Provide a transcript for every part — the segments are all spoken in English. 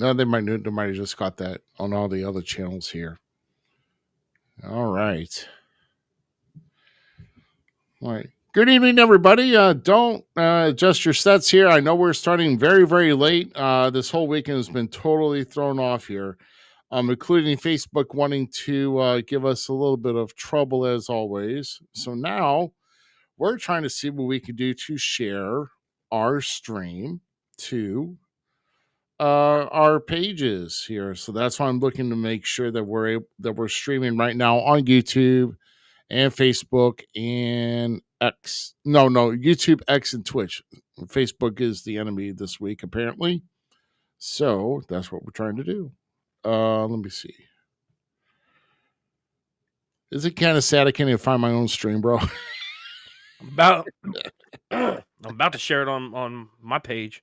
No, they might have just got that on all the other channels here. All right. All right. Good evening, everybody. Don't adjust your sets here. I know we're starting very, very late. This whole weekend has been totally thrown off here, including Facebook wanting to give us a little bit of trouble as always. So now we're trying to see what we can do to share our stream to our pages here. So that's why I'm looking to make sure that we're streaming right now on YouTube and Facebook and X. No, YouTube, X, and Twitch. Facebook is the enemy this week, apparently. So that's what we're trying to do. Let me see. Is it kind of sad I can't even find my own stream, bro? I'm about to share it on my page.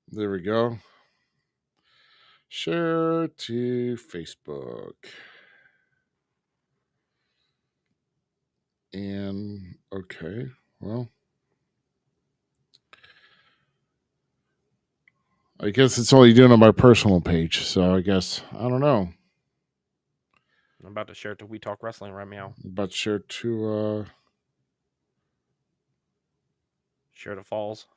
There we go. Share to Facebook. And okay, well, I guess it's only doing on my personal page. So I guess, I don't know. I'm about to share it to We Talk Wrestling right now. I'm about to share it to share to Falls.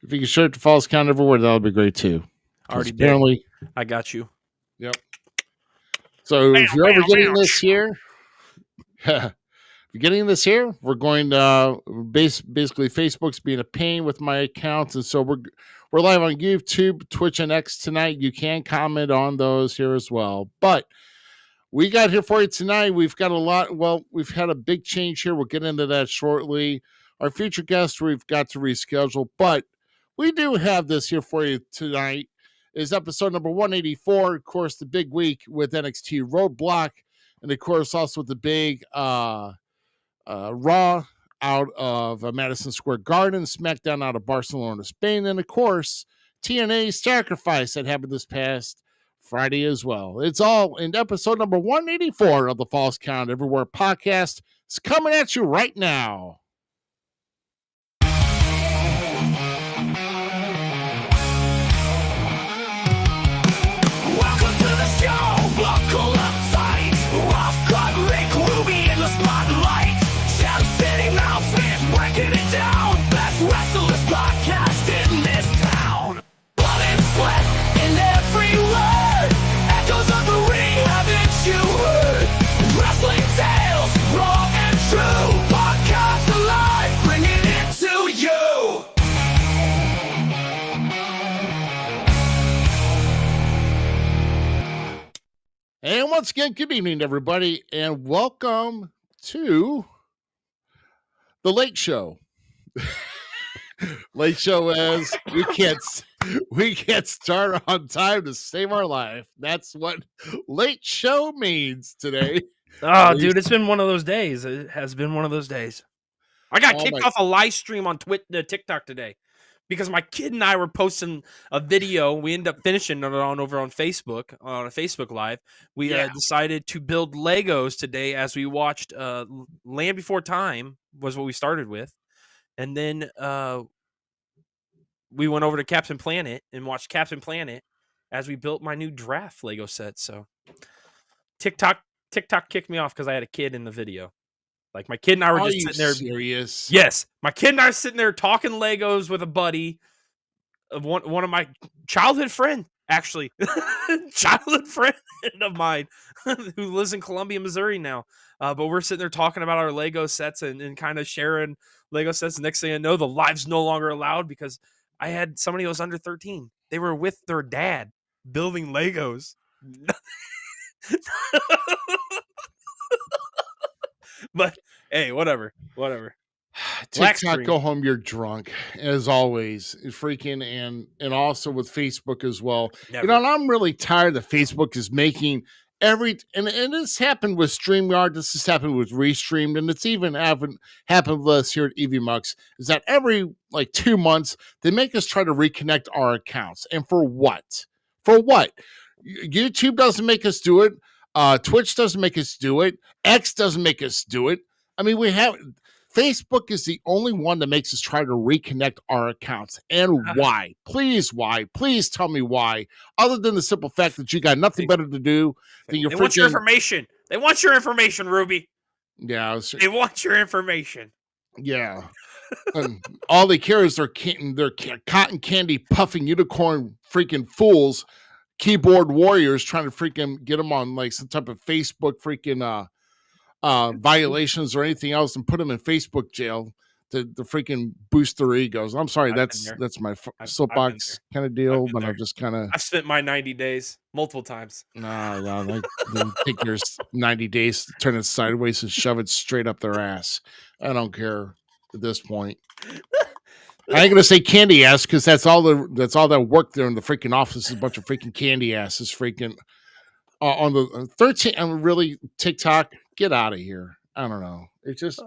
If you can share it to Falls Count everywhere, that would be great too. Already apparently did. I got you. Yep. So if you're ever getting this here, if you're getting this here, we're going to basically Facebook's being a pain with my accounts, and so we're live on YouTube, Twitch, and X tonight. You can comment on those here as well. But we got here for you tonight. We've got a lot. Well, we've had a big change here. We'll get into that shortly. Our future guests we've got to reschedule, but we do have this here for you tonight. Is episode number 184. Of course, the big week with NXT Roadblock, and of course also with the big Raw out of Madison Square Garden, SmackDown out of Barcelona, Spain, and of course TNA Sacrifice that happened this past Friday as well. It's all in episode number 184 of the Falls Count Everywhere podcast. It's coming at you right now. Buckle up tight, rough-cut Rick Ruby in the spotlight. Shadow City Mouse fans breaking it down. Best wrestlers podcast in this town. Blood and sweat in every word. Echoes of the ring, haven't you heard? Wrestling tales, raw and true. Podcast alive, bringing it to you. And once again, good evening, everybody, and welcome to the Late Show. Late Show is we can't start on time to save our life. That's what Late Show means today. Oh, dude, it's been one of those days. It has been one of those days. I got kicked off a live stream on TikTok today because my kid and I were posting a video. We ended up finishing it over on Facebook, on a Facebook Live. We decided to build Legos today as we watched Land Before Time was what we started with. And then we went over to Captain Planet and watched Captain Planet as we built my new draft Lego set. So TikTok kicked me off because I had a kid in the video. Like my kid and I were just sitting there. Serious? Yes, my kid and I are sitting there talking Legos with a buddy, one of my childhood friend, actually, childhood friend of mine who lives in Columbia, Missouri now. But we're sitting there talking about our Lego sets and kind of sharing Lego sets. Next thing I know, the live's no longer allowed because I had somebody who was under 13. They were with their dad building Legos. But hey, whatever. TikTok, go home, you're drunk, as always. Freaking and also with Facebook as well. Never. And I'm really tired that Facebook is making and this happened with StreamYard, this has happened with Restreamed, and it's even happened with us here at EV Mux, is that every 2 months they make us try to reconnect our accounts. And for what? YouTube doesn't make us do it. Twitch doesn't make us do it. X doesn't make us do it. I mean, Facebook is the only one that makes us try to reconnect our accounts. And why? Please, why? Please tell me why. Other than the simple fact that you got nothing better to do than your They want your freaking information. They want your information, Ruby. yeah, They want your information. yeah. And all they care is their cotton candy puffing unicorn freaking fools, keyboard warriors trying to freaking get them on like some type of Facebook freaking violations or anything else and put them in Facebook jail to freaking boost their egos. I'm sorry, I've been that's there. my I've been soapbox there. kind of I've deal, been but there. I'm just kind of I've spent my 90 days multiple times. no, they take your 90 days to turn it sideways and shove it straight up their ass. I don't care at this point. I ain't gonna say candy ass because that's all that work there in the freaking office is a bunch of freaking candy asses freaking on the 13. I'm really TikTok. Get out of here. I don't know. It just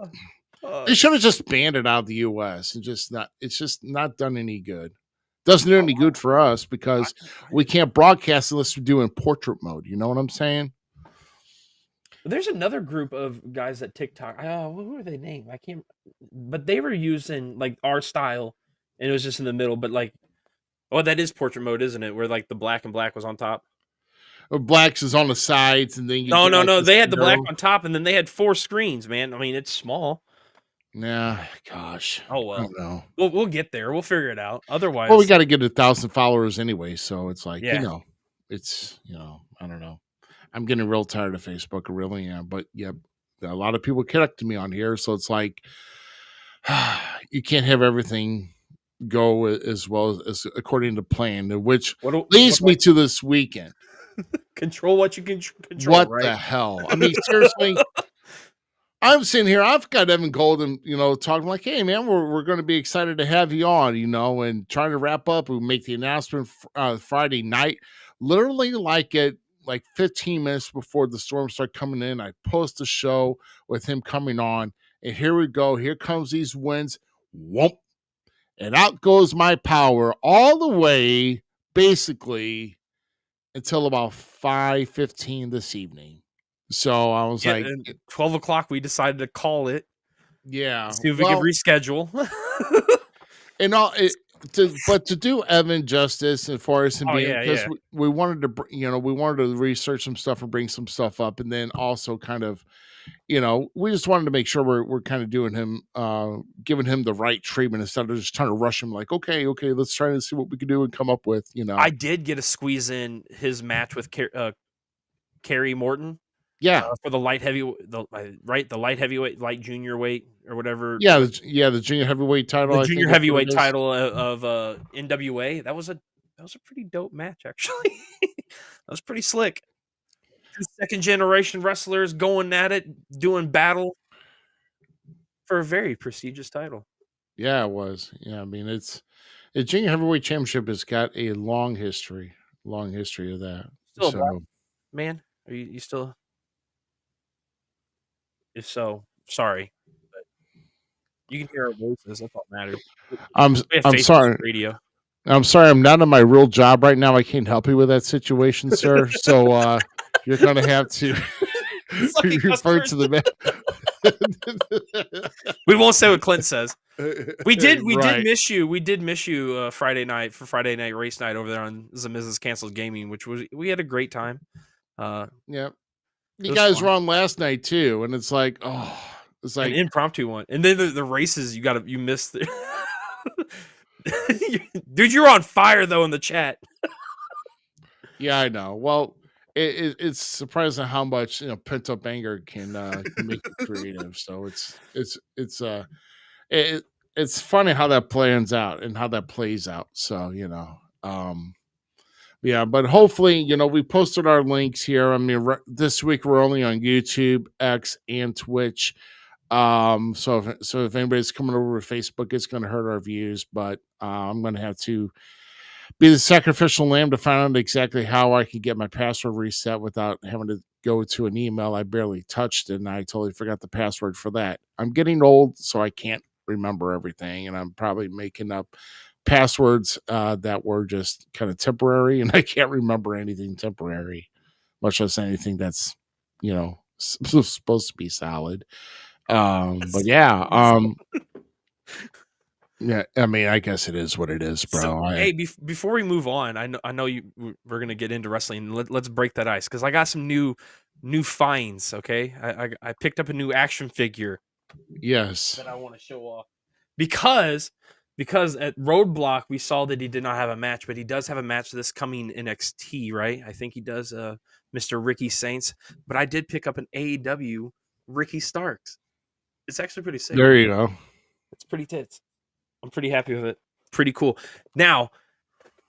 they should have just banned it out of the U.S. and just not. It's just not done any good. Doesn't do any good for us because we can't broadcast unless we're doing portrait mode. You know what I'm saying? There's another group of guys at TikTok. Who are they named? I can't. But they were using like our style, and it was just in the middle. But like, oh, that is portrait mode, isn't it? Where like the black and black was on top. Blacks is on the sides, and then you No. They had the black on top, and then they had 4 screens. Man, I mean, it's small. Nah, gosh. Oh well. I don't know. We'll get there. We'll figure it out. Otherwise, Well, we got to get 1,000 followers anyway, so it's like Yeah. it's I don't know. I'm getting real tired of Facebook, I really am. But yeah, a lot of people connect to me on here, so it's like you can't have everything go as well as according to plan, which leads me to this weekend. control what you can control. What right? the hell? I mean, seriously. I'm sitting here. I've got Evan Golden, talking like, "Hey, man, we're going to be excited to have you on," and trying to wrap up. We make the announcement Friday night, literally like 15 minutes before the storm started coming in. I post a show with him coming on, and here we go. Here comes these winds, whoop, and out goes my power all the way, basically, until about 5:15 this evening. So I was like, 12 o'clock, we decided to call it. yeah. See if we could reschedule. And but to do Evan justice as far as him being, because we wanted to research some stuff and bring some stuff up, and then also kind of, we just wanted to make sure we're kind of doing him, giving him the right treatment instead of just trying to rush him. Like, okay, let's try to see what we can do and come up with. I did get a squeeze in his match with Kerry Morton. Yeah, for the light heavyweight, the light heavyweight, light junior weight or whatever. Yeah, the junior heavyweight title. The junior heavyweight title of NWA. That was a pretty dope match, actually. That was pretty slick. 2 second generation wrestlers going at it, doing battle for a very prestigious title. Yeah, it was. Yeah, I mean the junior heavyweight championship has got a long history of that. Still a black man? Are you still? If so, sorry, but you can hear our voices. That's all that matters. I'm sorry. Radio. I'm sorry. I'm not on my real job right now. I can't help you with that situation, sir. So you're going to have to refer to the man. We won't say what Clint says. We did miss you. We did miss you Friday night for Friday night race night over there on Zmiz's Canceled Gaming, we had a great time. Yeah. You guys were on last night too, and it's like an impromptu one, and then the races you missed. Dude, you're on fire though in the chat. Yeah, I know. Well, it's surprising how much pent up anger can make you creative. So it's funny how that plans out and how that plays out. So yeah, but hopefully, we posted our links here. I mean, this week we're only on YouTube, X, and Twitch. So if anybody's coming over to Facebook, it's going to hurt our views. But I'm going to have to be the sacrificial lamb to find out exactly how I can get my password reset without having to go to an email I barely touched, and I totally forgot the password for that. I'm getting old, so I can't remember everything, and I'm probably making up passwords that were just kind of temporary, and I can't remember anything temporary, much less anything that's supposed to be solid. But yeah, So- yeah. I mean, I guess it is what it is, bro. So, hey, before we move on, I know we're gonna get into wrestling. Let's break that ice because I got some new finds. Okay, I picked up a new action figure yes, that I want to show off because at Roadblock we saw that he did not have a match, but he does have a match this coming NXT, right? I think he does, Mr. Ricky Saints. But I did pick up an AEW Ricky Starks. It's actually pretty sick. there you go. It's pretty tits. I'm pretty happy with it. Pretty cool. Now,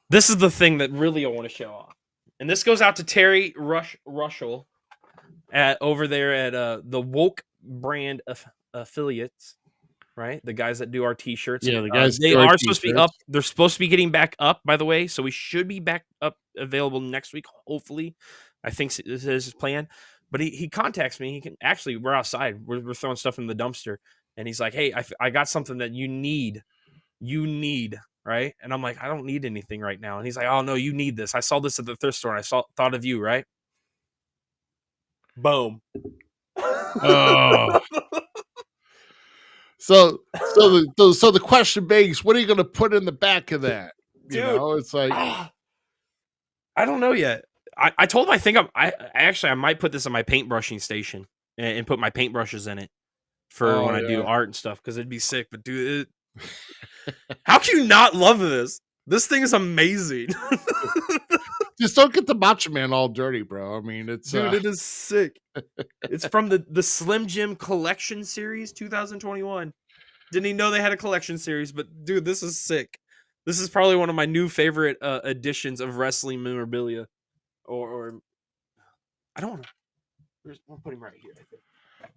this is the thing that really I want to show off, and this goes out to Terry Rushell over there at the Woke brand affiliates, right? The guys that do our T-shirts. Yeah, the guys they do our are supposed to be t-shirts. up. They're supposed to be getting back up, by the way. So we should be back up, available next week. Hopefully, I think this is his plan. But he contacts me. He can actually. We're outside. We're throwing stuff in the dumpster, and he's like, "Hey, I got something that you need. Right?" And I'm like, "I don't need anything right now." And he's like, "Oh no, you need this. I saw this at the thrift store, and thought of you, right?" Boom. Oh. So the question begs, what are you going to put in the back of that? You Dude. know, it's like, I don't know yet. I told him I might put this on my paintbrushing station and put my paintbrushes in it for when I do art and stuff because it'd be sick. But dude, how can you not love this? This thing is amazing. just don't get the Macho Man all dirty, bro. I mean, it's Dude, it is sick. It's from the Slim Jim Collection Series 2021. Didn't even know they had a collection series, but dude, this is sick. This is probably one of my new favorite editions of wrestling memorabilia. Or I don't know. We'll put him right here. I think.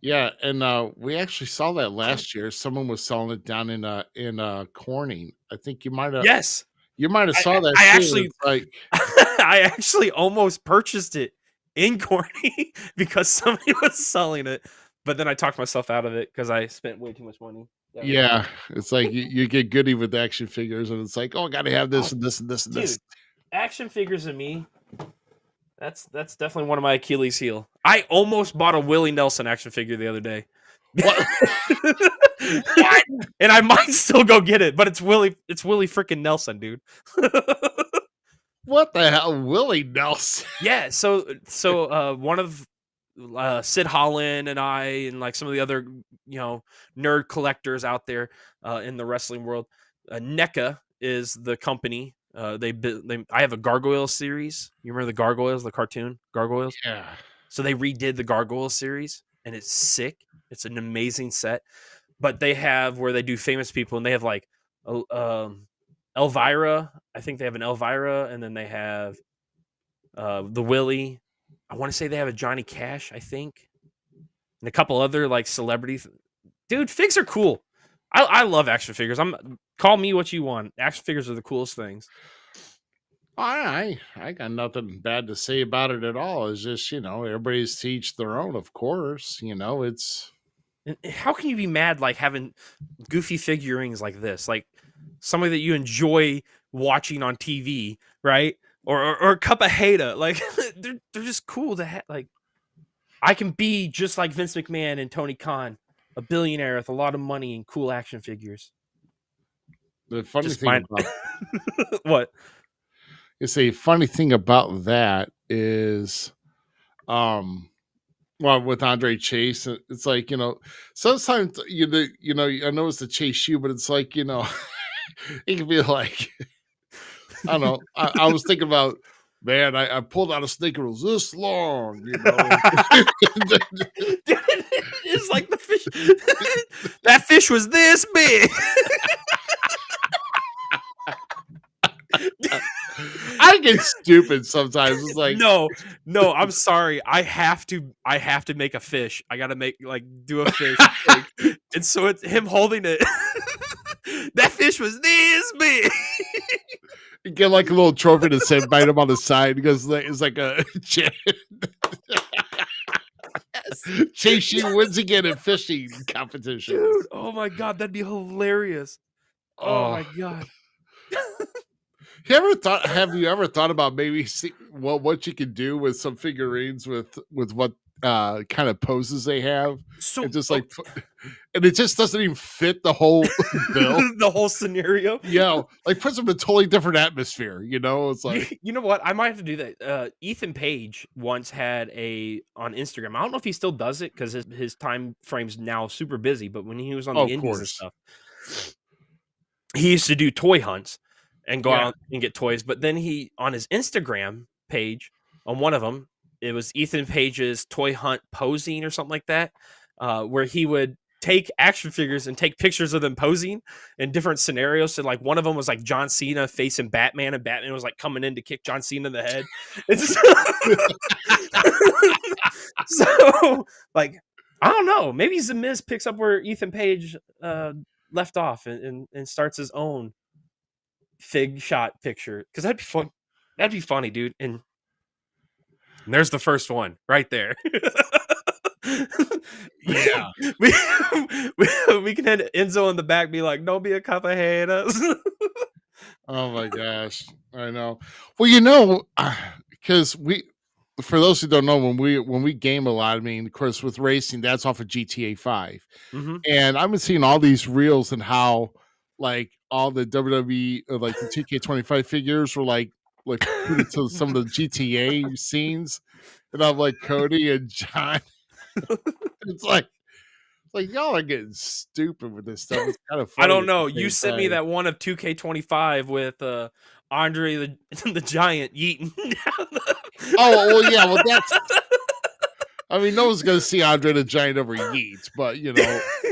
yeah, and we actually saw that last year. Someone was selling it down in Corning. I think you might have Yes, saw that. I too. actually It's like I actually almost purchased it in Corny because somebody was selling it, but then I talked myself out of it because I spent way too much money. yeah, it's like you get goody with action figures, and it's like, oh, I got to have this and this and this and this. Dude, action figures and me. That's definitely one of my Achilles heel. I almost bought a Willie Nelson action figure the other day. What? And I might still go get it, but it's Willie freaking Nelson, dude. What the hell, Willie Nelson? Yeah, so one of Sid Holland and I and like some of the other nerd collectors out there in the wrestling world, NECA is the company. I have a Gargoyle series. You remember the Gargoyles, the cartoon Gargoyles? Yeah. So they redid the Gargoyle series, and it's sick. It's an amazing set. But they have where they do famous people, and they have like Elvira. I think they have an Elvira, and then they have the Willie. I want to say they have a Johnny Cash, I think, and a couple other like celebrities. Dude, figs are cool. I love action figures. Call me what you want. Action figures are the coolest things. I got nothing bad to say about it at all. It's just, everybody's to each their own, of course. It's And how can you be mad like having goofy figurines like this, like somebody that you enjoy watching on TV, right? Or Cup of Hada, like they're just cool to have. Like I can be just like Vince McMahon and Tony Khan, a billionaire with a lot of money and cool action figures. the funny Just thing about what? it's a funny thing about that is well, with Andre Chase, it's like, sometimes I know it's to chase you, but it's like, it can be like, I don't know. I was thinking about, man, I pulled out a snake and it was this long, It's like the fish. That fish was this big. I get stupid sometimes. It's like, no, I'm sorry. I have to make a fish. I gotta do a fish. And so it's him holding it. That fish was this big. you get like a little trophy to say, bite him on the side because it's like a Chase you wins again in fishing competition. Dude, oh my god, that'd be hilarious. Oh my god. Have you ever thought about maybe see what you could do with some figurines with what kind of poses they have, So and just like, and it just doesn't even fit the whole bill. the whole scenario. Like puts them in a totally different atmosphere. It's like, You know what? I might have to do that. Ethan Page once had on Instagram. I don't know if he still does it because his time frame's now super busy. But when he was on oh, the of indies and course, stuff, he used to do toy hunts and go Yeah. out and get toys. But then he, on his Instagram page, on one of them, it was Ethan Page's toy hunt posing or something like that, where he would take action figures and take pictures of them posing in different scenarios. So like one of them was like John Cena facing Batman, and Batman was like coming in to kick John Cena in the head. It's so like, I don't know. Maybe Zmiz picks up where Ethan Page left off and starts his own fig shot picture, because that'd be fun. That'd be funny, dude. And there's the first one right there. Yeah. we can have Enzo in the back be like, "Don't be a cup of haters." Oh my gosh, I know. Well, because for those who don't know, when we game a lot, I mean, of course, with racing, that's off of GTA 5, Mhm. and I've been seeing all these reels and how like all the WWE like the 2K25 figures were like put into some of the GTA scenes, and I'm like Cody and John. It's like y'all are getting stupid with this stuff. It's kind of I funny don't at the know. You same sent me time. that one of 2K25 with Andre the the Giant yeeting down the Oh well, yeah. Well, I mean, no one's going to see Andre the Giant over Yeats, but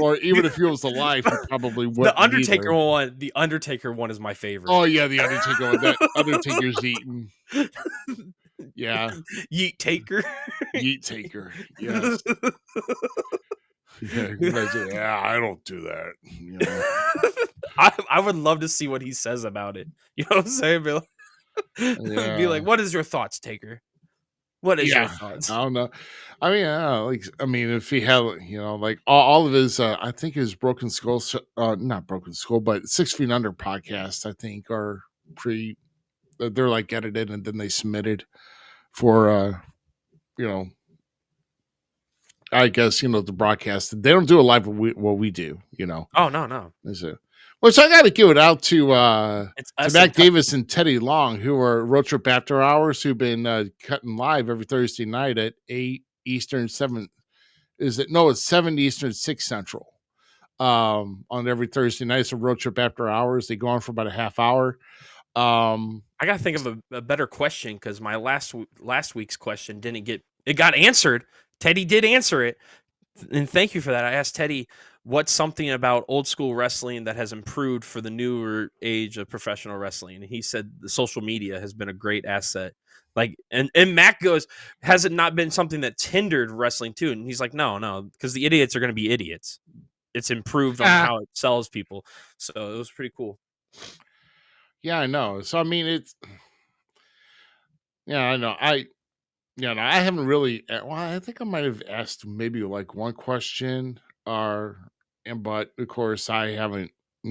or even if he was alive, he probably wouldn't. The Undertaker either. one. The Undertaker one is my favorite. Oh yeah, the Undertaker one. That Undertaker's eating. Yeah, Yeet Taker. Yeet Taker. Yes. Yeah, imagine, yeah, I don't do that. I would love to see what he says about it. You know what I'm saying? Be like, be like, Yeah. what is your thoughts, Taker? What is your Yeah, thoughts? I don't know. I mean, I mean, if he had, like all of his, I think his Broken Skull, not Broken Skull, but 6 Feet Under podcast, I think, are pretty. They're like edited and then they submitted for, you know, I guess the broadcast. They don't do it live what we do. Oh no. Is it? Which I got to give it out It's to us Mac and Davis and Teddy Long, who are Road Trip After Hours, who've been cutting live every Thursday night at 8 Eastern, 7. Is it? No, it's 7 Eastern, 6 Central. On every Thursday night. So Road Trip After Hours. They go on for about a half hour. I gotta think of a better question, because my last week's question didn't get it got answered. Teddy did answer it, and thank you for that. I asked Teddy what's something about old school wrestling that has improved for the newer age of professional wrestling, and he said the social media has been a great asset. Like, and Mac goes, has it not been something that's hindered wrestling too? And he's like, no, because the idiots are going to be idiots. It's improved on how it sells people. So it was pretty cool. Yeah, I know. So I mean, yeah, I know. No, I haven't really. Well, I think I might have asked maybe like one question, but of course I haven't. I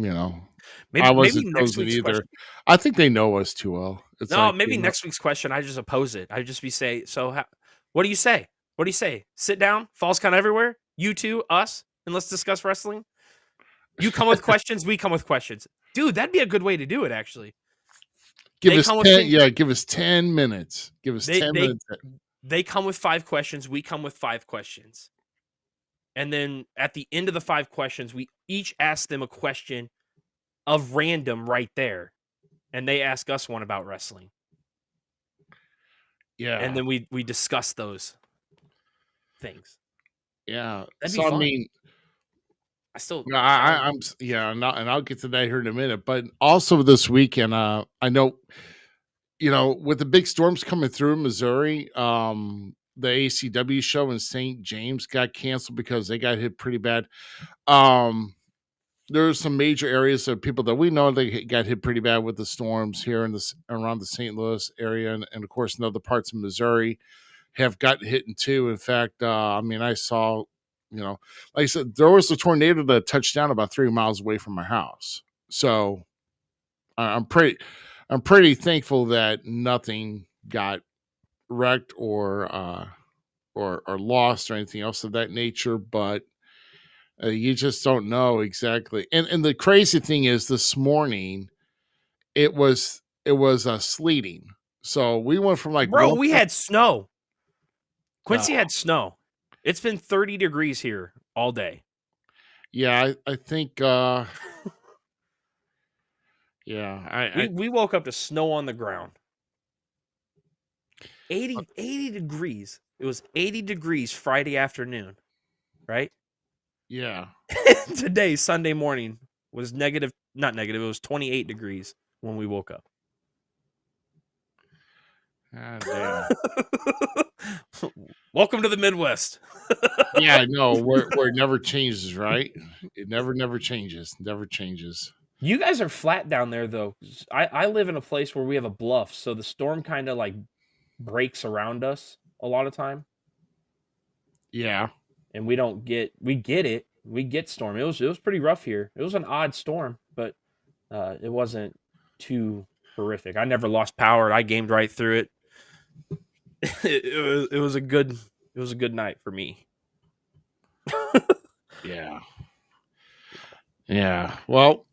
Maybe wasn't next chosen week's either. question. I think they know us too well. It's No, like maybe next week's question, I just oppose it. I just be say, so what do you say? What do you say? Sit down, falls count everywhere. You two, us, and let's discuss wrestling. You come with questions, we come with questions, dude. That'd be a good way to do it. Actually, give they us come with 10. ping- Yeah, give us 10 minutes. Give us they 10 minutes. they come with 5 questions. We come with 5 questions, and then at the end of the 5 questions, we each ask them a question of random right there, and they ask us one about wrestling. Yeah, And then we discuss those things. yeah. That'd So be I fun. mean, I still no, I'm yeah, and I'll get to that here in a minute. But also this weekend, I know, with the big storms coming through Missouri, the ACW show in St. James got canceled because they got hit pretty bad. There's some major areas of people that we know they got hit pretty bad with the storms here in around the St. Louis area, and of course in other parts of Missouri have gotten hit too. In fact, I mean, I saw, like I said, there was a tornado that touched down about 3 miles away from my house. So I'm pretty thankful that nothing got wrecked or or lost or anything else of that nature, but you just don't know exactly. And the crazy thing is, this morning it was sleeting, so we went from like Bro, one. we had snow. Uh, Quincy had snow. It's been 30 degrees here all day. yeah, I think. Yeah, We woke up to snow on the ground. 80 degrees. It was 80 degrees Friday afternoon, right? yeah. Today, Sunday morning, was negative, not negative, it was 28 degrees when we woke up. God damn. Welcome to the Midwest. Yeah, I know where it never changes, right? It never changes. Never changes. You guys are flat down there, though. I live in a place where we have a bluff, so the storm kind of like breaks around us a lot of time, Yeah. and we get it. We get storm. It was pretty rough here. It was an odd storm, but it wasn't too horrific. I never lost power. I gamed right through it. It was a good night for me. Yeah. Yeah. Well,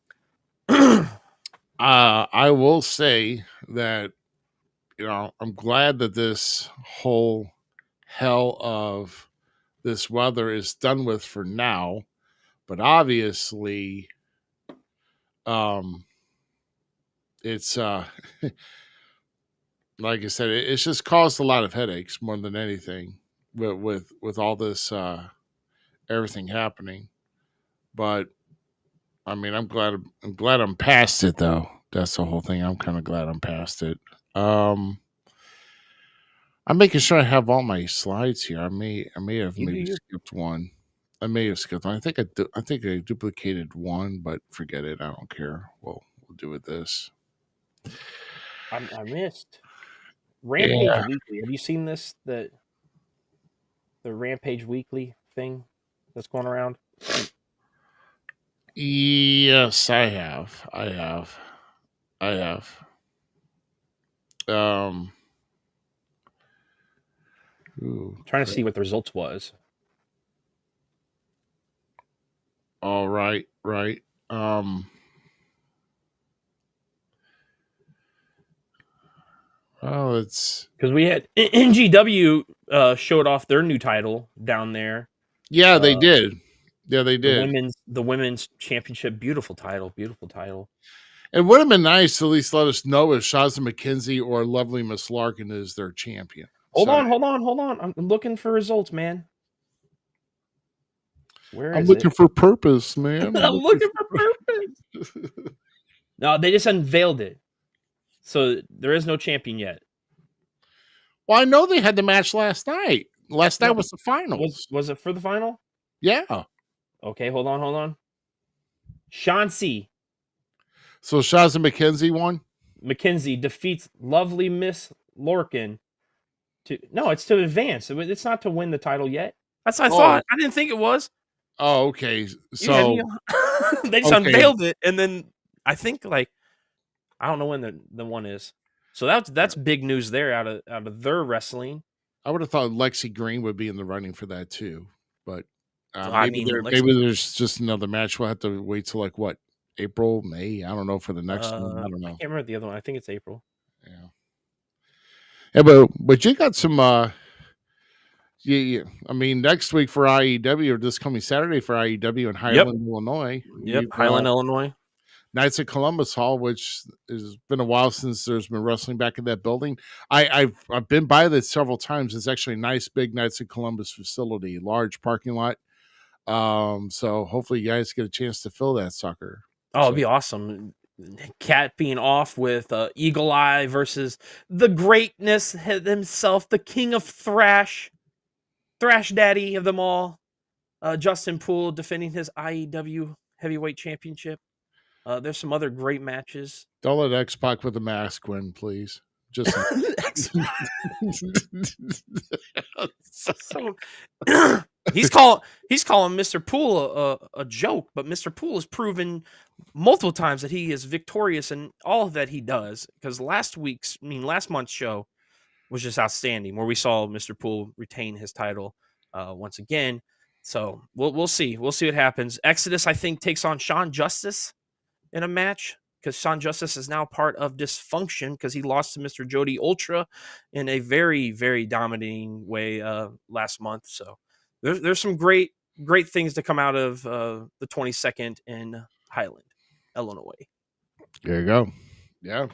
I will say that, I'm glad that this whole hell of this weather is done with for now, but obviously, um, it's like I said, it's just caused a lot of headaches more than anything with all this everything happening. But I mean, I'm glad I'm past it though. That's the whole thing. I'm kind of glad I'm past it. Um, I'm making sure I have all my slides here. I may have You do maybe you. skipped one. I may have skipped one. I think I duplicated one, but forget it. I don't care. We'll do it this. I missed Rampage Yeah. Weekly. Have you seen this? The Rampage Weekly thing that's going around. Yes, I have. I have. Um. Ooh, Trying to see what the results was. all right. Right. Well, it's Because we had NGW showed off their new title down there. yeah, they Uh, did. Yeah, they the did. women's championship, beautiful title. It would have been nice to at least let us know if Shazza McKenzie or Lovely Miss Larkin is their champion. Hold So on. I'm looking for results, man. Where I'm is it? looking for purpose, man. I'm looking for purpose. No, they just unveiled it, so there is no champion yet. Well, I know they had the match last night. Last night No, was the finals. was it for the final? Yeah. Okay, hold on. Chauncey So Shazza McKenzie won. McKenzie defeats Lovely Miss Lorcan it's to advance. It's not to win the title yet. That's what I thought. I didn't think it was. Oh, okay. You had So me on- they just okay. unveiled it, and then I think I don't know when the one is. So that's big news there out of their wrestling. I would have thought Lexi Green would be in the running for that too, but I mean, maybe there's just another match. We'll have to wait till like what, April, May. I don't know for the next one. I don't I know. can't remember the other one. I think it's April. Yeah. Yeah, but you got some. Yeah. I mean, next week for IEW, or this coming Saturday for IEW in Highland, Illinois. Yep, You've, Highland, Illinois. Knights of Columbus Hall, which has been a while since there's been wrestling back in that building. I've been by that several times. It's actually a nice big Knights of Columbus facility, large parking lot. So hopefully you guys get a chance to fill that sucker. Oh, it'd be awesome. Cat being off with Eagle Eye versus the greatness himself, the king of thrash daddy of them all. Justin Poole defending his IEW heavyweight championship. There's some other great matches. Don't let X-Pac with a mask win, please. Just So he's calling Mr. Poole a joke, but Mr. Poole has proven multiple times that he is victorious in all that he does. Because last month's show, was just outstanding. Where we saw Mr. Poole retain his title once again. So we'll see. We'll see what happens. Exodus, I think, takes on Sean Justice in a match because Sean Justice is now part of Dysfunction because he lost to Mr. Jody Ultra in a very, very dominating way last month. So there's some great things to come out of the 22nd in Highland, Illinois. There you go. Yeah.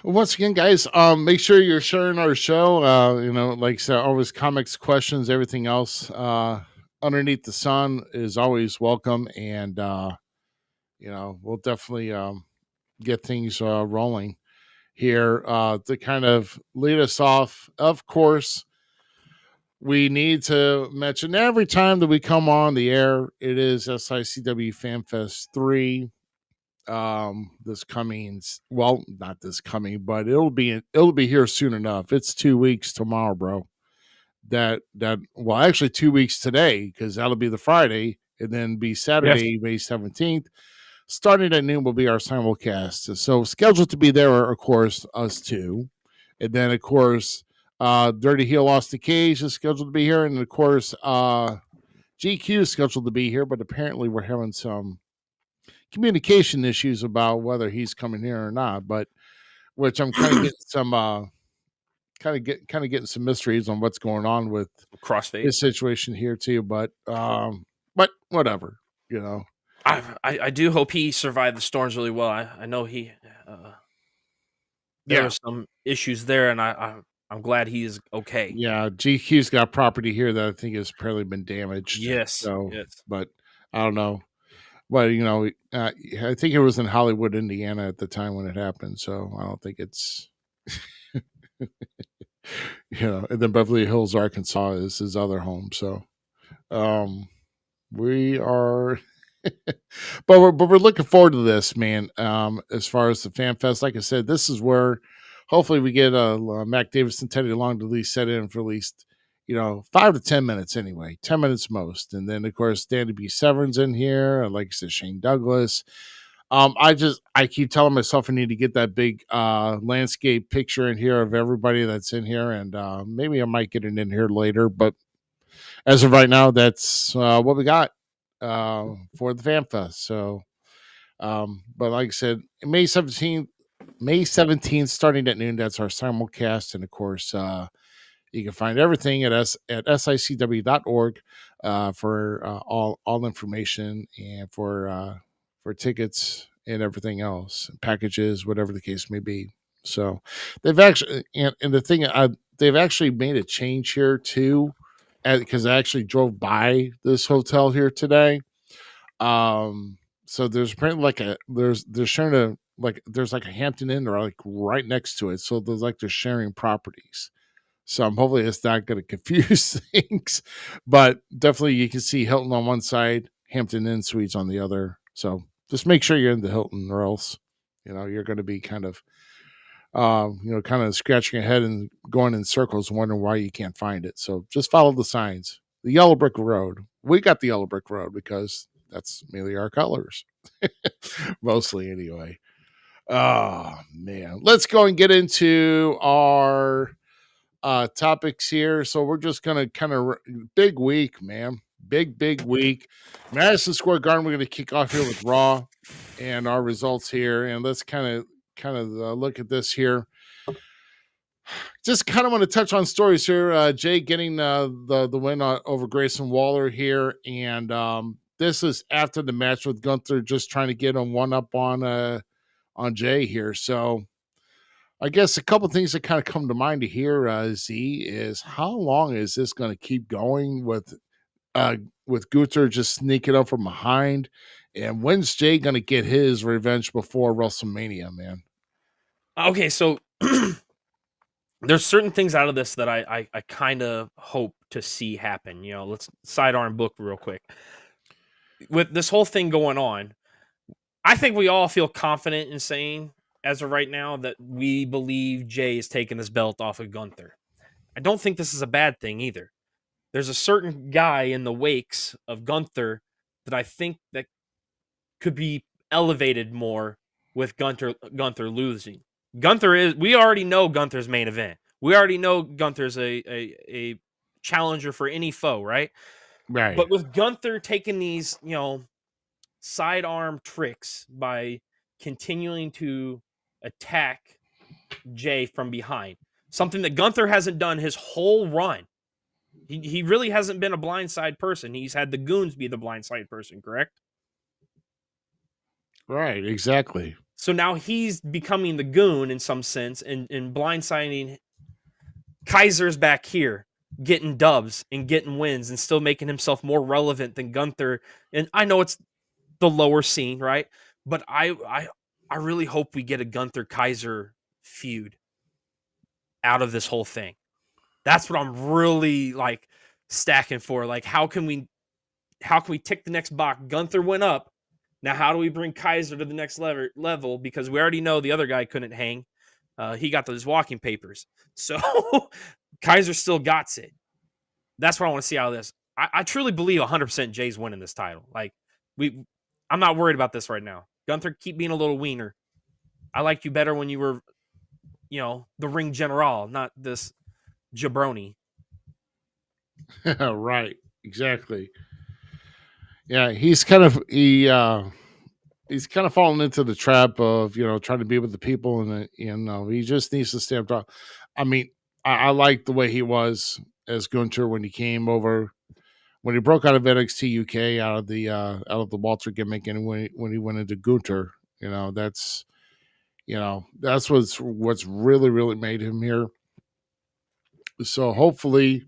Once again, guys, make sure you're sharing our show. Like I said, always comics, questions, everything else underneath the sun is always welcome, and we'll definitely get things rolling here to kind of lead us off. Of course, we need to mention every time that we come on the air, it is SICW FanFest 3. This coming, well, not this coming, but it'll be here soon enough. It's 2 weeks tomorrow, bro. Well, actually 2 weeks today, because that'll be the Friday, and then be Saturday, May 17th. Starting at noon will be our simulcast. So scheduled to be there, of course, us two. And then, of course, Dirty Heel Austin Cage is scheduled to be here. And, of course, GQ is scheduled to be here. But apparently we're having some communication issues about whether he's coming here or not. But which I'm kind of getting some getting some mysteries on what's going on with Crossfade his situation here, too. But whatever, I do hope he survived the storms really well. I know he there were some issues there, and I'm glad he is okay. Yeah, GQ's got property here that I think has apparently been damaged. Yes. So, yes. But I don't know. But I think it was in Hollywood, Indiana, at the time when it happened. So I don't think it's, and then Beverly Hills, Arkansas, is his other home. So, we are. but we're looking forward to this, man. As far as the Fan Fest, like I said, this is where hopefully we get Mac Davis and Teddy Long to at least set in for at least 5 to 10 minutes anyway, 10 minutes most, and then of course Danny B. Severn's in here, and like I said, Shane Douglas. I keep telling myself I need to get that big landscape picture in here of everybody that's in here, and maybe I might get it in here later, but as of right now, that's what we got for the Fan Fest. So, but like I said, May 17th, starting at noon, that's our simulcast. And of course, you can find everything at sicw.org for all information and for tickets and everything else, packages, whatever the case may be. So they've actually, and the thing, they've actually made a change here too, because I actually drove by this hotel here today. So there's apparently they're sharing there's like a Hampton Inn or like right next to it. So there's like they're sharing properties. So hopefully it's not going to confuse things, but definitely you can see Hilton on one side, Hampton Inn Suites on the other. So just make sure you're in the Hilton, or else you're going to be kind of kind of scratching your head and going in circles, wondering why you can't find it. So just follow the signs. The yellow brick road. We got the yellow brick road because that's mainly our colors, mostly anyway. Oh man, let's go and get into our topics here. So we're just gonna kind of big week, man. Big week. Madison Square Garden. We're gonna kick off here with Raw and our results here, and let's kind of look at this here. Just kind of want to touch on stories here. Jay getting the win over Grayson Waller here, and this is after the match with Gunther, just trying to get him one up on Jay here. So I guess a couple things that kind of come to mind to here, Z, is how long is this going to keep going with Gunther just sneaking up from behind, and when's Jay going to get his revenge before WrestleMania, man? Okay, so there's certain things out of this that I kind of hope to see happen. Let's sidearm book real quick. With this whole thing going on, I think we all feel confident in saying, as of right now, that we believe Jay is taking this belt off of Gunther. I don't think this is a bad thing either. There's a certain guy in the wakes of Gunther that I think that could be elevated more with Gunther losing. We already know Gunther's main event. We already know Gunther's a challenger for any foe, right? Right. But with Gunther taking these, sidearm tricks by continuing to attack Jay from behind, something that Gunther hasn't done his whole run. He really hasn't been a blindside person. He's had the goons be the blindside person, correct? Right. Exactly. So now he's becoming the goon in some sense and blindsiding. Kaiser's back here getting dubs and getting wins and still making himself more relevant than Gunther. And I know it's the lower scene, right? But I really hope we get a Gunther Kaiser feud out of this whole thing. That's what I'm really like stacking for. Like, how can we tick the next box? Gunther went up. Now, how do we bring Kaiser to the next level? Because we already know the other guy couldn't hang. He got those walking papers. So Kaiser still got it. That's what I want to see out of this. I truly believe 100% Jay's winning this title. Like, I'm not worried about this right now. Gunther, keep being a little wiener. I liked you better when you were, the ring general, not this jabroni. Right. Exactly. Yeah, he's kind of fallen into the trap of trying to be with the people, and he just needs to stand up. I mean, I like the way he was as Gunter when he came over, when he broke out of NXT UK, out of the Walter gimmick, and when he went into Gunter. That's what's really made him here. So hopefully,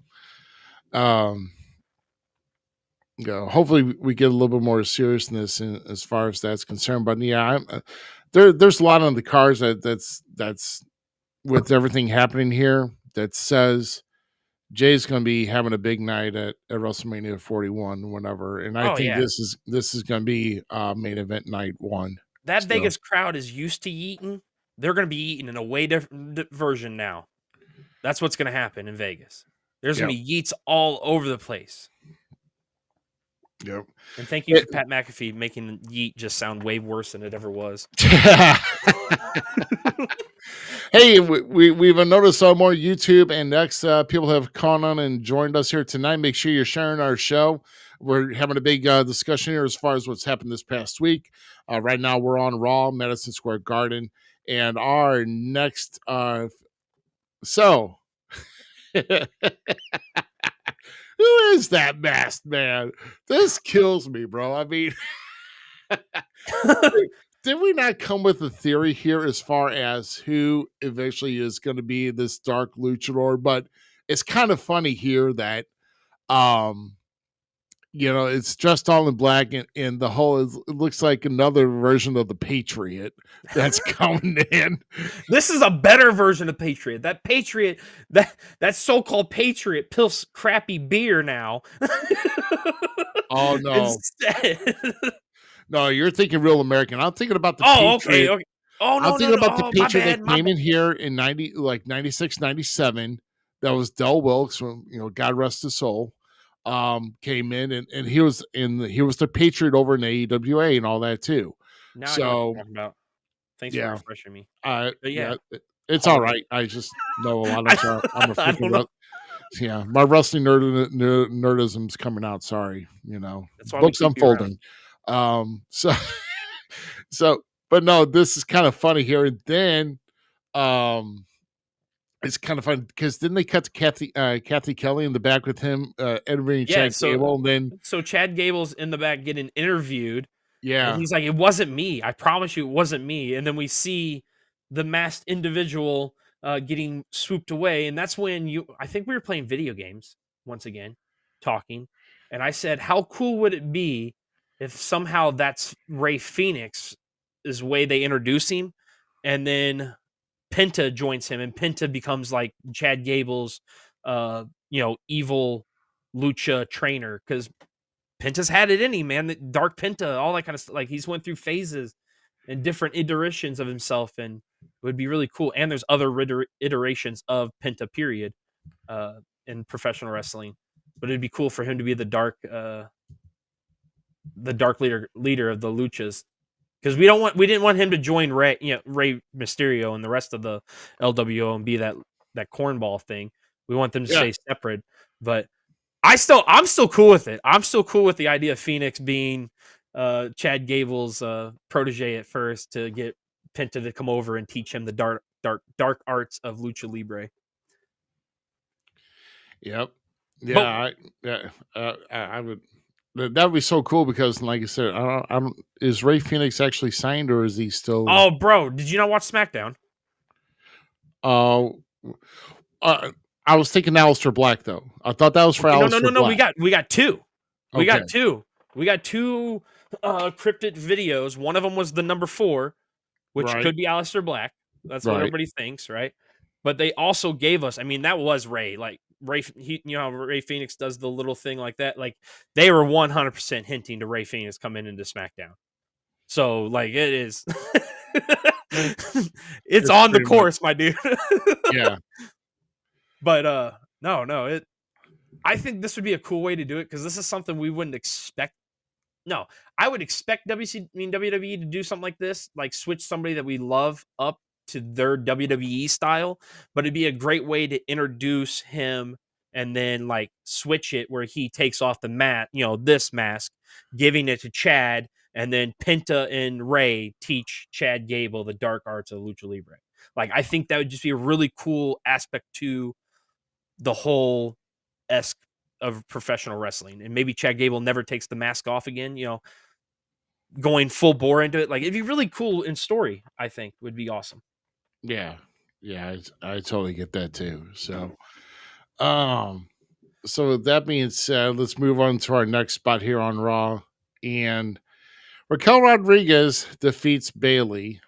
hopefully we get a little bit more seriousness as far as that's concerned. But yeah, there's a lot on the cards that's with everything happening here that says Jay's going to be having a big night at WrestleMania 41, whenever, and I think this is going to be main event night one. That Vegas crowd is used to yeeting. They're going to be eating in a way different version now. That's what's going to happen in Vegas. There's going to be yeets all over the place. Yep. And thank you for Pat McAfee making yeet just sound way worse than it ever was. Hey, we've noticed more YouTube and X people have gone on and joined us here tonight. Make sure you're sharing our show. We're having a big discussion here as far as what's happened this past week. Right now, we're on Raw, Madison Square Garden, and our next. Who is that masked man? This kills me, bro. I mean, did we not come with a theory here as far as who eventually is going to be this dark luchador? But it's kind of funny here that, it's dressed all in black, and the whole it looks like another version of the Patriot that's coming in. This is a better version of Patriot. That Patriot, that so-called Patriot pills crappy beer now. Oh no. No, you're thinking Real American. I'm thinking about the Patriot. Okay. Oh, no, I'm thinking about the Patriot that came in here in 96, 97. That was Del Wilkes, from God rest his soul. Came in and he was the Patriot over in AEWA and all that too. Now I know what you're talking about. Thanks for refreshing me. It's all right. I just know a lot of I'm a freaking my wrestling nerdism's coming out. Sorry, That's why books unfolding. So, but no, this is kind of funny here. And then, it's kind of fun because didn't they cut to Kathy Kelly in the back with him, interviewing Chad Gable? And then Chad Gable's in the back getting interviewed. Yeah, and he's like, "It wasn't me. I promise you, it wasn't me." And then we see the masked individual getting swooped away, and that's when I think we were playing video games once again, talking, and I said, "How cool would it be if somehow that's Rey Fenix is the way they introduce him, and then Penta joins him, and Penta becomes like Chad Gable's, evil lucha trainer, because Penta's had it in him, man. The Dark Penta, all that kind of stuff. Like, he's went through phases and different iterations of himself, and it would be really cool. And there's other iterations of Penta, period, in professional wrestling. But it'd be cool for him to be the dark leader of the luchas. because we didn't want him to join Rey Mysterio and the rest of the LWO and be that cornball thing. We want them to stay separate. But I'm still cool with it. I'm still cool with the idea of Phoenix being Chad Gable's protege at first to get Penta to come over and teach him the dark arts of lucha libre. Yep. Yeah, I would. That would be so cool because, like I said, I don't. Is Ray Phoenix actually signed, or is he still? Oh, bro, did you not watch SmackDown? I was thinking Aleister Black though. I thought that was for Aleister Black. No. We got two. We Okay. got two. We got two cryptid videos. One of them was the number 4, which Right. could be Aleister Black. That's what Right. everybody thinks, right? But they also gave us. I mean, that was Ray. Like Ray, how Ray Phoenix does the little thing like that. Like they were 100% hinting to Ray Phoenix coming into SmackDown. So like it is, it's on the pretty course, my dude. Yeah. But no. I think this would be a cool way to do it because this is something we wouldn't expect. No, I would expect WWE to do something like this, like switch somebody that we love up to their WWE style, but it'd be a great way to introduce him and then like switch it where he takes off the mat, this mask, giving it to Chad, and then Penta and Ray teach Chad Gable the dark arts of Lucha Libre. Like, I think that would just be a really cool aspect to the whole esque of professional wrestling. And maybe Chad Gable never takes the mask off again, going full bore into it. Like, it'd be really cool in story, I think would be awesome. Yeah. I totally get that too. So, so with that being said, let's move on to our next spot here on Raw. And Raquel Rodriguez defeats Bayley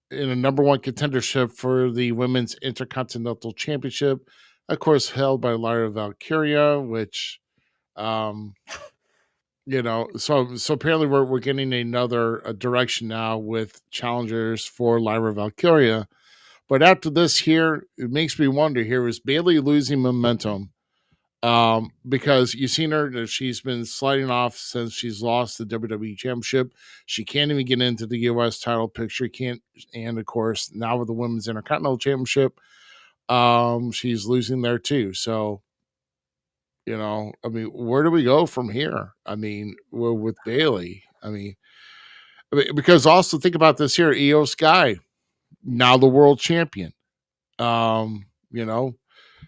in a number 1 contendership for the Women's Intercontinental Championship, of course, held by Lyra Valkyria, which, so apparently we're getting another direction now with challengers for Lyra Valkyria. But after this here, it makes me wonder here, is Bayley losing momentum? Because you've seen her, she's been sliding off since she's lost the WWE Championship. She can't even get into the US title picture. And of course, now with the Women's Intercontinental Championship, she's losing there too. So, I mean, where do we go from here? I mean, with Bayley, because also think about this here, Io Sky, now the world champion.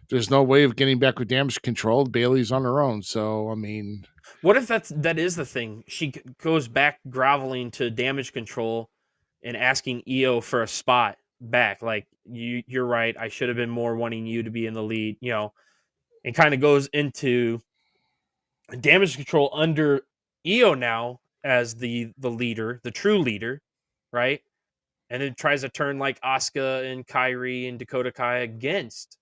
There's no way of getting back with Damage Control. Bayley's on her own. So, I mean, what if that is the thing? She goes back groveling to Damage Control and asking Io for a spot back. Like, you're right. I should have been more wanting you to be in the lead, and kind of goes into Damage Control under Io now as the leader, the true leader, right? And then tries to turn like Asuka and Kairi and Dakota Kai against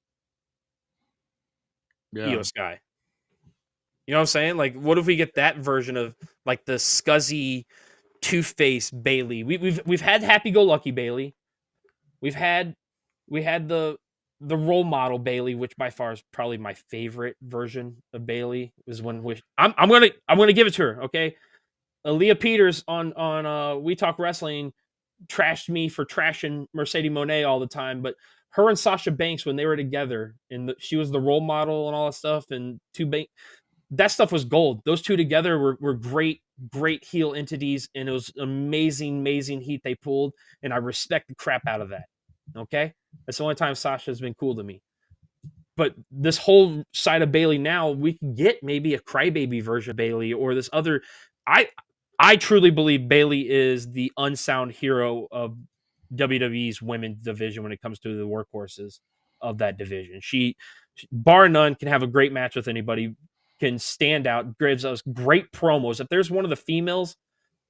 Io Sky. You know what I'm saying? Like, what if we get that version of like the scuzzy, two-faced Bayley? We've had happy-go-lucky Bayley. We had the role model Bayley, which by far is probably my favorite version of Bayley. Is when I'm gonna give it to her. Okay, Aaliyah Peters on We Talk Wrestling trashed me for trashing Mercedes Moné all the time, but her and Sasha Banks, when they were together and she was the role model and all that stuff, and that stuff was gold. Those two together were great heel entities, and it was amazing heat they pulled, and I respect the crap out of that. Okay, that's the only time Sasha's been cool to me. But this whole side of Bayley now, we can get maybe a crybaby version of Bayley or this other. I truly believe Bayley is the unsound hero of WWE's women's division when it comes to the workhorses of that division. She, bar none, can have a great match with anybody, can stand out, gives us great promos. If there's one of the females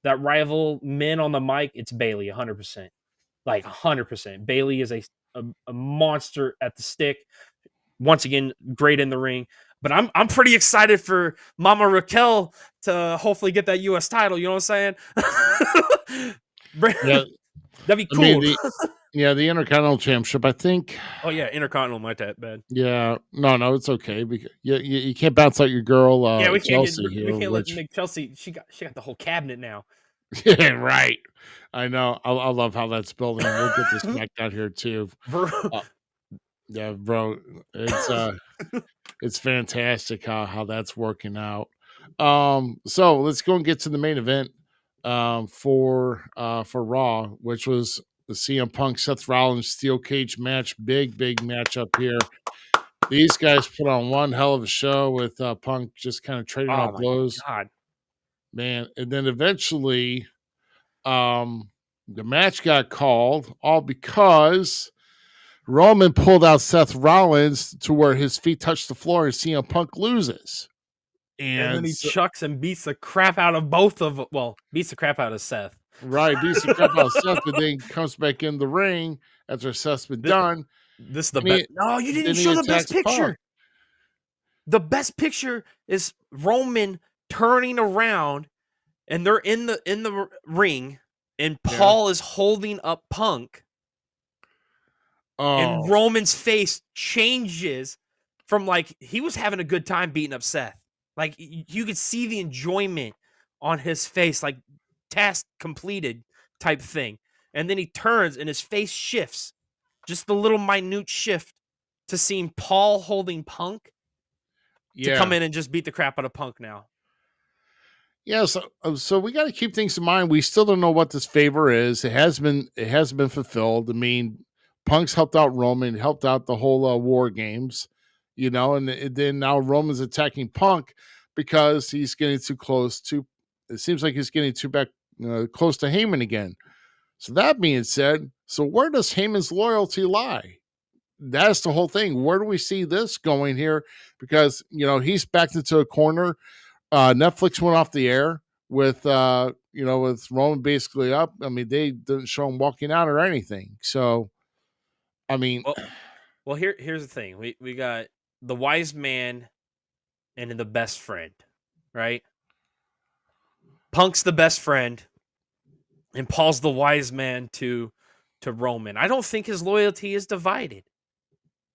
that rival men on the mic, it's Bayley, 100%. Like 100%. Bayley is a monster at the stick. Once again, great in the ring. But I'm pretty excited for Mama Raquel to hopefully get that U.S. title. You know what I'm saying? Yeah. That'd be cool. I mean, the Intercontinental Championship, I think. Oh, yeah, Intercontinental might that bad. Yeah. No, it's okay. Because you can't bounce out your girl, we Chelsea. We can't let Nick Chelsea. She got the whole cabinet now. Yeah, right. I know. I love how that's building. We'll get this back out here too. Bro. Uh, yeah, bro. It's fantastic how that's working out. So let's go and get to the main event for Raw, which was the CM Punk Seth Rollins steel cage match. Big matchup here. These guys put on one hell of a show with Punk just kind of trading Oh off my blows, god. man. And then eventually, the match got called all because Roman pulled out Seth Rollins to where his feet touch the floor and CM Punk loses. And then And he so, chucks and beats the crap out of both of beats the crap out of Seth. right, beats the crap out of Seth, but then comes back in the ring after Seth's been This, done. this is the And best. No, you didn't then he show the best attacks Punk. picture. The best picture is Roman turning around and they're in the ring and Paul is holding up Punk and Oh, Roman's face changes from like he was having a good time beating up Seth. Like you could see the enjoyment on his face, like task completed type thing. And then he turns and his face shifts. Just the little minute shift to seeing Paul holding Punk to come in and just beat the crap out of Punk now. Yeah, so we got to keep things in mind. We still don't know what this favor is. It hasn't been fulfilled. I mean, Punk's helped out Roman, helped out the whole War Games, and then now Roman's attacking Punk because he's getting too close to. It seems like he's getting too back close to Heyman again. So that being said, so where does Heyman's loyalty lie? That's the whole thing. Where do we see this going here? Because he's backed into a corner. Netflix went off the air with with Roman basically up. I mean, they didn't show him walking out or anything. So, I mean, well, here's the thing. We got the wise man and the best friend, right? Punk's the best friend, and Paul's the wise man to Roman. I don't think his loyalty is divided.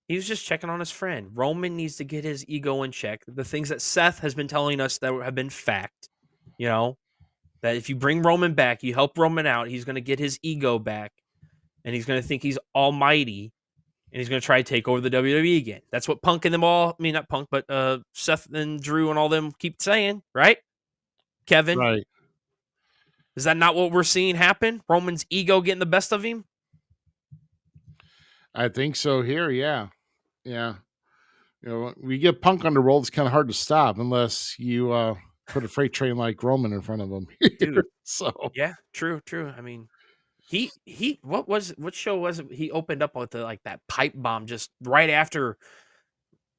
He was just checking on his friend. Roman needs to get his ego in check. The things that Seth has been telling us that have been fact, that if you bring Roman back, you help Roman out, he's going to get his ego back, and he's going to think he's almighty, and he's going to try to take over the WWE again. That's what Punk and them all, I mean, not Punk, but Seth and Drew and all them keep saying, right? Kevin? right. Is that not what we're seeing happen? Roman's ego getting the best of him? I think so here. Yeah. We get Punk on the roll. It's kind of hard to stop unless you put a freight train like Roman in front of him. Dude. So Yeah, true. I mean, he what show was it? He opened up with that pipe bomb just right after.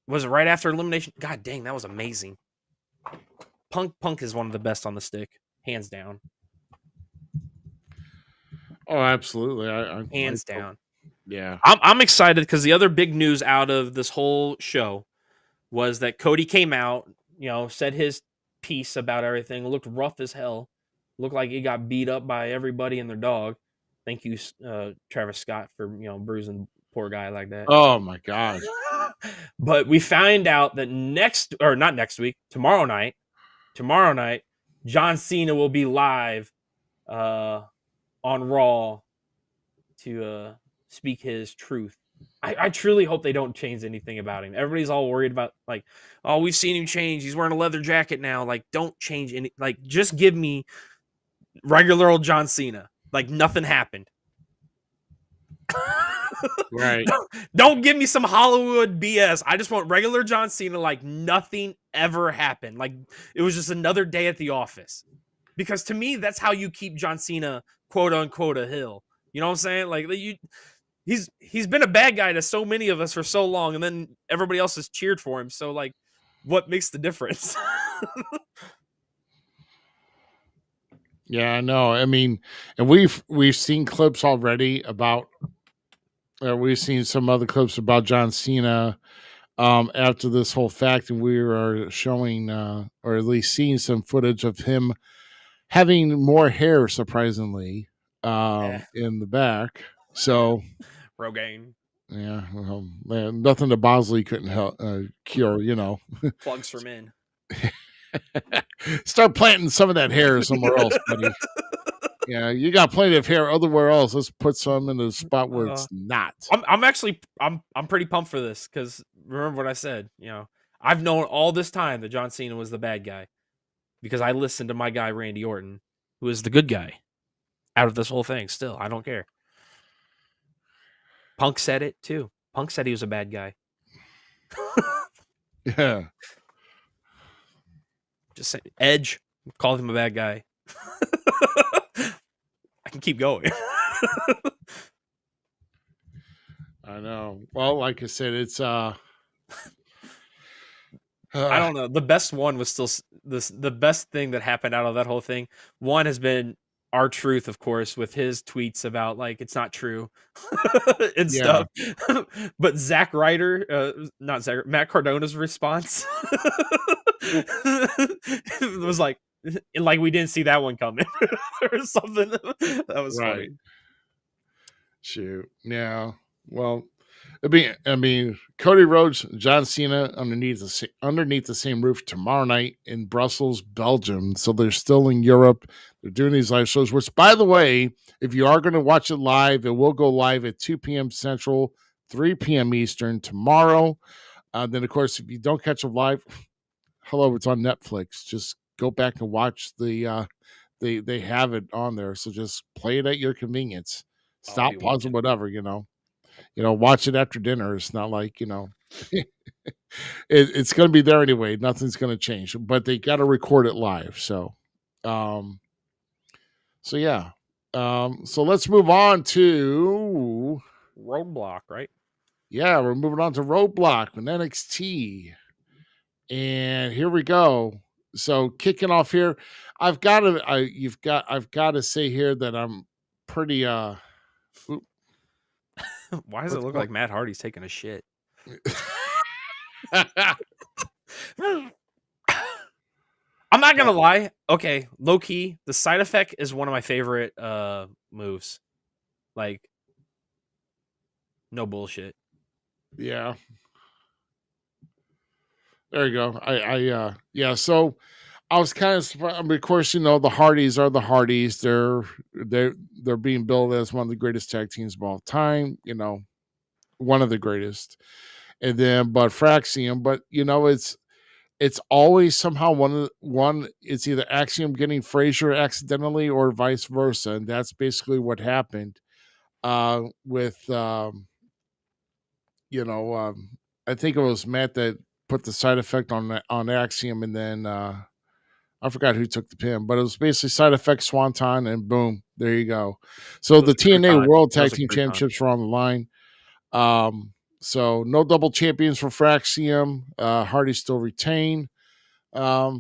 Was it right after elimination? God dang, that was amazing. Punk is one of the best on the stick, hands down. Oh, absolutely. Hands down. Yeah. I'm excited because the other big news out of this whole show was that Cody came out, said his piece about everything. Looked rough as hell. Looked like he got beat up by everybody and their dog. Thank you, Travis Scott, for bruising poor guy like that. Oh my God. But we find out that tomorrow night, John Cena will be live on Raw to speak his truth. I truly hope they don't change anything about him. Everybody's all worried about we've seen him change. He's wearing a leather jacket now. Don't change any. Just give me regular old John Cena. Nothing happened. Right. Don't give me some Hollywood BS. I just want regular John Cena. Nothing ever happened. It was just another day at the office. Because to me, that's how you keep John Cena, quote unquote, a hill. You know what I'm saying? He's been a bad guy to so many of us for so long, and then everybody else has cheered for him. So what makes the difference? Yeah, I know. I mean, and we've seen clips already about. We've seen some other clips about John Cena after this whole fact, and we are showing, or at least seeing some footage of him having more hair, surprisingly, in the back. So, Rogaine. Yeah, man, nothing that Bosley couldn't help cure. Plugs for men. Start planting some of that hair somewhere else, buddy. Yeah, you got plenty of hair everywhere else. Let's put some in the spot where Uh, it's not. I'm pretty pumped for this because remember what I said. I've known all this time that John Cena was the bad guy because I listened to my guy Randy Orton, who is the good guy out of this whole thing. Still, I don't care. Punk said it too. Punk said he was a bad guy. Yeah. Just say, Edge called him a bad guy. I can keep going. I know. Well, like I said, it's I don't know. The best one was still the best thing that happened out of that whole thing. One has been R-Truth, of course, with his tweets about like it's not true and yeah, stuff. But Zack Ryder, not Zack, Matt Cardona's response was like we didn't see that one coming or something. That was right. funny. Shoot. Yeah. Well, I mean, Cody Rhodes, John Cena underneath the same roof tomorrow night in Brussels, Belgium. So they're still in Europe. They're doing these live shows. Which, by the way, if you are going to watch it live, it will go live at 2 p.m. Central, 3 p.m. Eastern tomorrow. Then, of course, if you don't catch it live, hello, it's on Netflix. Just go back and watch they have it on there. So just play it at your convenience. I'll be Stop, pause, or watching. whatever. Watch it after dinner. It's not like it's going to be there anyway. Nothing's going to change, but they got to record it live. Um, so yeah. So let's move on to Roadblock, right? yeah, we're moving on to Roadblock with NXT. And here we go. So kicking off here, I've got to say here that I'm pretty Why does it look like Matt Hardy's taking a shit? I'm not gonna lie. Okay, low key, the side effect is one of my favorite moves. Like, no bullshit. yeah. There you go. Yeah. So I was kind of surprised. I mean, of course, the Hardys are the Hardys. They're being billed as one of the greatest tag teams of all time. One of the greatest. And then, but Fraxium, but it's always somehow one. It's either Axiom getting Frazier accidentally or vice versa, and that's basically what happened. With I think it was Matt that put the side effect on Axiom, and then I forgot who took the pin, but it was basically side effect Swanton, and boom, there you go. So the TNA World Tag Team Championships are on the line. So no double champions for Fraxium. Hardy still retain. I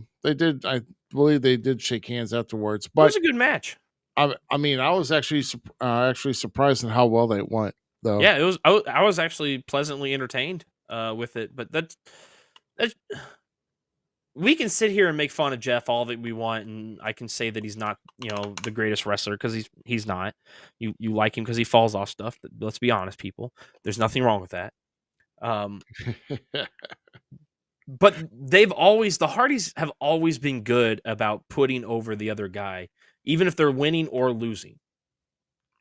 believe they did shake hands afterwards, but It was a good match. I mean, I was actually surprised at how well they went, though. Yeah, it was. I was actually pleasantly entertained with it, but that's we can sit here and make fun of Jeff all that we want, and I can say that he's not, the greatest wrestler because he's not. You like him because he falls off stuff. Let's be honest, people. There's nothing wrong with that. But the Hardys have always been good about putting over the other guy, even if they're winning or losing.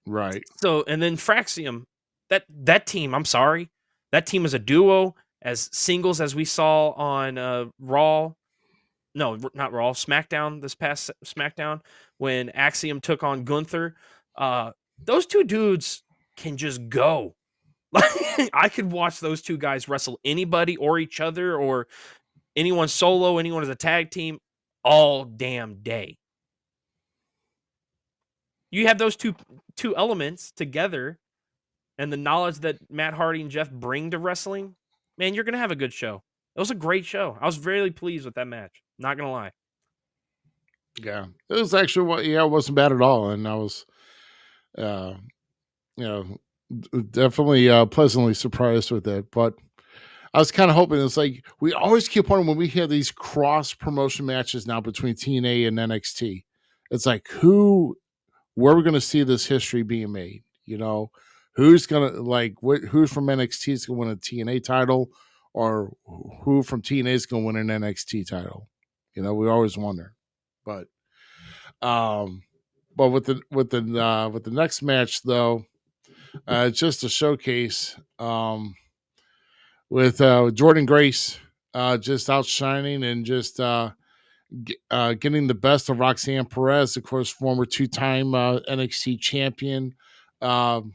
Right. So, and then Fraxium, that team, I'm sorry, that team is a duo, as singles as we saw on Raw. No, not Raw, SmackDown, this past SmackDown, when Axiom took on Gunther. Those two dudes can just go. Like, I could watch those two guys wrestle anybody or each other or anyone solo, anyone as a tag team all damn day. You have those two elements together and the knowledge that Matt Hardy and Jeff bring to wrestling, man, you're going to have a good show. It was a great show. I was really pleased with that match. Not going to lie. Yeah. It was actually it wasn't bad at all. And I was, definitely pleasantly surprised with it. But I was kind of hoping it's like we always keep wondering when we hear these cross promotion matches now between TNA and NXT. It's like where we're going to see this history being made. Who's gonna who's from NXT is gonna win a TNA title, or who from TNA is gonna win an NXT title? We always wonder. But But with the next match though, it's just a showcase with Jordan Grace just outshining and just getting the best of Roxanne Perez, of course, former two-time NXT champion. Um,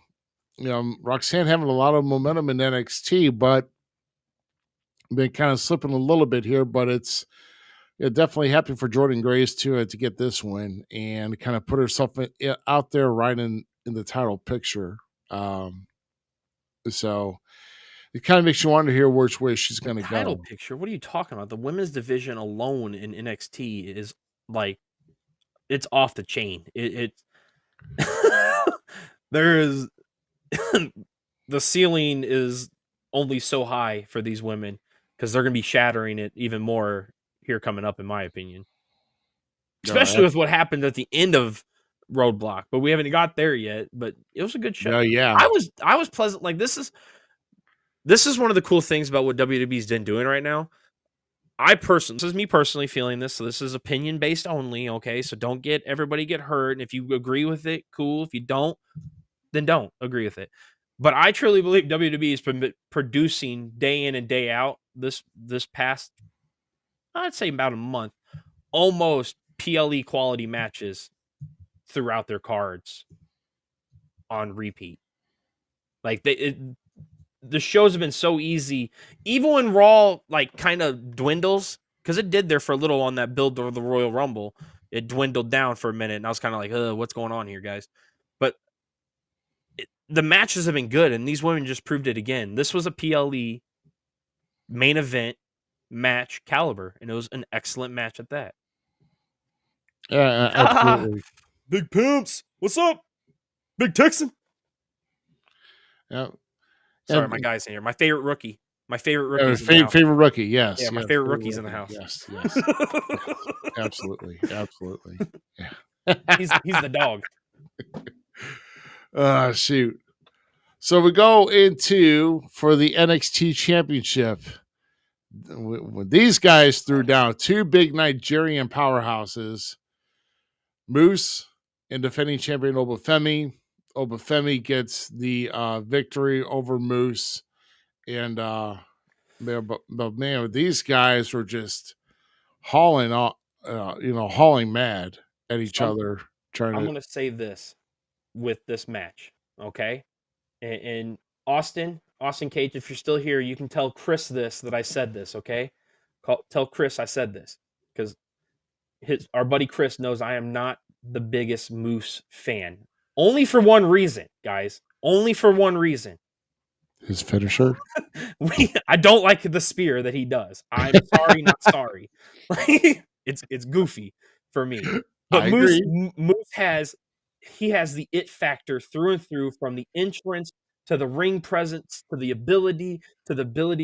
Roxanne having a lot of momentum in NXT, but been kind of slipping a little bit here. But it's definitely happy for Jordan Grace to get this win and kind of put herself out there right in the title picture. Um, so it kind of makes you wonder here which way she's going to Title go. picture. What are you talking about? The women's division alone in NXT is like it's off the chain. There is the ceiling is only so high for these women because they're going to be shattering it even more here coming up, in my opinion. Especially with what happened at the end of Roadblock, but we haven't got there yet. But it was a good show. Yeah. I was pleasant. Like this is one of the cool things about what WWE's been doing right now. This is me personally feeling this, so this is opinion based only. Okay, so don't get everybody get hurt, and if you agree with it, cool. If you don't, then don't agree with it. But I truly believe WWE has been producing day in and day out this past, I'd say about a month, almost PLE quality matches throughout their cards on repeat. Like the shows have been so easy, even when Raw like kind of dwindles, because it did there for a little on that build to the Royal Rumble. It dwindled down for a minute, and I was kind of like, what's going on here, guys? But the matches have been good, and these women just proved it again. This was a PLE main event match caliber, and it was an excellent match at that. Yeah, absolutely. Big Pimps, what's up? Big Texan. Yeah. Sorry, my guy's in here. My favorite rookie. My favorite rookie. Favorite rookie, yes. Yeah, my favorite rookie's in the house. Yes. Absolutely. Yeah. He's the dog. Shoot. So we go into for the NXT Championship. When these guys threw down two big Nigerian powerhouses, Moose and defending champion Obafemi. Obafemi gets the victory over Moose. And man, these guys were just hauling mad at each other. I'm going to say this with this match, okay? And Austin Cage, if you're still here, you can tell Chris that I said this, okay? Tell Chris I said this because our buddy Chris knows I am not the biggest Moose fan. Only for one reason, guys. Only for one reason. His finisher. I don't like the spear that he does. I'm sorry, not sorry. It's goofy for me. But Moose has the it factor through and through, from the entrance to the ring presence to the ability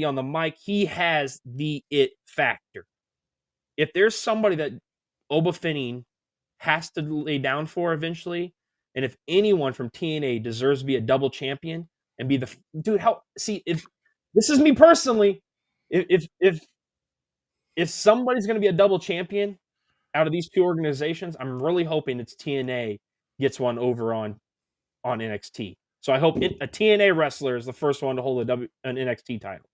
on the mic. He has the it factor. If there's somebody that Obafemi has to lay down for eventually, and if anyone from TNA deserves to be a double champion and be the dude, if this is me personally, if somebody's going to be a double champion out of these two organizations, I'm really hoping it's TNA gets one over on NXT. So I hope a TNA wrestler is the first one to hold an NXT title.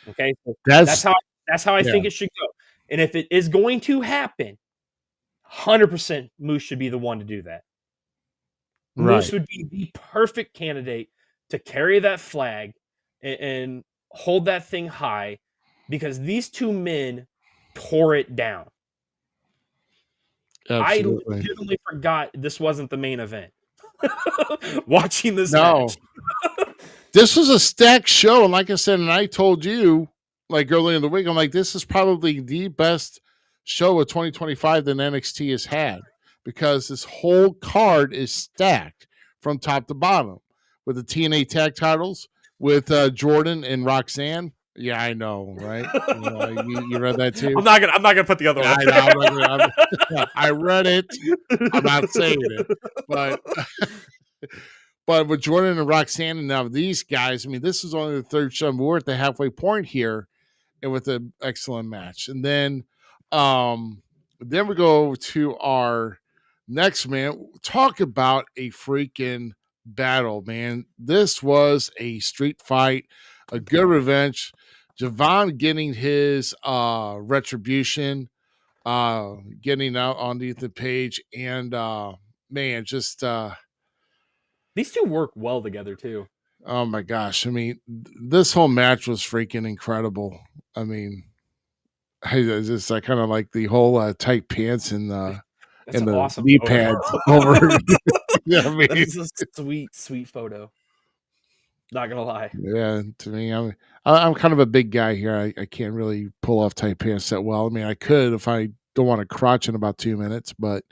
Okay, so that's how I think it should go. And if it is going to happen, 100% Moose should be the one to do that. Right. Moose would be the perfect candidate to carry that flag and hold that thing high, because these two men tore it down. Absolutely. I legitimately forgot this wasn't the main event. Watching this match. This was a stacked show, and like I said, and I told you like earlier in the week, I'm like, this is probably the best show of 2025 that NXT has had, because this whole card is stacked from top to bottom with the TNA tag titles with Jordan and Roxanne. Yeah, I know, right? You read that too. I'm not gonna put the other one. I know. I read it. I'm not saying it, but with Jordan and Roxanne, and now these guys, I mean, this is only the third show. We're at the halfway point here, and with an excellent match. And then we go to our Next, man, talk about a freaking battle, man. This was a street fight, a good revenge. Javon getting his retribution, getting out on Ethan Page, and man, just These two work well together too. oh my gosh. I mean, this whole match was freaking incredible. I mean, I kind of like the whole tight pants and That's an the awesome knee photo. pads over. Yeah, I mean, That is a sweet, sweet photo. Not gonna lie. yeah. To me, I'm kind of a big guy here. I can't really pull off tight pants that well. I mean, I could if I don't want to crotch in about 2 minutes, but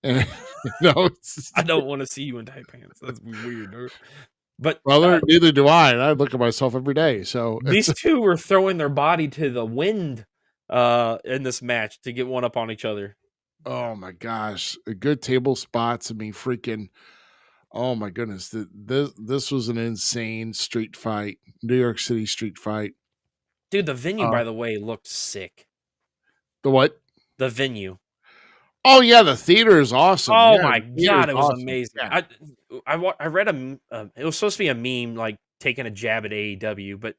you know, I don't want to see you in tight pants. That's weird. Dude. But well, neither do I. And I look at myself every day. So these two were throwing their body to the wind in this match to get one up on each other. oh my gosh, good table spots. I mean, freaking. Oh my goodness, this was an insane street fight, New York City street fight. Dude, the venue, Uh, by the way, looked sick. The what? The venue. Oh yeah, the theater is awesome. Oh Yeah, my the theater god, is it was awesome. amazing. Yeah. I read it was supposed to be a meme, like taking a jab at AEW, but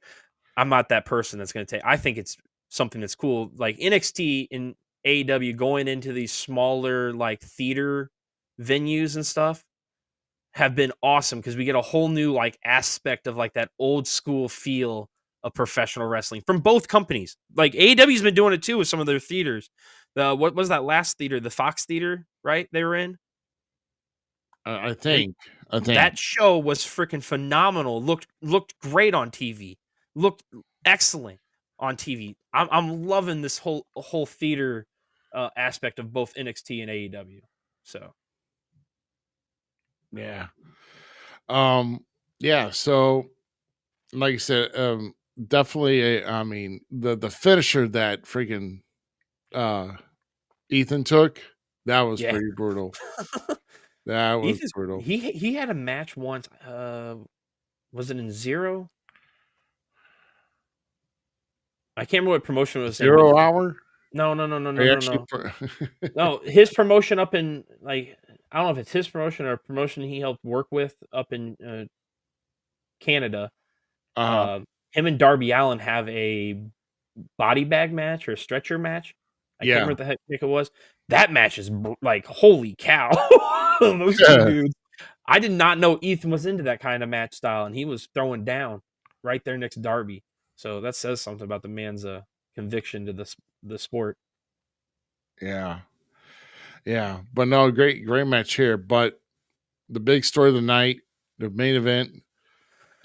I'm not that person that's going to take. I think it's something that's cool, like NXT and AEW going into these smaller like theater venues and stuff have been awesome because we get a whole new like aspect of like that old school feel of professional wrestling from both companies. Like AEW's been doing it too with some of their theaters. What was that last theater? The Fox Theater, right? They were in. I think. That show was freaking phenomenal. Looked great on TV. Looked excellent on TV. I'm loving this whole theater aspect of both NXT and AEW. So Yeah. Yeah. So, like I said, definitely. I mean, the finisher that freaking Ethan took, that was yeah, pretty brutal. That was Ethan's, brutal. he had a match once. Was it in Zero? I can't remember what promotion it was in. 0 hour. No. I actually No, his promotion up in like I don't know if it's his promotion or a promotion he helped work with up in Canada. Him and Darby Allin have a body bag match or a stretcher match. I can't remember what the heck it was. That match is like holy cow! Those two dudes. I did not know Ethan was into that kind of match style, and he was throwing down right there next to Darby. So that says something about the man's conviction to the sport. Yeah. Yeah. But no, great match here. But the big story of the night, the main event,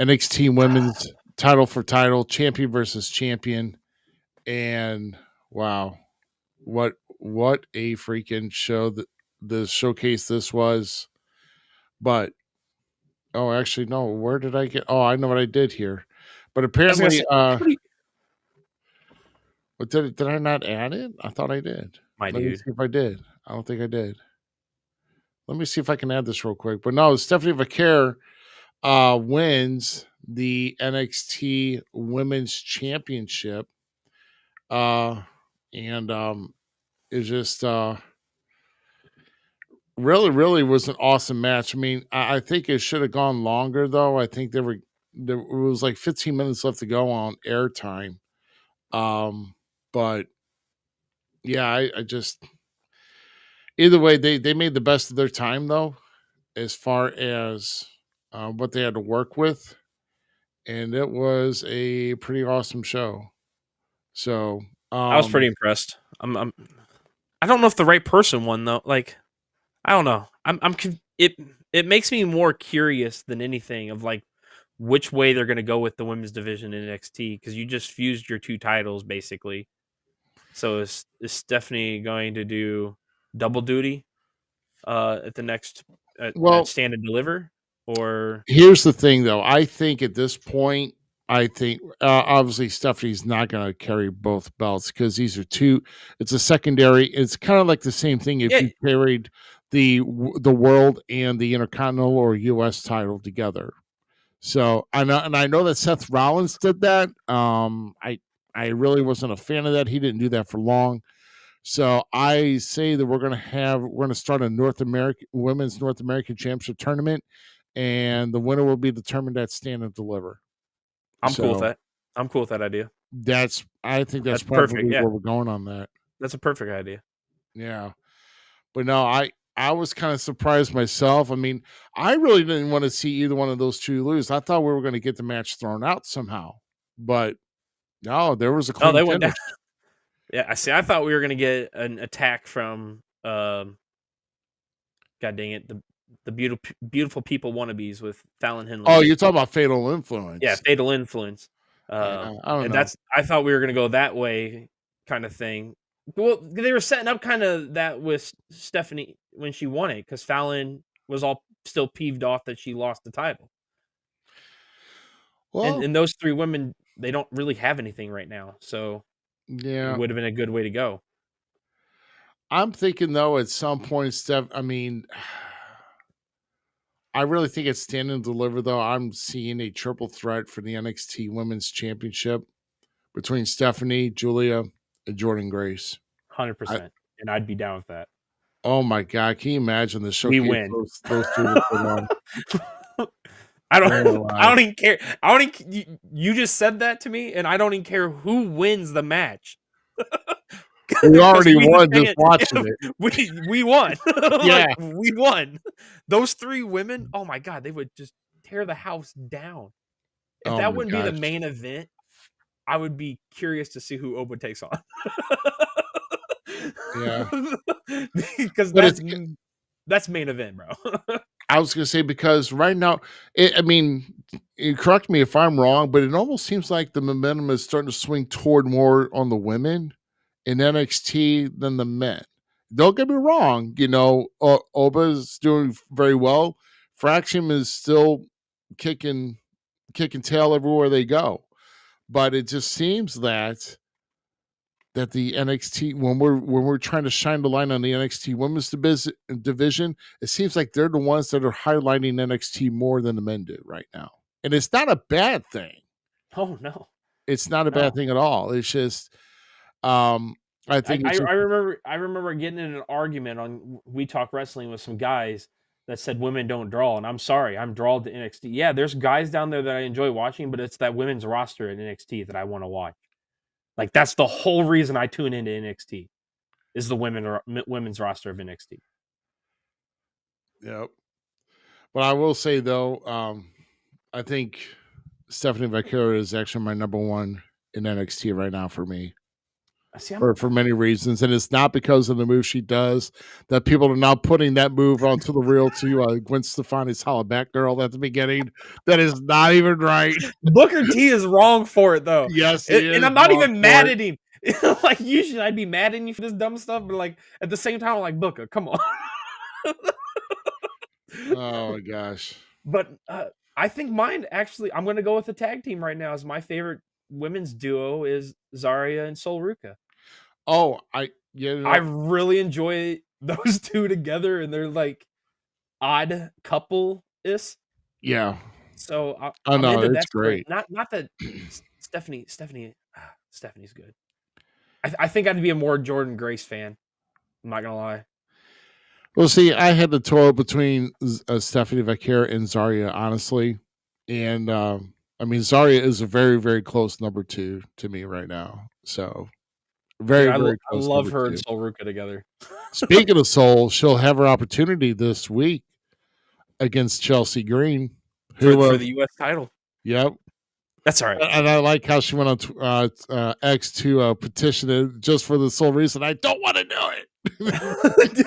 NXT women's title for title, champion versus champion. And wow, what a freaking show that the showcase this was. But oh, actually, no, where did I get? Oh, I know what I did here. But apparently, what did I not add it? I thought I did. My Let me dude. see if I did. I don't think I did. Let me see if I can add this real quick. But no, Stephanie Vaquer wins the NXT Women's Championship. And it's just really was an awesome match. I mean, I think it should have gone longer though. I think there was like 15 minutes left to go on airtime. But yeah, I just either way they made the best of their time though, as far as what they had to work with, and it was a pretty awesome show. So I was pretty impressed. I don't know if the right person won though. Like, I don't know. It makes me more curious than anything of like which way they're going to go with the women's division in NXT because you just fused your two titles basically. So is Stephanie going to do double duty at the next at Stand and Deliver? Or here's the thing though, I think at this point, obviously Stephanie's not going to carry both belts because these are two. It's a secondary. It's kind of like the same thing if you carried the world and the Intercontinental or U.S. title together. So I know that Seth Rollins did that. I really wasn't a fan of that. He didn't do that for long, So I say that we're going to start a women's North American Championship tournament, and the winner will be determined at Stand and Deliver. I'm cool with So that. I'm cool with that idea. I think that's That's perfect, probably yeah. where we're going on that. That's a perfect idea. Yeah. But no, I was kind of surprised myself. I mean, I really didn't want to see either one of those two lose. I thought we were going to get the match thrown out somehow. But no, there was a No, clean they went down. finish. Yeah, I see. I thought we were gonna get an attack from God dang it, the beautiful people wannabes with Fallon Henley. Oh, you're talking about Fatal Influence. Yeah, Fatal Influence. Yeah, I don't and know. I thought we were gonna go that way, kind of thing. Well, they were setting up kind of that with Stephanie when she won it, because Fallon was all still peeved off that she lost the title. Well, And those three women, they don't really have anything right now, so yeah. it would have been a good way to go. I'm thinking though, at some point, I mean, I really think it's Stand and Deliver though. I'm seeing a triple threat for the NXT Women's Championship between Stephanie, Julia, and Jordan Grace. 100%, and I'd be down with that. Oh my God! Can you imagine the showcase? We win. Those two will put on. I don't even care. You just said that to me, and I don't even care who wins the match. We already won just watching it. We won. Yeah. Like, we won. Those three women, oh my God, they would just tear the house down. If that wouldn't be the main event, I would be curious to see who Oba takes on. Yeah. Because that's main event, bro. I was going to say, because right now, I mean, correct me if I'm wrong, but it almost seems like the momentum is starting to swing toward more on the women in NXT than the men. Don't get me wrong, Oba's doing very well. Fraction is still kicking tail everywhere they go. But it just seems that the NXT, when we're trying to shine the light on the NXT women's division, it seems like they're the ones that are highlighting NXT more than the men do right now. And it's not a bad thing. Oh no. It's not a bad thing at all. It's just I think I remember getting in an argument on We Talk Wrestling with some guys that said women don't draw, and I'm sorry, I'm drawn to NXT. Yeah, there's guys down there that I enjoy watching, but it's that women's roster at NXT that I want to watch. Like, that's the whole reason I tune into NXT, is the women's roster of NXT. Yep. But I will say though, I think Stephanie Vaquero is actually my number one in NXT right now for me. For many reasons, and it's not because of the move she does that people are now putting that move onto the reel to Gwen Stefani's Holla Back Girl at the beginning. That is not even right. Booker T is wrong for it though. Yes, and I'm not even mad at him. Like, usually I'd be mad at you for this dumb stuff, but like at the same time, I'm like, Booker, come on. Oh my gosh. But I think mine, actually, I'm going to go with the tag team right now. As my favorite women's duo is Zarya and Sol Ruca. Oh, I really enjoy those two together, and they're like odd couple-ish. Yeah. So I'm into that. Great. Not that Stephanie's good. I think I'd be a more Jordan Grace fan. I'm not gonna lie. Well, see, I had the toil between Stephanie Vaquero and Zarya, honestly, and I mean, Zarya is a very, very close number 2 to me right now. So very close. I love her and Sol Ruca together. Speaking of Sol, she'll have her opportunity this week against Chelsea Green for the U.S. title. Yep. That's all right. And I like how she went on X to petition it just for the sole reason I don't want to do it.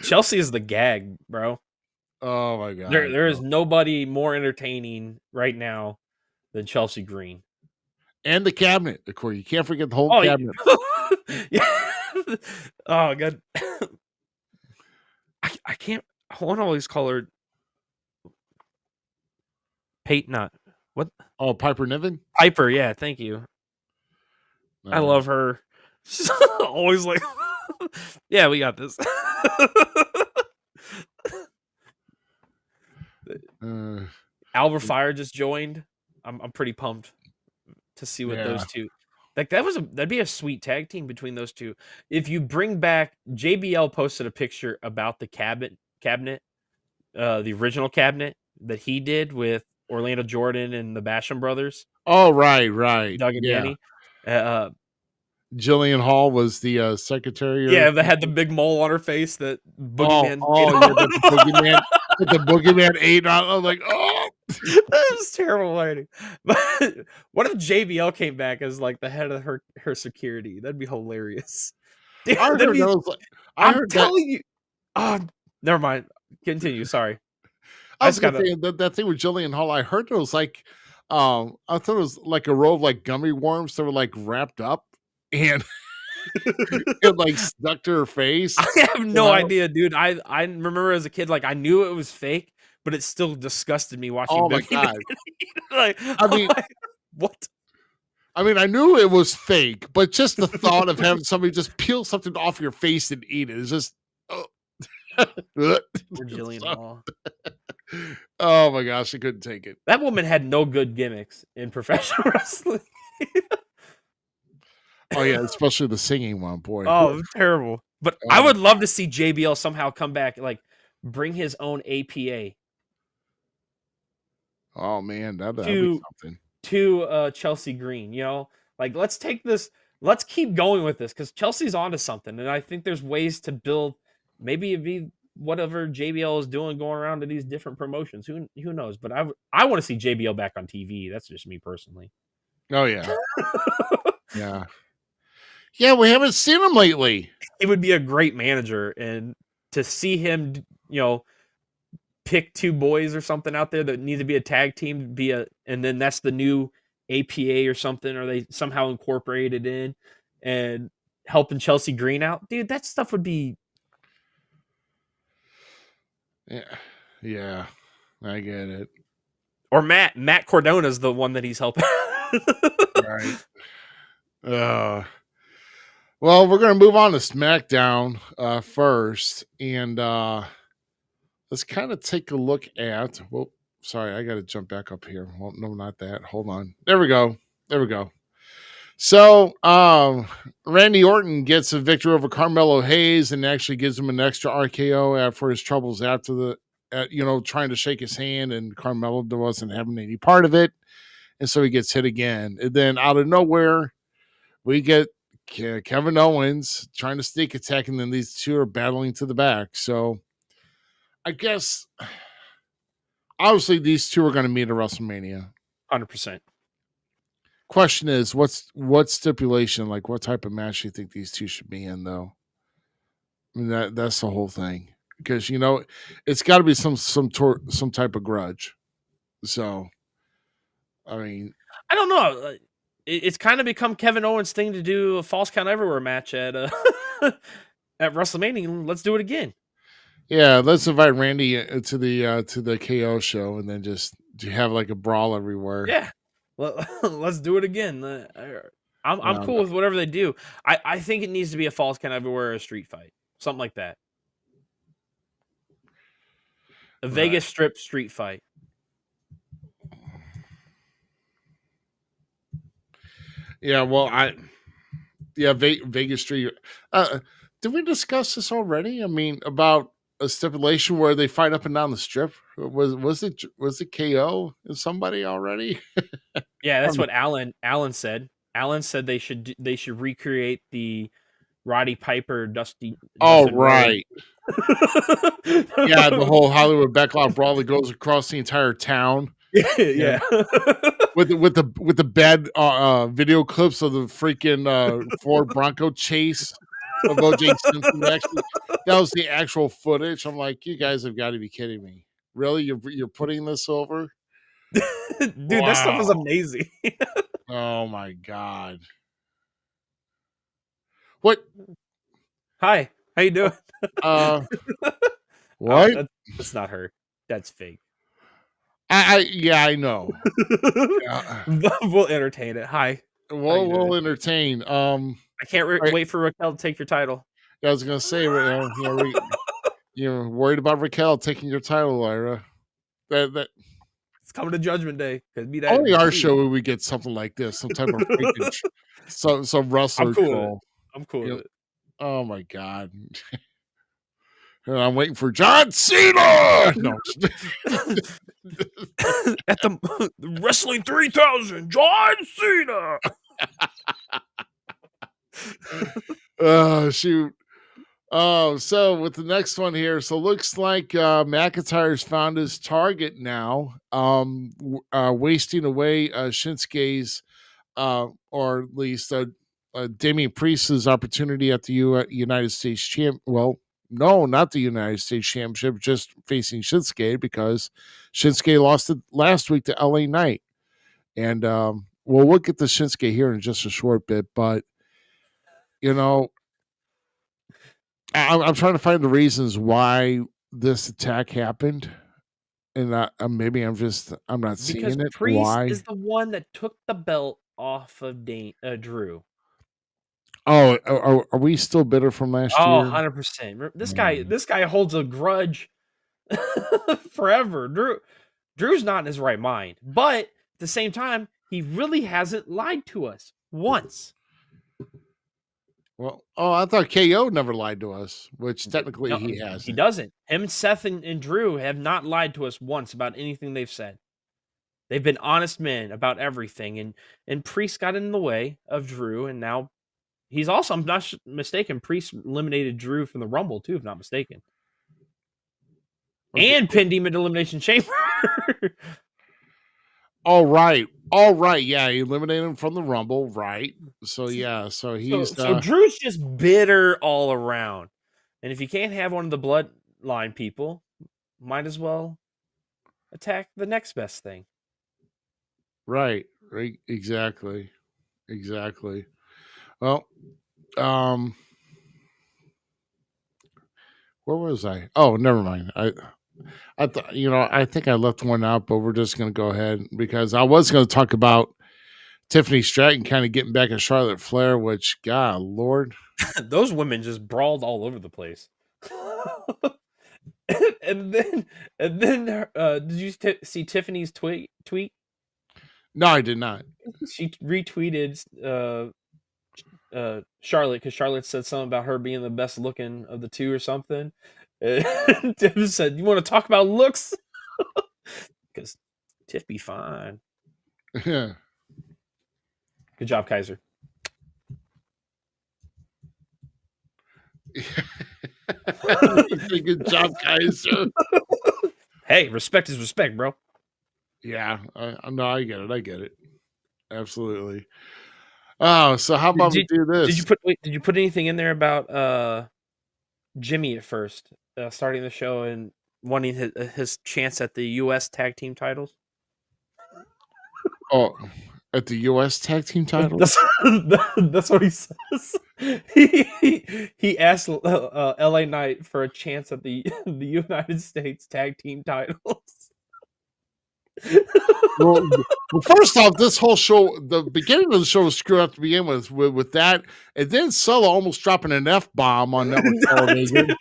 Chelsea is the gag, bro. Oh my God. There is nobody more entertaining right now than Chelsea Green. And the cabinet, of course. You can't forget the whole cabinet. Yeah. Oh God. I can't. I want to always call her Peyton. What? Oh, Piper Niven? Piper, yeah, thank you. I love her. She's always like, yeah, we got this. Albert Fire just joined. I'm pretty pumped to see what those two. Like that'd be a sweet tag team between those two. If you bring back JBL posted a picture about the cabinet, the original cabinet that he did with Orlando Jordan and the Basham brothers, Oh, right. Doug and Yeah. Danny. Uh, Jillian Hall was the secretary. yeah, that had the big mole on her face that Boogeyman. Yeah, that the Boogeyman ate on. I was like, oh. That was terrible lighting. But what if JBL came back as like the head of her security? That'd be hilarious. Dude, I that'd heard be, that was like, I'm telling you. Oh, never mind. Continue. Sorry. I was gonna say that thing with Jillian Hall. I heard it was like, I thought it was like a row of like gummy worms that were like wrapped up and it like stuck to her face. I have no idea, dude. I remember as a kid, like I knew it was fake, but it still disgusted me watching. Oh my god! Like, I mean, what? I mean, I knew it was fake, but just the thought of having somebody just peel something off your face and eat it is just. Poor Jillian Hall. Oh my gosh, I couldn't take it. That woman had no good gimmicks in professional wrestling. Oh yeah, especially the singing one, boy. Oh, terrible. But I would love to see JBL somehow come back, like bring his own APA. Oh man, that'd be something. To Chelsea Green, you know, like let's keep going with this because Chelsea's onto something, and I think there's ways to build. Maybe it'd be whatever JBL is doing, going around to these different promotions. Who knows? But I want to see JBL back on TV. That's just me personally. Oh yeah, yeah. We haven't seen him lately. He would be a great manager, and to see him, you know, pick two boys or something out there that need to be a tag team, and then that's the new APA or something, or they somehow incorporate it in and helping Chelsea Green out, dude. That stuff would be. Yeah, I get it. Or Matt Cordona's the one that he's helping. Right. Well, we're gonna move on to SmackDown first, and let's kind of take a look at. Well, sorry, I got to jump back up here. Well, no, not that. Hold on. There we go. So, Randy Orton gets a victory over Carmelo Hayes and actually gives him an extra RKO for his troubles after trying to shake his hand, and Carmelo wasn't having any part of it. And so he gets hit again. And then out of nowhere, we get Kevin Owens trying to sneak attack, and then these two are battling to the back. So I guess, obviously, these two are going to meet at WrestleMania. 100%. Question is, what stipulation, like what type of match do you think these two should be in, though? I mean, that's the whole thing, because it's got to be some type of grudge. So, I mean, I don't know. It's kind of become Kevin Owens' thing to do a false count everywhere match at at WrestleMania. Let's do it again. Yeah, let's invite Randy to the KO show, and then just have like a brawl everywhere. Yeah. Let's do it again. I'm cool with whatever they do. I think it needs to be a false count everywhere or a street fight. Something like that. A Vegas Strip street fight. Yeah, well, Vegas Street. Did we discuss this already? I mean, about a stipulation where they fight up and down the strip. Was it KO and somebody already? Yeah, that's what Alan said. Alan said they should recreate the Roddy Piper Dusty. Oh, right. Yeah, the whole Hollywood backlot brawl that goes across the entire town. Yeah. with the bad video clips of the freaking Ford Bronco chase of O.J. Simpson. Actually, that was the actual footage. I'm like, you guys have got to be kidding me. Really, you're putting this over? Dude, wow. That stuff is amazing. Oh my god. What? Hi, how you doing? What? That's not her. That's fake. I know. We'll entertain it. Hi. We'll entertain. I can't wait for Raquel to take your title. I was gonna say, you're worried about Raquel taking your title, Lyra. That It's coming to Judgment Day. Could be that. Only our dude. show would we get something like this, some type of freaking some wrestler I'm cool with it. troll. I'm cool You with know, it. oh my god. And I'm waiting for John Cena. No. At the Wrestling 3000, John Cena. Oh shoot. Oh, so with the next one here, so looks like McIntyre's found his target now. Wasting away Shinsuke's or at least Damian Priest's opportunity at the United States champ. Well, no, not the United States Championship, just facing Shinsuke because Shinsuke lost it last week to LA Knight. And we'll get to Shinsuke here in just a short bit, but you know, I'm trying to find the reasons why this attack happened, and maybe I'm not Because seeing it. Priest Why? is the one that took the belt off of Drew. Oh, are we still bitter from last Oh, year? 100%. This guy holds a grudge forever. Drew's not in his right mind, but at the same time, he really hasn't lied to us once. Well, I thought KO never lied to us, which technically No, he has. He doesn't. Him, Seth, and Drew have not lied to us once about anything they've said. They've been honest men about everything, and Priest got in the way of Drew, and now he's also, I'm not mistaken, Priest eliminated Drew from the Rumble too, if not mistaken, and pinned him into Elimination Chamber. All right, yeah, he eliminated him from the Rumble, right? So yeah, so he's so Drew's just bitter all around, and if you can't have one of the bloodline people, might as well attack the next best thing. right, exactly. Well, where was I? Oh, never mind. I thought, I think I left one out, but we're just going to go ahead because I was going to talk about Tiffany Stratton kind of getting back at Charlotte Flair, which, God, Lord. Those women just brawled all over the place. and then did you see Tiffany's tweet? No, I did not. She retweeted Charlotte because Charlotte said something about her being the best looking of the two or something. And Tiff said, "You want to talk about looks?" Because Tiff be fine. Yeah. Good job, Kaiser. Good job, Kaiser. Hey, respect is respect, bro. Yeah, no, I get it. Absolutely. Oh, so how about we do this? Did you put anything in there about Jimmy at first, starting the show and wanting his chance at the U.S. tag team titles? Oh, at the U.S. tag team titles? That's what he says. He asked LA Knight for a chance at the United States tag team titles. well, first off, this whole show, the beginning of the show was screwed up to begin with that, and then Solo almost dropping an F-bomb on network television.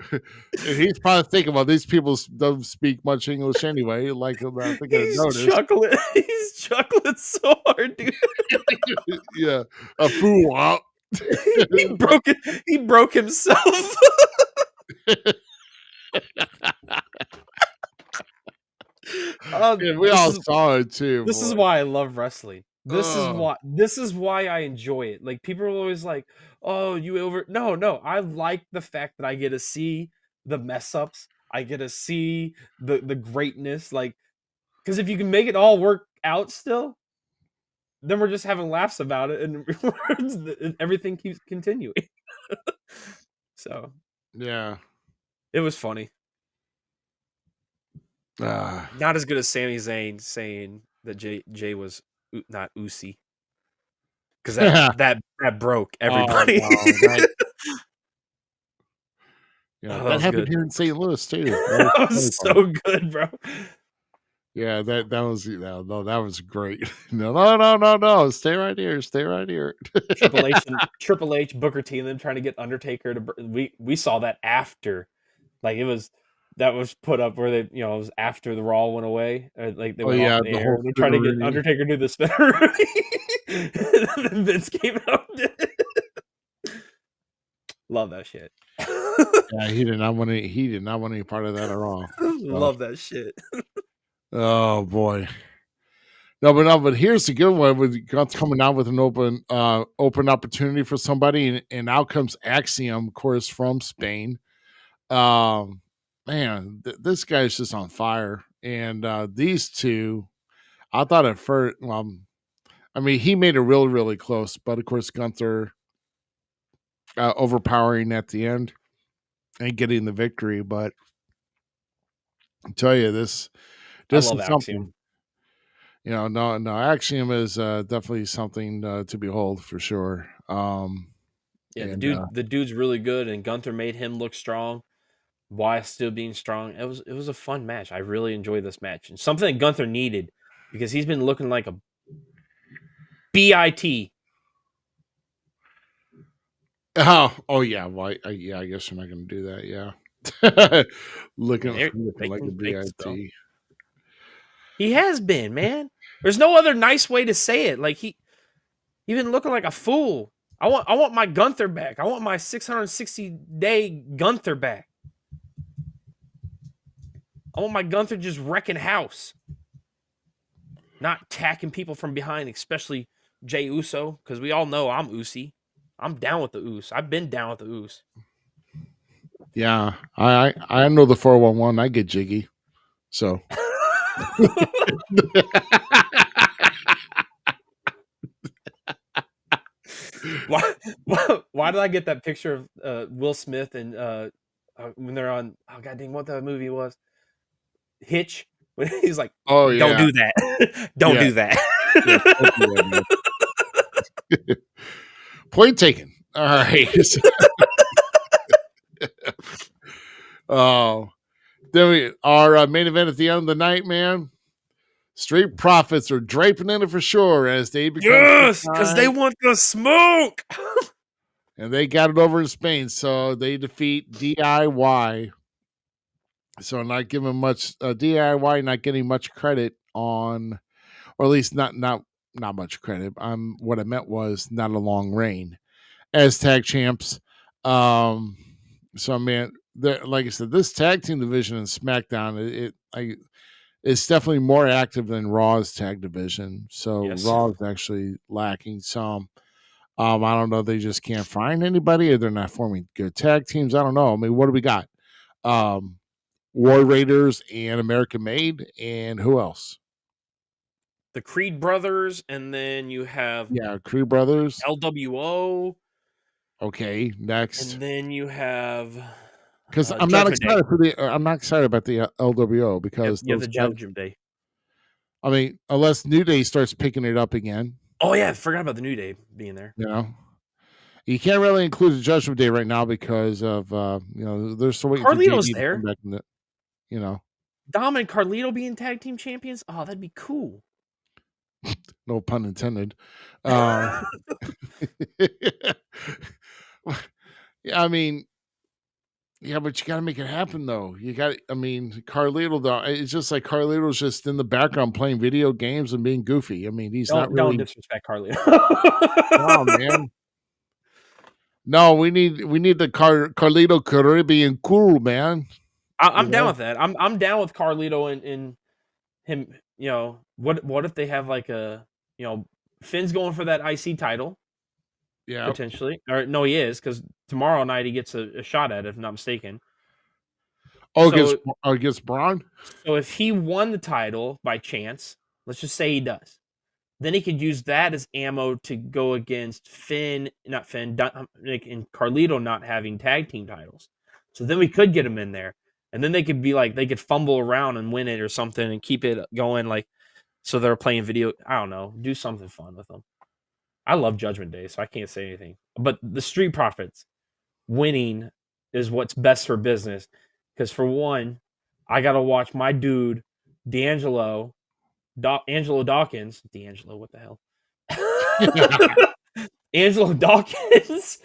And he's probably thinking, well, these people don't speak much English anyway. Like, I think I noticed. He's chuckling so hard, dude. Yeah, a fool out. He broke himself. We all saw it too. This is why I love wrestling. This is why I enjoy it. Like, people are always like, "Oh, you over?" No. I like the fact that I get to see the mess ups. I get to see the greatness. Like, because if you can make it all work out still, then we're just having laughs about it, and everything keeps continuing. So yeah, it was funny. Not as good as Sami Zayn saying that Jay was not Usi, because that broke everybody. That happened good. here in St. Louis too. That was so good, bro. Yeah, that was that was great. No. Stay right here. Triple H, Booker T, and them trying to get Undertaker to. We saw that after, like, it was that was put up where they, it was after the Raw went away, or like they Oh went yeah, off the the air. whole They're trying to get spinneroonie. Undertaker to do the spinner. And then Vince came out. And did it. Love that shit. Yeah, he did not want any. He did not want any part of that at all. So, Love that shit. oh boy. No, but here's the good one. With Guns coming out with an open opportunity for somebody, and out comes Axiom, of course, from Spain. Man, this guy's just on fire. And these two, I thought at first, I mean, he made it really, really close, but of course, Gunther overpowering at the end and getting the victory. But I tell you, this I is love something. Axiom. No, Axiom is definitely something to behold for sure. Yeah, and, the dude's really good, and Gunther made him look strong while still being strong. It was a fun match. I really enjoyed this match, and something that Gunther needed because he's been looking like a bit. Oh yeah, well, I guess you're not going to do that. Yeah, looking like a bit. He has been, man. There's no other nice way to say it. Like he been looking like a fool. I want my Gunther back. I want my 660-day Gunther back. I want my Gunther just wrecking house. Not attacking people from behind, especially Jey Uso, because we all know I'm Usi. I'm down with the Us. I've been down with the Us. Yeah, I know the 411. I get jiggy. So why did I get that picture of Will Smith and when they're on, oh god dang, what that movie was? Hitch, when he's like, oh yeah, don't do that. Don't do that. Yeah, point taken. All right. Oh, then our main event at the end of the night, man. Street Profits are draping in it for sure as they become because they want the smoke. And they got it over in Spain, so they defeat DIY. So not giving much DIY, not getting much credit on, or at least not much credit. What I meant was not a long reign as tag champs. So man, like I said, this tag team division in SmackDown, it's definitely more active than Raw's tag division. So Yes. Raw is actually lacking some. I don't know. They just can't find anybody, or they're not forming good tag teams. I don't know. I mean, what do we got? War Raiders and American Made, and who else? The Creed brothers, and then you have Creed brothers. LWO. Okay, next. And then you have because I'm not excited I'm not excited about the LWO because you have the Judgment Day. I mean, unless New Day starts picking it up again. Oh yeah, I forgot about the New Day being there. You can't really include the Judgment Day right now because of there's so many. Carlito's there. Dom and Carlito being tag team champions. Oh, that'd be cool. No pun intended. Yeah, I mean, but you got to make it happen, though. Carlito, it's just like Carlito's just in the background playing video games and being goofy. I mean, he's not really. Don't disrespect Carlito. Oh, man. No, we need the Carlito Caribbean cool, man. I'm down with that. I'm down with Carlito and him. What if they have like a Finn's going for that IC title? Yeah, potentially. Or no, he is, because tomorrow night he gets a shot at it, if I'm not mistaken. Against Braun? So if he won the title by chance, let's just say he does, then he could use that as ammo to go against and Carlito not having tag team titles. So then we could get him in there. And then they could fumble around and win it or something and keep it going, so they're playing video. I don't know. Do something fun with them. I love Judgment Day, so I can't say anything. But the Street Profits winning is what's best for business. Because for one, I got to watch my dude, Angelo Dawkins. D'Angelo, what the hell? Angelo Dawkins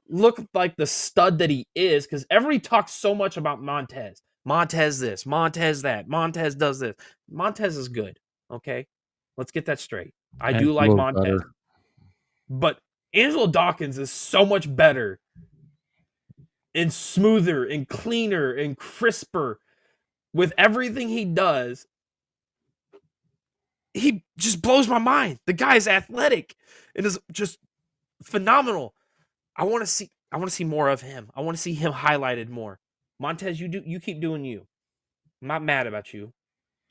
look like the stud that he is. Because everybody talks so much about Montez. Montez this, Montez that, Montez does this. Montez is good. Okay. Let's get that straight. I do like Angelo Montez. better. But Angelo Dawkins is so much better and smoother and cleaner and crisper with everything he does. He just blows my mind. The guy's athletic. It is just phenomenal. I want to see more of him. I want to see him highlighted more. Montez, you keep doing you. I'm not mad about you.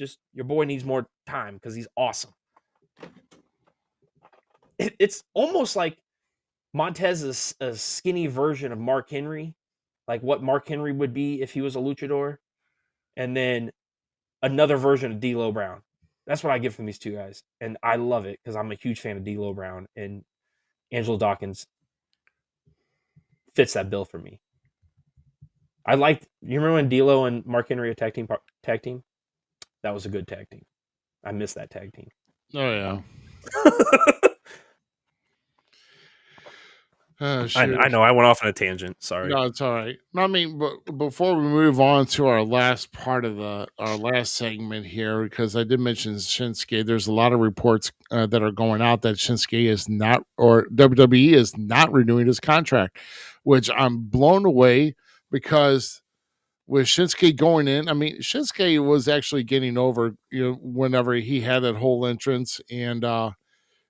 Just your boy needs more time because he's awesome. It's almost like Montez is a skinny version of Mark Henry, like what Mark Henry would be if he was a luchador, and then another version of D'Lo Brown. That's what I get from these two guys, and I love it because I'm a huge fan of D'Lo Brown, and Angelo Dawkins fits that bill for me. You remember when D'Lo and Mark Henry a tag team? That was a good tag team. I miss that tag team. Oh yeah. I know. I went off on a tangent. Sorry. No, it's all right. No, I mean, but before we move on to our last part of our last segment here, because I did mention Shinsuke, there's a lot of reports that are going out that Shinsuke is not, or WWE is not renewing his contract, which I'm blown away because with Shinsuke going in, I mean, Shinsuke was actually getting over, whenever he had that whole entrance and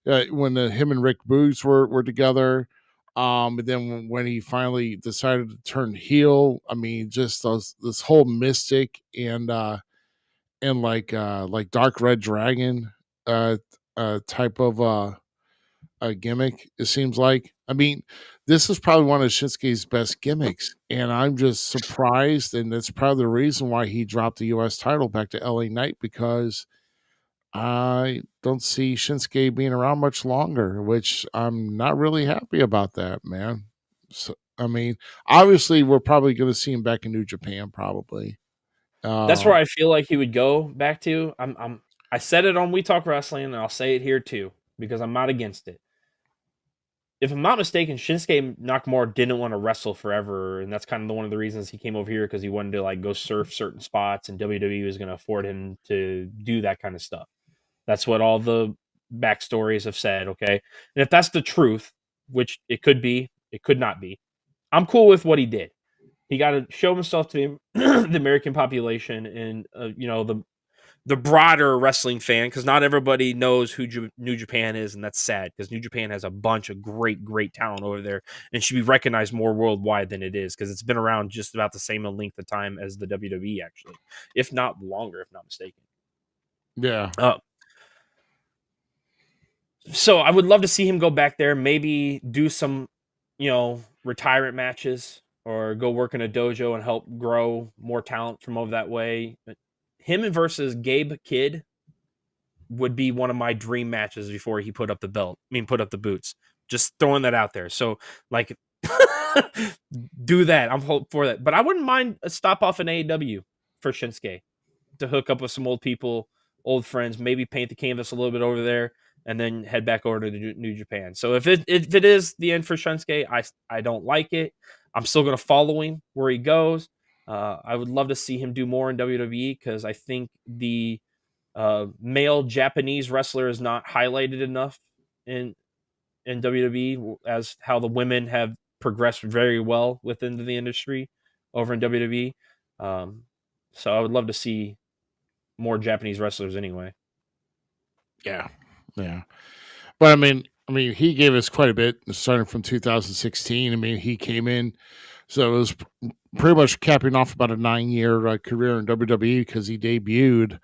when him and Rick Boogs were together. And then when he finally decided to turn heel, I mean, just this whole mystic and like Dark Red Dragon type of a gimmick. It seems like. I mean, this is probably one of Shinsuke's best gimmicks, and I'm just surprised, and that's probably the reason why he dropped the U.S. title back to LA Knight, because I don't see Shinsuke being around much longer, which I'm not really happy about that, man. So, I mean, obviously, we're probably going to see him back in New Japan, probably. That's where I feel like he would go back to. I said it on We Talk Wrestling, and I'll say it here too because I'm not against it. If I'm not mistaken, Shinsuke Nakamura didn't want to wrestle forever, and that's kind of one of the reasons he came over here, because he wanted to like go surf certain spots, and WWE was going to afford him to do that kind of stuff. That's what all the backstories have said. Okay, and if that's the truth, which it could be, it could not be, I'm cool with what he did. He got to show himself to the American population and the broader wrestling fan, because not everybody knows who New Japan is, and that's sad because New Japan has a bunch of great talent over there and should be recognized more worldwide than it is, because it's been around just about the same length of time as the WWE, actually, if not longer, if not mistaken. Yeah. So I would love to see him go back there, maybe do some, retirement matches, or go work in a dojo and help grow more talent from over that way. But him versus Gabe Kidd would be one of my dream matches before he put up the boots. Just throwing that out there. So, like, do that. I'm hoping for that. But I wouldn't mind a stop off in AEW for Shinsuke to hook up with some old people, old friends, maybe paint the canvas a little bit over there, and then head back over to New Japan. So if it is the end for Shinsuke, I don't like it. I'm still going to follow him where he goes. I would love to see him do more in WWE, because I think the male Japanese wrestler is not highlighted enough in WWE, as how the women have progressed very well within the industry over in WWE. So I would love to see more Japanese wrestlers anyway. Yeah. But I mean, he gave us quite a bit starting from 2016. I mean, he came in, so it was pretty much capping off about a 9-year career in WWE, because he debuted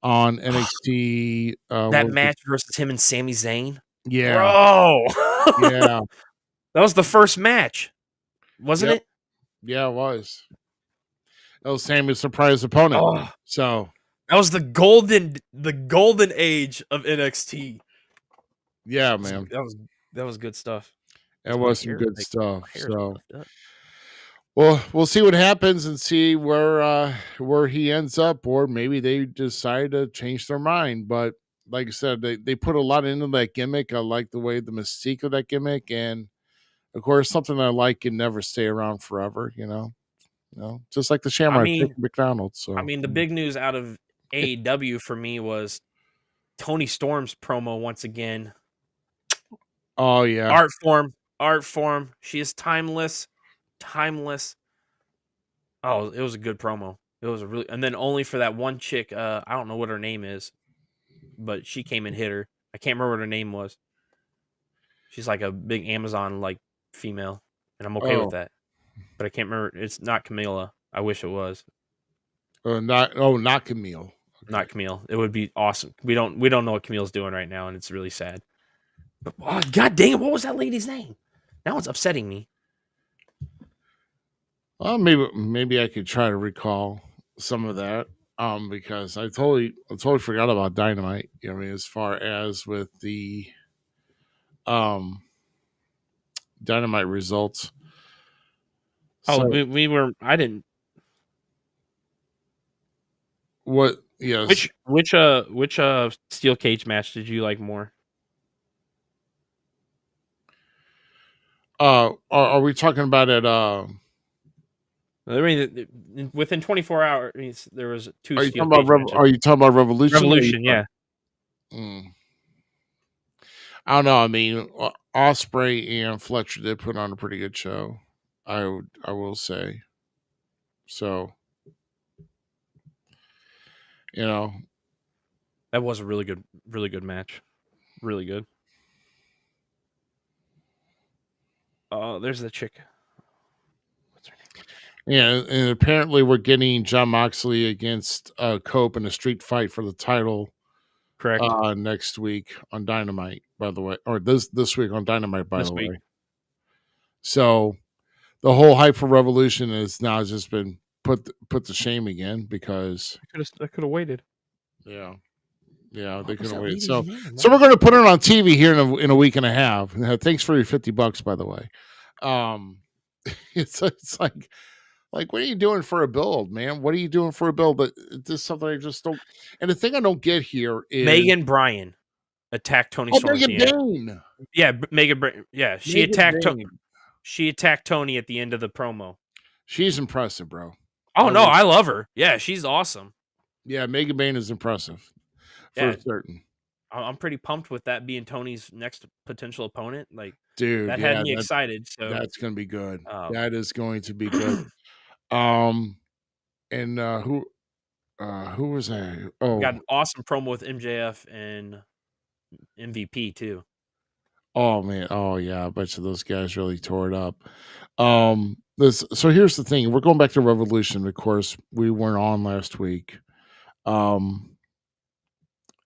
on NXT. That match versus him and Sami Zayn. Yeah. Bro. Yeah. That was the first match, wasn't it? Yeah, it was. That was Sami's surprise opponent. Oh, so that was the golden age of NXT. Yeah, man. That was good stuff. That was some good stuff. So, well, we'll see what happens and see where he ends up, or maybe they decide to change their mind. But like I said, they put a lot into that gimmick. I like the way the mystique of that gimmick, and of course, something I like can never stay around forever. You know, just like the Shamrock mean- Chicken McDonald's. So I mean, the big news out of AEW for me was Tony Storm's promo once again. oh yeah, Art form. She is timeless. Oh, it was a good promo. It was a really, and then only for that one chick. I don't know what her name is, but she came and hit her. I can't remember what her name was. She's like a big Amazon like female, and I'm okay with Oh. that. But I can't remember. It's not Camila. I wish it was not Camille. not Camille. It would be awesome. We don't know what Camille's doing right now, and it's really sad. But oh, God dang it! What was that lady's name? Now it's upsetting me. Well, maybe I could try to recall some of that. Because I totally forgot about Dynamite. I mean, as far as with the Dynamite results. Oh, So, we were. I didn't. what? Yes. Which steel cage match did you like more? Are we talking about it? I mean, within 24 hours, there was two Are you steel talking cage about matches. Are you talking about Revolution? Revolution, yeah. I don't know. I mean, Osprey and Fletcher did put on a pretty good show. I will say. So, you know, That was a really good match. Really good. Oh, there's the chick. What's her name? yeah, and apparently we're getting John Moxley against Cope in a street fight for the title. Correct. Next week on Dynamite, by the way, or this week on Dynamite, by the way. So the whole hype for Revolution has now just been put to shame again because I could have waited. yeah, they was couldn't that wait. lady's So name? we're going to put it on TV here in a week and a half. Thanks for your $50, by the way. It's like, what are you doing for a build, man? What are you doing for a build? But this is something I just don't. And the thing I don't get here is Megan Bryan attacked Tony Storm. Megan Bane. Yeah, Megan Bryan. Yeah, she Megan attacked. Bane. She attacked Tony at the end of the promo. She's impressive, bro. Oh no, I love her. Yeah, she's awesome. Yeah, Megan Bane is impressive for certain. I'm pretty pumped with that being Tony's next potential opponent. Like, dude, that had me excited. So that's going to be good. That is going to be good. And who was that? Oh, got an awesome promo with MJF and MVP too. Oh man, oh yeah, a bunch of those guys really tore it up. So here's the thing: we're going back to Revolution. Of course, we weren't on last week.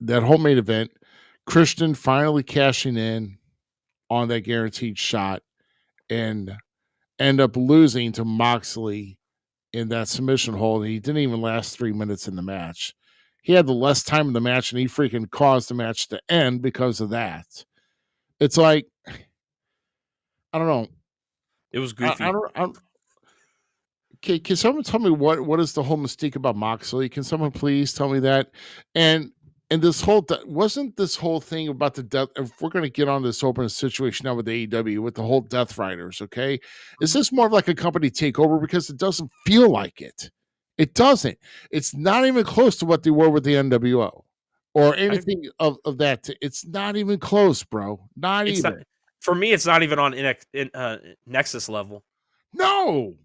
That whole main event, Christian finally cashing in on that guaranteed shot, and end up losing to Moxley in that submission hold. He didn't even last 3 minutes in the match. He had the less time in the match, and he freaking caused the match to end because of that. It's like, I don't know. It was goofy. Can someone tell me what is the whole mystique about Moxley? Can someone please tell me that? And this wasn't this whole thing about the death. If we're going to get on this open situation now with AEW with the whole Death Riders, okay? Is this more of like a company takeover? Because it doesn't feel like it. It doesn't. It's not even close to what they were with the NWO or anything of that. It's not even close, bro. Not even. For me, it's not even on Nexus level. No.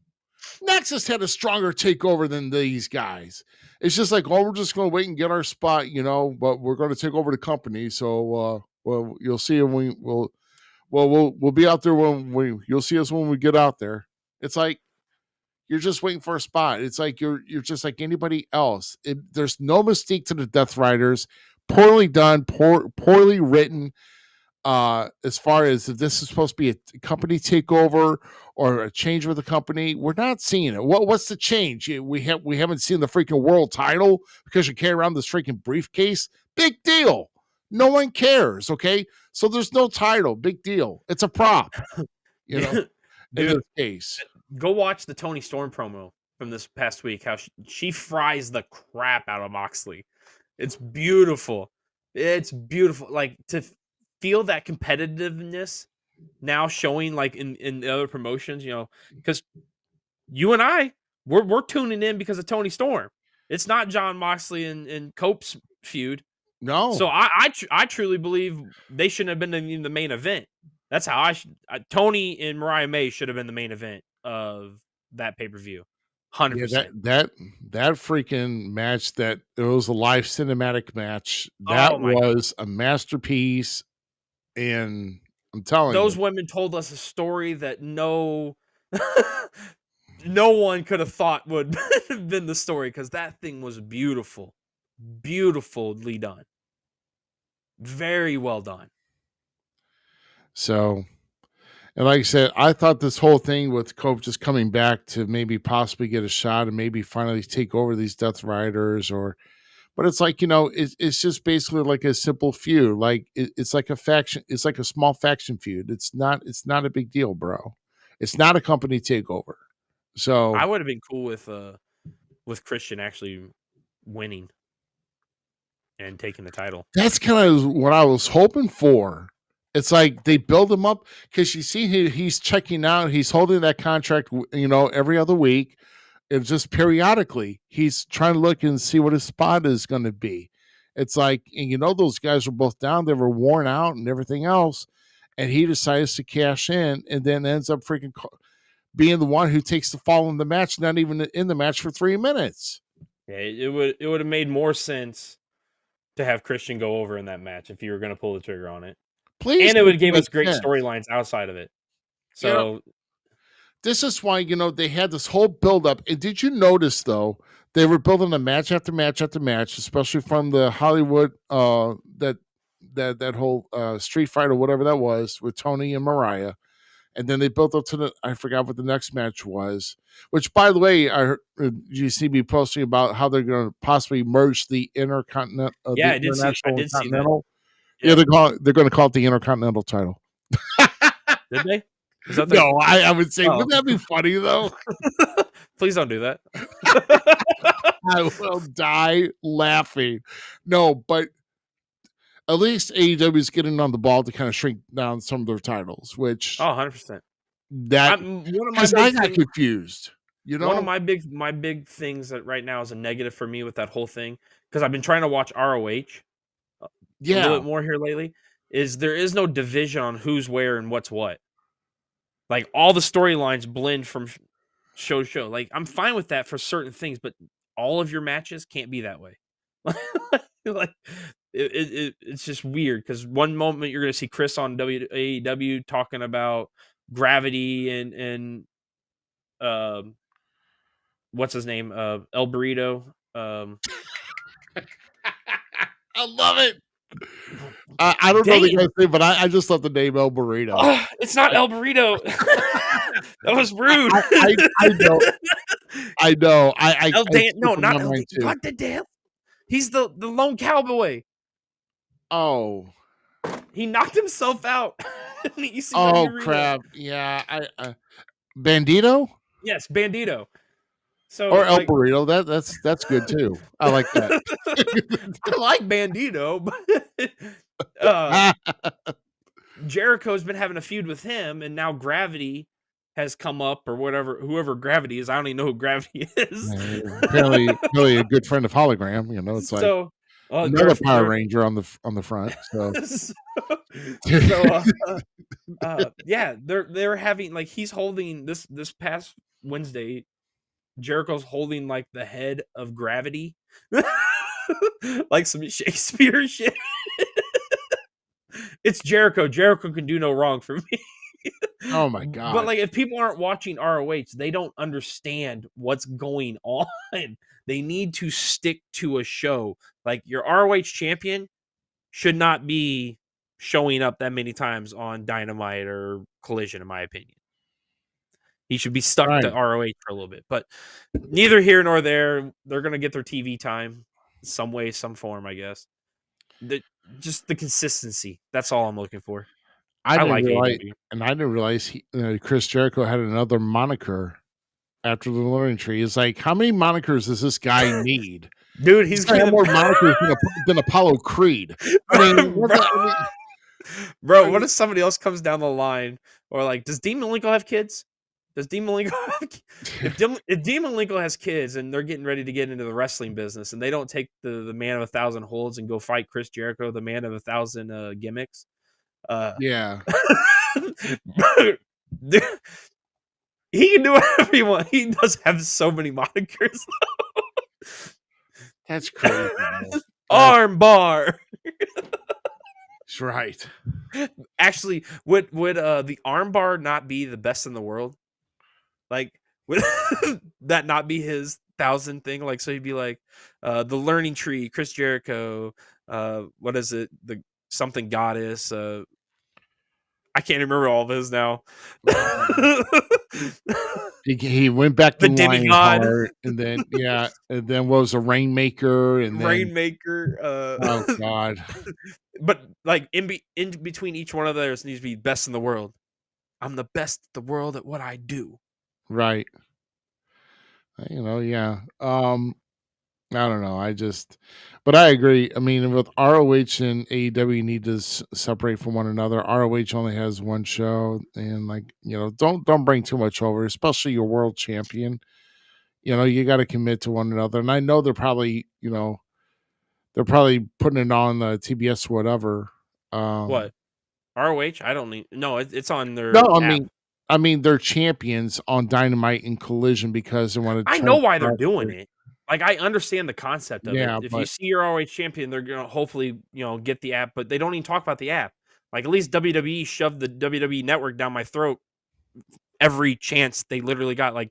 Nexus had a stronger takeover than these guys. It's just like, oh, we're just going to wait and get our spot, but we're going to take over the company. So, well, you'll see when we'll be out there you'll see us when we get out there. It's like you're just waiting for a spot. It's like you're just like anybody else. There's no mystique to the Death Riders. Poorly done, poorly written. As far as if this is supposed to be a company takeover or a change with the company, we're not seeing it. What's the change? We haven't seen the freaking world title because you carry around this freaking briefcase. Big deal. No one cares. Okay, so there's no title. Big deal. It's a prop. In this case, go watch the Tony Storm promo from this past week. How she fries the crap out of Moxley. It's beautiful. It's beautiful. Like to feel that competitiveness now showing like in the other promotions, because you and I, we're tuning in because of Tony Storm. It's not John Moxley and Cope's feud. No. So I truly believe they shouldn't have been in the main event. That's how Tony and Mariah May should have been the main event of that pay-per-view. 100%. Yeah, that freaking match, that it was a live cinematic match. That was a masterpiece. And I'm telling those you, women told us a story that no one could have thought would have been the story, because that thing was beautiful. Beautifully done. Very well done. so, and like I said, I thought this whole thing with Cope just coming back to maybe possibly get a shot and maybe finally take over these Death Riders, but it's like, it's just basically like a simple feud. Like it's like a faction. It's like a small faction feud. It's not a big deal, bro. It's not a company takeover. So I would have been cool with Christian actually winning and taking the title. That's kind of what I was hoping for. It's like they build him up, because you see he's checking out. He's holding that contract, every other week. And just periodically, he's trying to look and see what his spot is going to be. It's like, and those guys were both down. They were worn out and everything else. And he decides to cash in, and then ends up freaking being the one who takes the fall in the match, not even in the match for 3 minutes. Yeah, it would have made more sense to have Christian go over in that match if you were going to pull the trigger on it. Please, and it would give us great storylines outside of it. So this is why, they had this whole buildup. And did you notice, though, they were building a match after match after match, especially from the Hollywood, that whole street fight or whatever that was with Tony and Mariah. And then they built up to I forgot what the next match was, which, by the way, you see me posting about how they're going to possibly merge the Intercontinental. Yeah, I did see that. Yeah, they're going to call it the Intercontinental title. Did they? No, I would say, wouldn't that be funny, though? Please don't do that. I will die laughing. No, but at least AEW is getting on the ball to kind of shrink down some of their titles, which 100%. I got confused. One of my big things that right now is a negative for me with that whole thing, because I've been trying to watch ROH a little bit more here lately, is there is no division on who's where and what's what. Like, all the storylines blend from show to show. Like, I'm fine with that for certain things, but all of your matches can't be that way. Like, it's just weird, because one moment you're going to see Chris on AEW talking about Gravity and what's his name? El Burrito. I love it. I don't know the guy's name, but I just love the name El Burrito. It's not El Burrito. That was rude. I know. Not what the damn. He's the lone cowboy. Oh, he knocked himself out. Crap! Yeah, Bandito. Yes, Bandito. So, or El Burrito. That's good too. I like that. I like Bandito, but Jericho's been having a feud with him, and now Gravity has come up, or whoever Gravity is. I don't even know who Gravity is. Apparently a good friend of Hologram. It's like another Power Ranger on the front. So, yeah, they're having, like, he's holding this past Wednesday. Jericho's holding, like, the head of Gravity, like some Shakespeare shit. It's Jericho. Jericho can do no wrong for me. Oh my god! But, like, if people aren't watching ROH, they don't understand what's going on. They need to stick to a show. Like, your ROH champion should not be showing up that many times on Dynamite or Collision, in my opinion. He should be stuck to ROH for a little bit. But neither here nor there. They're going to get their TV time some way, some form, I guess. Just the consistency. That's all I'm looking for. I didn't realize Chris Jericho had another moniker after the Learning Tree. It's like, how many monikers does this guy need? Dude, he's got more monikers than Apollo Creed. I mean, bro, what if somebody else comes down the line, or like, does Dean Malenko have kids? Does Dean Malenko if Dean Malenko has kids and they're getting ready to get into the wrestling business and they don't take the man of 1,000 holds and go fight Chris Jericho, the man of 1,000 gimmicks, Yeah. he can do whatever he wants. He does have so many monikers. That's crazy. Man. Arm bar. That's right. Actually, would the arm bar not be the best in the world? Like, would that not be his 1,000 thing? Like, so he'd be like, the learning tree, Chris Jericho, what is it? The something goddess. I can't remember all of his now. He went back to The demigod. Lionheart, and then and then what was a Rainmaker, and then Rainmaker. oh god. But like in between each one of those needs to be best in the world. I'm the best in the world at what I do. Right. Yeah. I don't know. But I agree. I mean, with ROH and AEW, you need to separate from one another. ROH only has one show, and don't bring too much over, especially your world champion. You got to commit to one another. And I know they're probably putting it on the TBS or whatever. What? ROH? I don't need. No, it's on their. No, app. I mean they're champions on Dynamite and Collision because they want to. I know why they're doing it. Like, I understand the concept of it. If you see your ROH champion, they're gonna hopefully get the app, but they don't even talk about the app. Like, at least WWE shoved the WWE Network down my throat every chance they literally got. Like,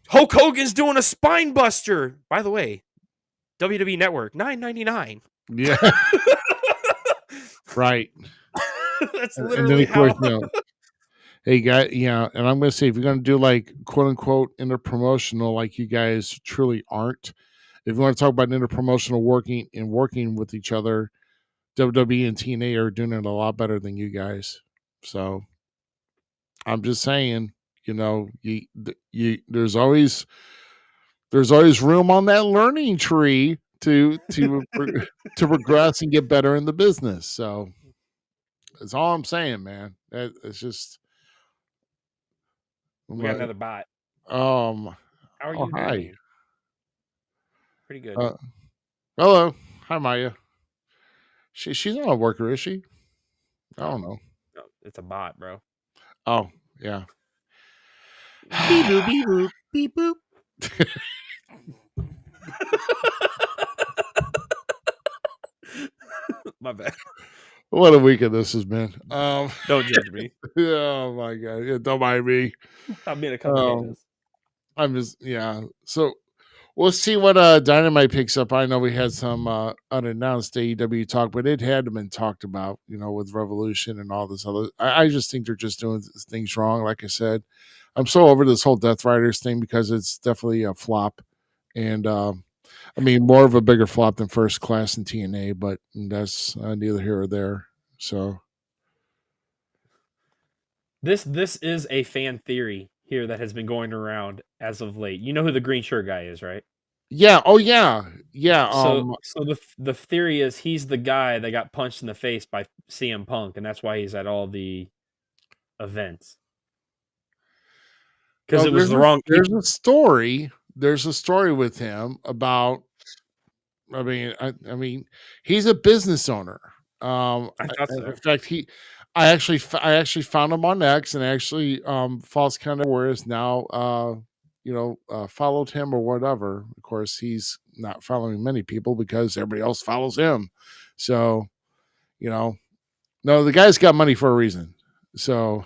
Hulk Hogan's doing a spine buster. By the way, WWE Network, $9.99. Yeah. Right. That's literally how. Hey, guys, and I'm going to say, if you're going to do like quote unquote interpromotional, like you guys truly aren't, if you want to talk about interpromotional working with each other, WWE and TNA are doing it a lot better than you guys. So I'm just saying, there's always room on that learning tree to progress and get better in the business. So that's all I'm saying, man. It's just. We got another bot. How are you hi. doing? Pretty good. Hello. Hi, Maya. She's not a worker, is she? I don't know. No, it's a bot, bro. Oh, yeah. Beep boop, beep boop, beep boop. My bad. What a weekend this has been. Don't judge me. Oh my god. Yeah, don't mind me. I'm being a couple I'm just So we'll see what Dynamite picks up. I know we had some unannounced AEW talk, but it had been talked about, with Revolution and all this other. I just think they're just doing things wrong. Like I said, I'm so over this whole Death Riders thing because it's definitely a flop, and more of a bigger flop than First Class and TNA, but that's neither here or there. So this is a fan theory here that has been going around as of late. You know who the green shirt guy is, right? Yeah. Oh yeah. Yeah. So the theory is he's the guy that got punched in the face by CM Punk, and that's why he's at all the events. Because it was the wrong. There's a story. There's a story with him about. I mean, he's a business owner. I thought so. In fact, I actually found him on X, and actually, False Count Warriors now, followed him or whatever. Of course, he's not following many people because everybody else follows him. So, no, the guy's got money for a reason. So,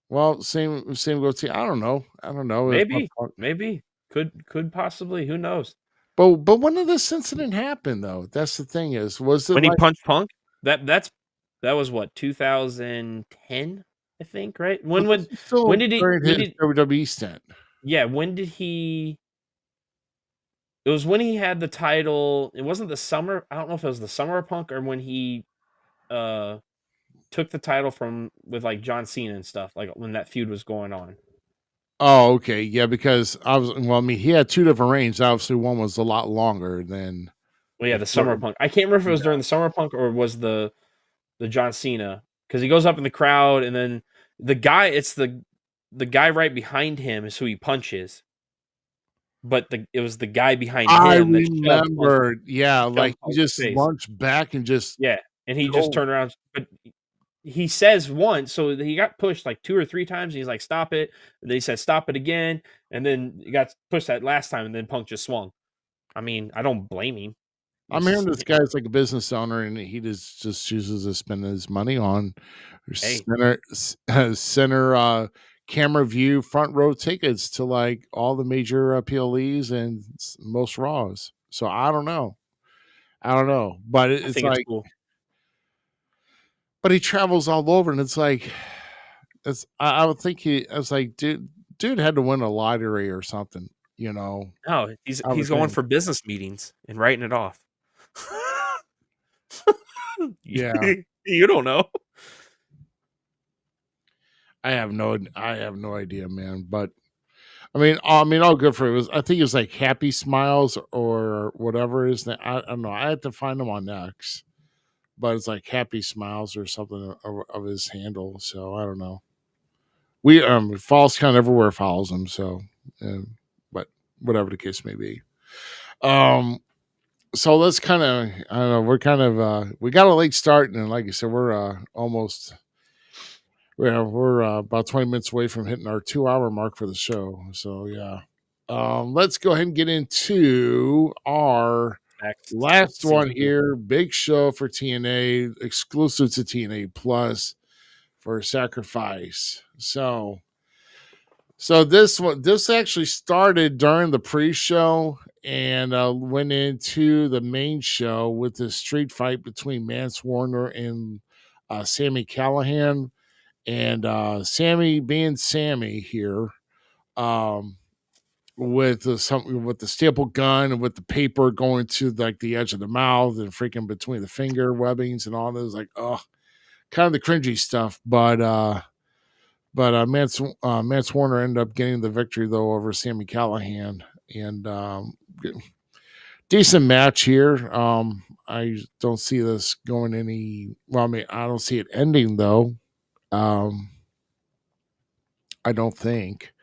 well, same goes to. I don't know. Maybe could possibly. Who knows? But when did this incident happen, though? That's the thing was it when he punched Punk? That was what, 2010, I think, right? When did he WWE stint? Yeah, when did he? It was when he had the title. It wasn't the summer. I don't know if it was the summer of Punk or when he took the title with like John Cena and stuff, like when that feud was going on. Oh, okay. Yeah, because he had two different reigns. Obviously, one was a lot longer than. Well, yeah, the Summer Punk. I can't remember if it was during the Summer Punk or was the John Cena, because he goes up in the crowd and then The guy, it's the guy right behind him is who he punches. But it was the guy behind I him that shoved remembered. Yeah, like he Punk's just face. launched back and just Yeah, and he just go. turned around. But he says once, so he got pushed like 2 or 3 times. And he's like, "Stop it!" And then he said, "Stop it again!" And then he got pushed that last time, and then Punk just swung. I mean, I don't blame him. I'm hearing this guy's like a business owner, and he just chooses to spend his money on Hey. center camera view front row tickets to like all the major PLEs and most Raws. So I don't know, but I it's think it's like, cool. but he travels all over, and it's like, I would think I was like, dude had to win a lottery or something, you know. No, he's I would going think. for business meetings and writing it off. Yeah. You don't know. I have no idea, man. But I mean, all good for it. I think it was like Happy Smiles or whatever his name. I don't know. I had to find him on X, but it's like Happy Smiles or something of his handle. So I don't know. We Falls Count everywhere follows him. So, but whatever the case may be. So let's kind of, I don't know. We're kind of we got a late start, and like I said, we're almost. We're about 20 minutes away from hitting our 2-hour mark for the show. So yeah, let's go ahead and get into our last one here. Big show for TNA, exclusive to TNA Plus for Sacrifice. So this actually started during the pre-show and went into the main show with the street fight between Mance Warner and Sami Callihan. And Sammy being Sammy here, with with the staple gun and with the paper going to like the edge of the mouth and freaking between the finger webbings and all those, like, oh, kind of the cringy stuff. But Mance Warner ended up getting the victory though over Sami Callihan, and decent match here. I don't see this going any. Well, I mean, I don't see it ending though. I don't think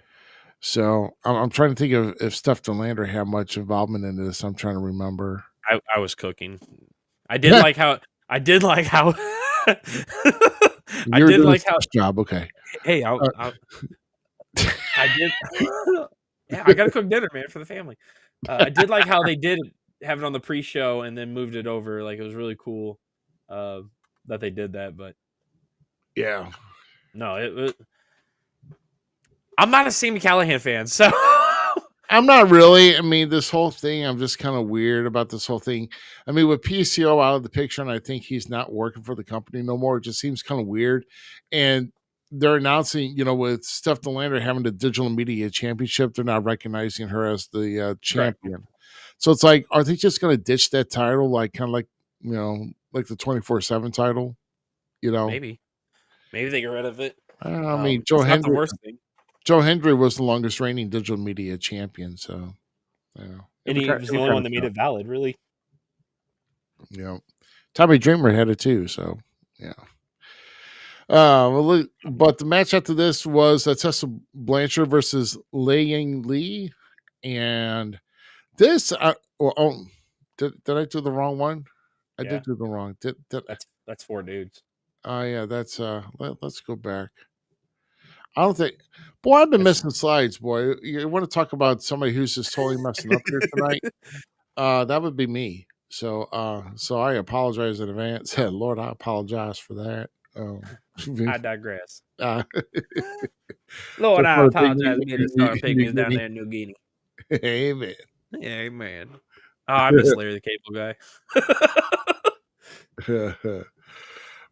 so. I'm trying to think of if Steph DeLander had much involvement in this. I'm trying to remember. I was cooking. I did like how. I did like how. I did like how. Job. Okay. Hey, I did. Yeah, I gotta cook dinner, man, for the family. I did like how they did have it on the pre-show and then moved it over. Like, it was really cool that they did that. But yeah, no, it was. I'm not a Sami Callihan fan, so I'm not really. I mean, this whole thing, I'm just kind of weird about this whole thing. I mean, with PCO out of the picture, and I think he's not working for the company no more, it just seems kind of weird. And they're announcing, with Steph DeLander having the Digital Media Championship, they're not recognizing her as the champion. Right. So it's like, are they just going to ditch that title, like kind of like, like the 24/7 title? Maybe they get rid of it. I mean, Joe Hendry. Not the worst thing. Joe Hendry was the longest reigning digital media champion, so and he was the only one that made it valid, really. Yeah, Tommy Dreamer had it too, so yeah. But the match after this was Tessa Blanchard versus Lei Yang Lee, and this. Did I do the wrong one? I did do the wrong. That's 4 dudes. Oh yeah, that's let's go back. I don't think, boy, I've been missing slides, boy. You want to talk about somebody who's just totally messing up here tonight? That would be me. So I apologize in advance. Lord, I apologize for that. I digress. Lord, I apologize. Me to start pygmies down there in New Guinea. Amen. Yeah, amen. Oh, I miss Larry the Cable Guy.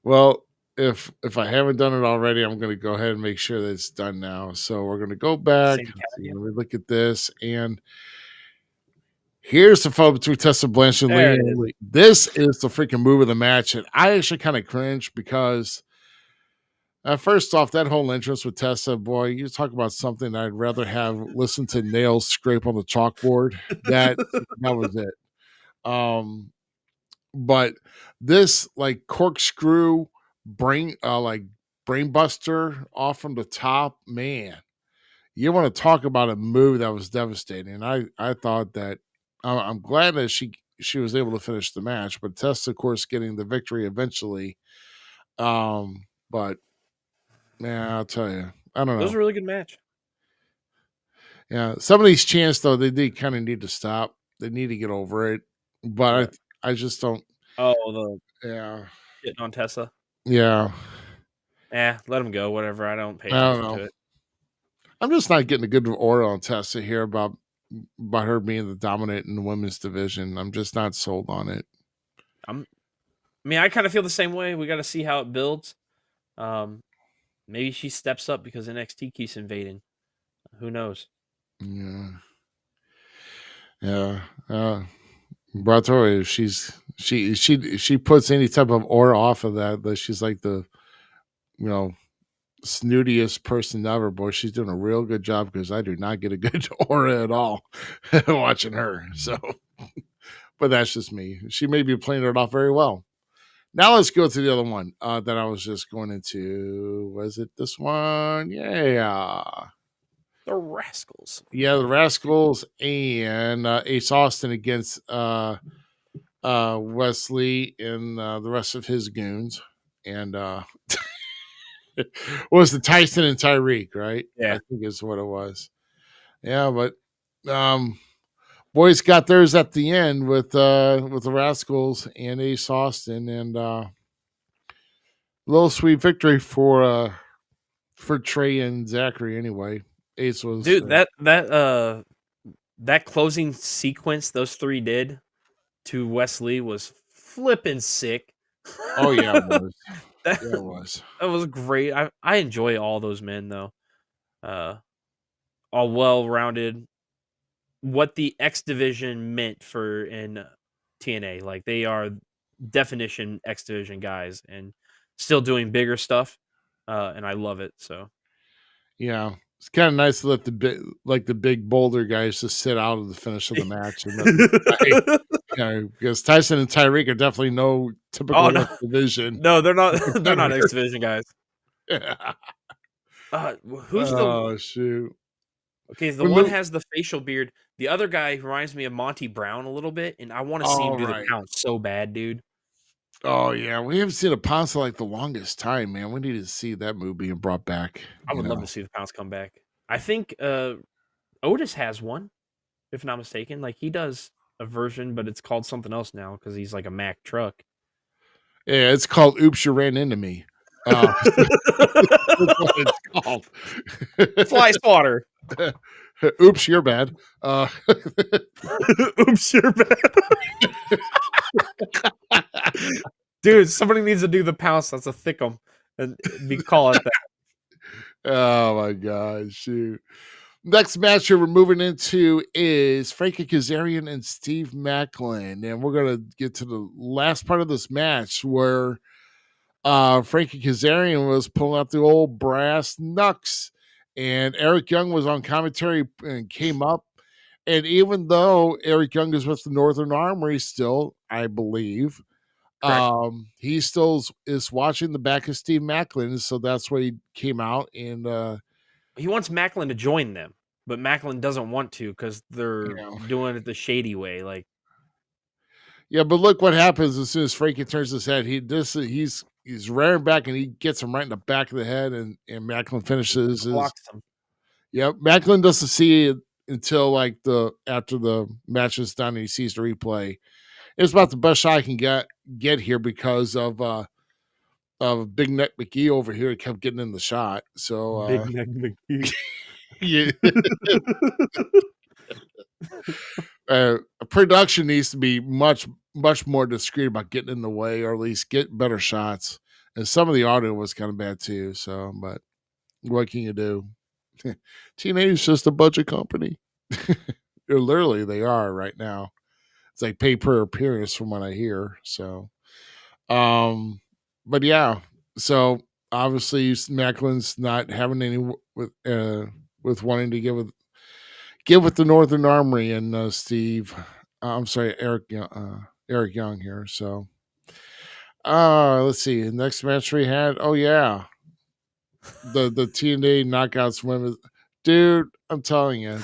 Well, if I haven't done it already, I'm going to go ahead and make sure that it's done now. So we're going to go back. We look at this, and here's the fight between Tessa Blanchard and Lee. This is the freaking move of the match, and I actually kind of cringe because first off, that whole entrance with Tessa, boy, you talk about something I'd rather have listened to nails scrape on the chalkboard. That was it. But this like corkscrew brain like brainbuster off from the top. Man, you want to talk about a move that was devastating. I thought that I'm glad that she was able to finish the match, but Tessa, of course, getting the victory eventually. But man, I'll tell you, I don't It was know. a really good match. Yeah, some of these chants though, they kind of need to stop. They need to get over it. But What? I just don't. Oh, the Yeah, shitting on Tessa. yeah. Let him go. Whatever. I don't pay I don't attention know. to it. I'm just not getting a good aura on Tessa here about her being the dominant in the women's division. I'm just not sold on it. I kind of feel the same way. We got to see how it builds. Maybe she steps up because NXT keeps invading. Who knows? Yeah, yeah. But I told you, she puts any type of aura off of that she's like the you know snootiest person ever. Boy, she's doing a real good job because I do not get a good aura at all watching her. So, but that's just me. She may be playing it off very well. Now let's go to the other one that I was just going into. Was it this one? Yeah. The Rascals. Yeah, the Rascals and Ace Austin against Wesley and the rest of his goons. And was the Tyson and Tyreek, right? Yeah. I think is what it was. Yeah, but boys got theirs at the end with the Rascals and Ace Austin, and a little sweet victory for Trey and Zachary. Anyway, Ace was Dude, that closing sequence those three did to Wesley was flipping sick. oh yeah, it was. that, Yeah, it was. that was great. I enjoy all those men though. All well rounded. What the X division meant for in TNA, like they are definition X division guys and still doing bigger stuff. And I love it. So Yeah, it's kind of nice to let the big boulder guys just sit out of the finish of the match and let them play. Because Tyson and Tyreek are definitely no typical Oh, no. X division. no, they're not. They're not X division guys. Who's the Oh shoot! okay? The one has the facial beard. The other guy reminds me of Monty Brown a little bit, and I want to see him do the pound so bad, dude. Oh yeah, we haven't seen a pounce like the longest time, man. We need to see that move being brought back. I would love to see the pounds come back. I think Otis has one, if not mistaken. Like he does a version, but it's called something else now because he's like a Mack truck. Yeah, it's called "Oops, You Ran Into Me." That's what it's called. Fly swatter. Oops, you're bad. Oops, you're bad. Dude, somebody needs to do the pounce. That's a thickum, and we call it that. Oh my god, shoot. Next match here we're moving into is Frankie Kazarian and Steve Macklin. And we're gonna get to the last part of this match where Frankie Kazarian was pulling out the old brass knucks. And Eric Young was on commentary and came up. And even though Eric Young is with the Northern Armory still, I believe, he still is watching the back of Steve Macklin. So that's why he came out and he wants Macklin to join them, but Macklin doesn't want to because they're doing it the shady way. Like, yeah, but look what happens as soon as Frankie turns his head. He's rearing back and he gets him right in the back of the head, and Macklin finishes his. Blocks him. Yeah, Macklin doesn't see it until after the match is done and he sees the replay. It's about the best shot I can get here because of Big Neck McGee over here. He kept getting in the shot. So Big Neck McGee. yeah. Production needs to be much more discreet about getting in the way, or at least get better shots. And some of the audio was kind of bad too. So, but what can you do? TNA is just a budget company. Literally, they are right now. It's like pay per appearance from what I hear. So, but yeah. So obviously, Macklin's not having any with wanting to give with the Northern Armory and Eric Young here. So, let's see. The next match we had. Oh yeah, the TNA Knockouts women, dude. I'm telling you,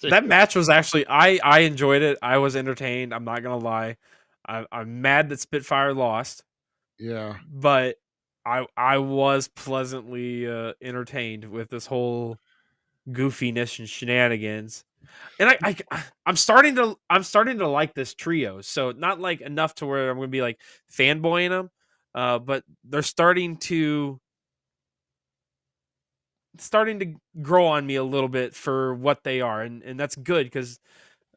That match was actually I enjoyed it. I was entertained. I'm not gonna lie. I'm mad that Spitfire lost, yeah, but I was pleasantly entertained with this whole goofiness and shenanigans. And I'm starting to like this trio. So not like enough to where I'm gonna be like fanboying them, but they're starting to grow on me a little bit for what they are, and that's good because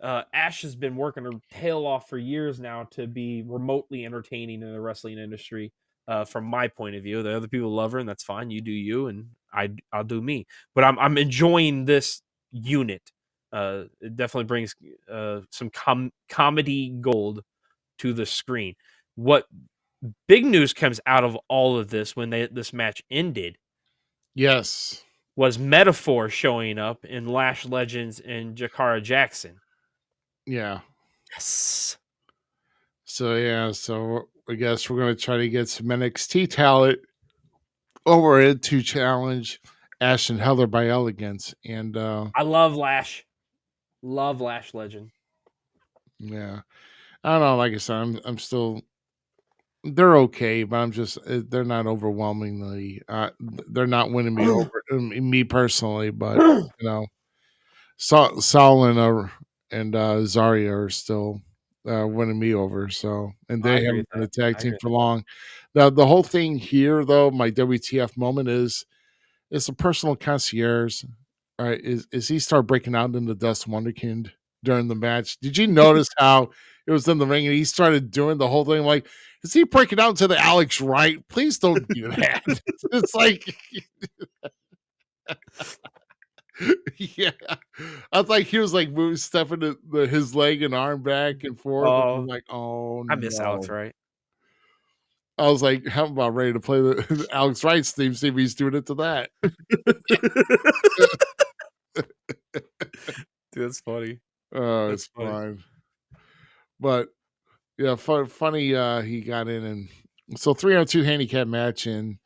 Ash has been working her tail off for years now to be remotely entertaining in the wrestling industry. From my point of view, the other people love her, and that's fine. You do you, and I'll do me. But I'm enjoying this unit. It definitely brings some comedy gold to the screen. What big news comes out of all of this when this match ended yes, was Metaphor showing up in Lash Legends and Jakara Jackson. yeah. Yes. So yeah, so I guess we're gonna try to get some NXT talent over it to challenge Ash and Heather by Elegance, and I love Lash. Love Lash Legend. yeah, I don't know. Like I said, I'm still. They're okay, but I'm just they're not overwhelmingly. They're not winning me over me personally, but you know, Saul and Zarya are still winning me over. So, and I they agree haven't with been a that. tag I team agree for with that. long. Now, the whole thing here, though, my WTF moment is it's a personal concierge. All right, is he start breaking out into Dust Wonderkind during the match? Did you notice how it was in the ring and he started doing the whole thing? Like, is he breaking out to the Alex Wright? Please don't do that. It's like, yeah, I was like, he was like moving, stepping his leg and arm back and forth. And I'm Oh, like, oh I miss Alex no. Wright. I was like, how about ready to play the Alex Wright's theme? See if he's doing it to that. Dude, that's funny. Oh, That's it's funny. fine. But yeah, funny. He got in, and so 302 handicap match, and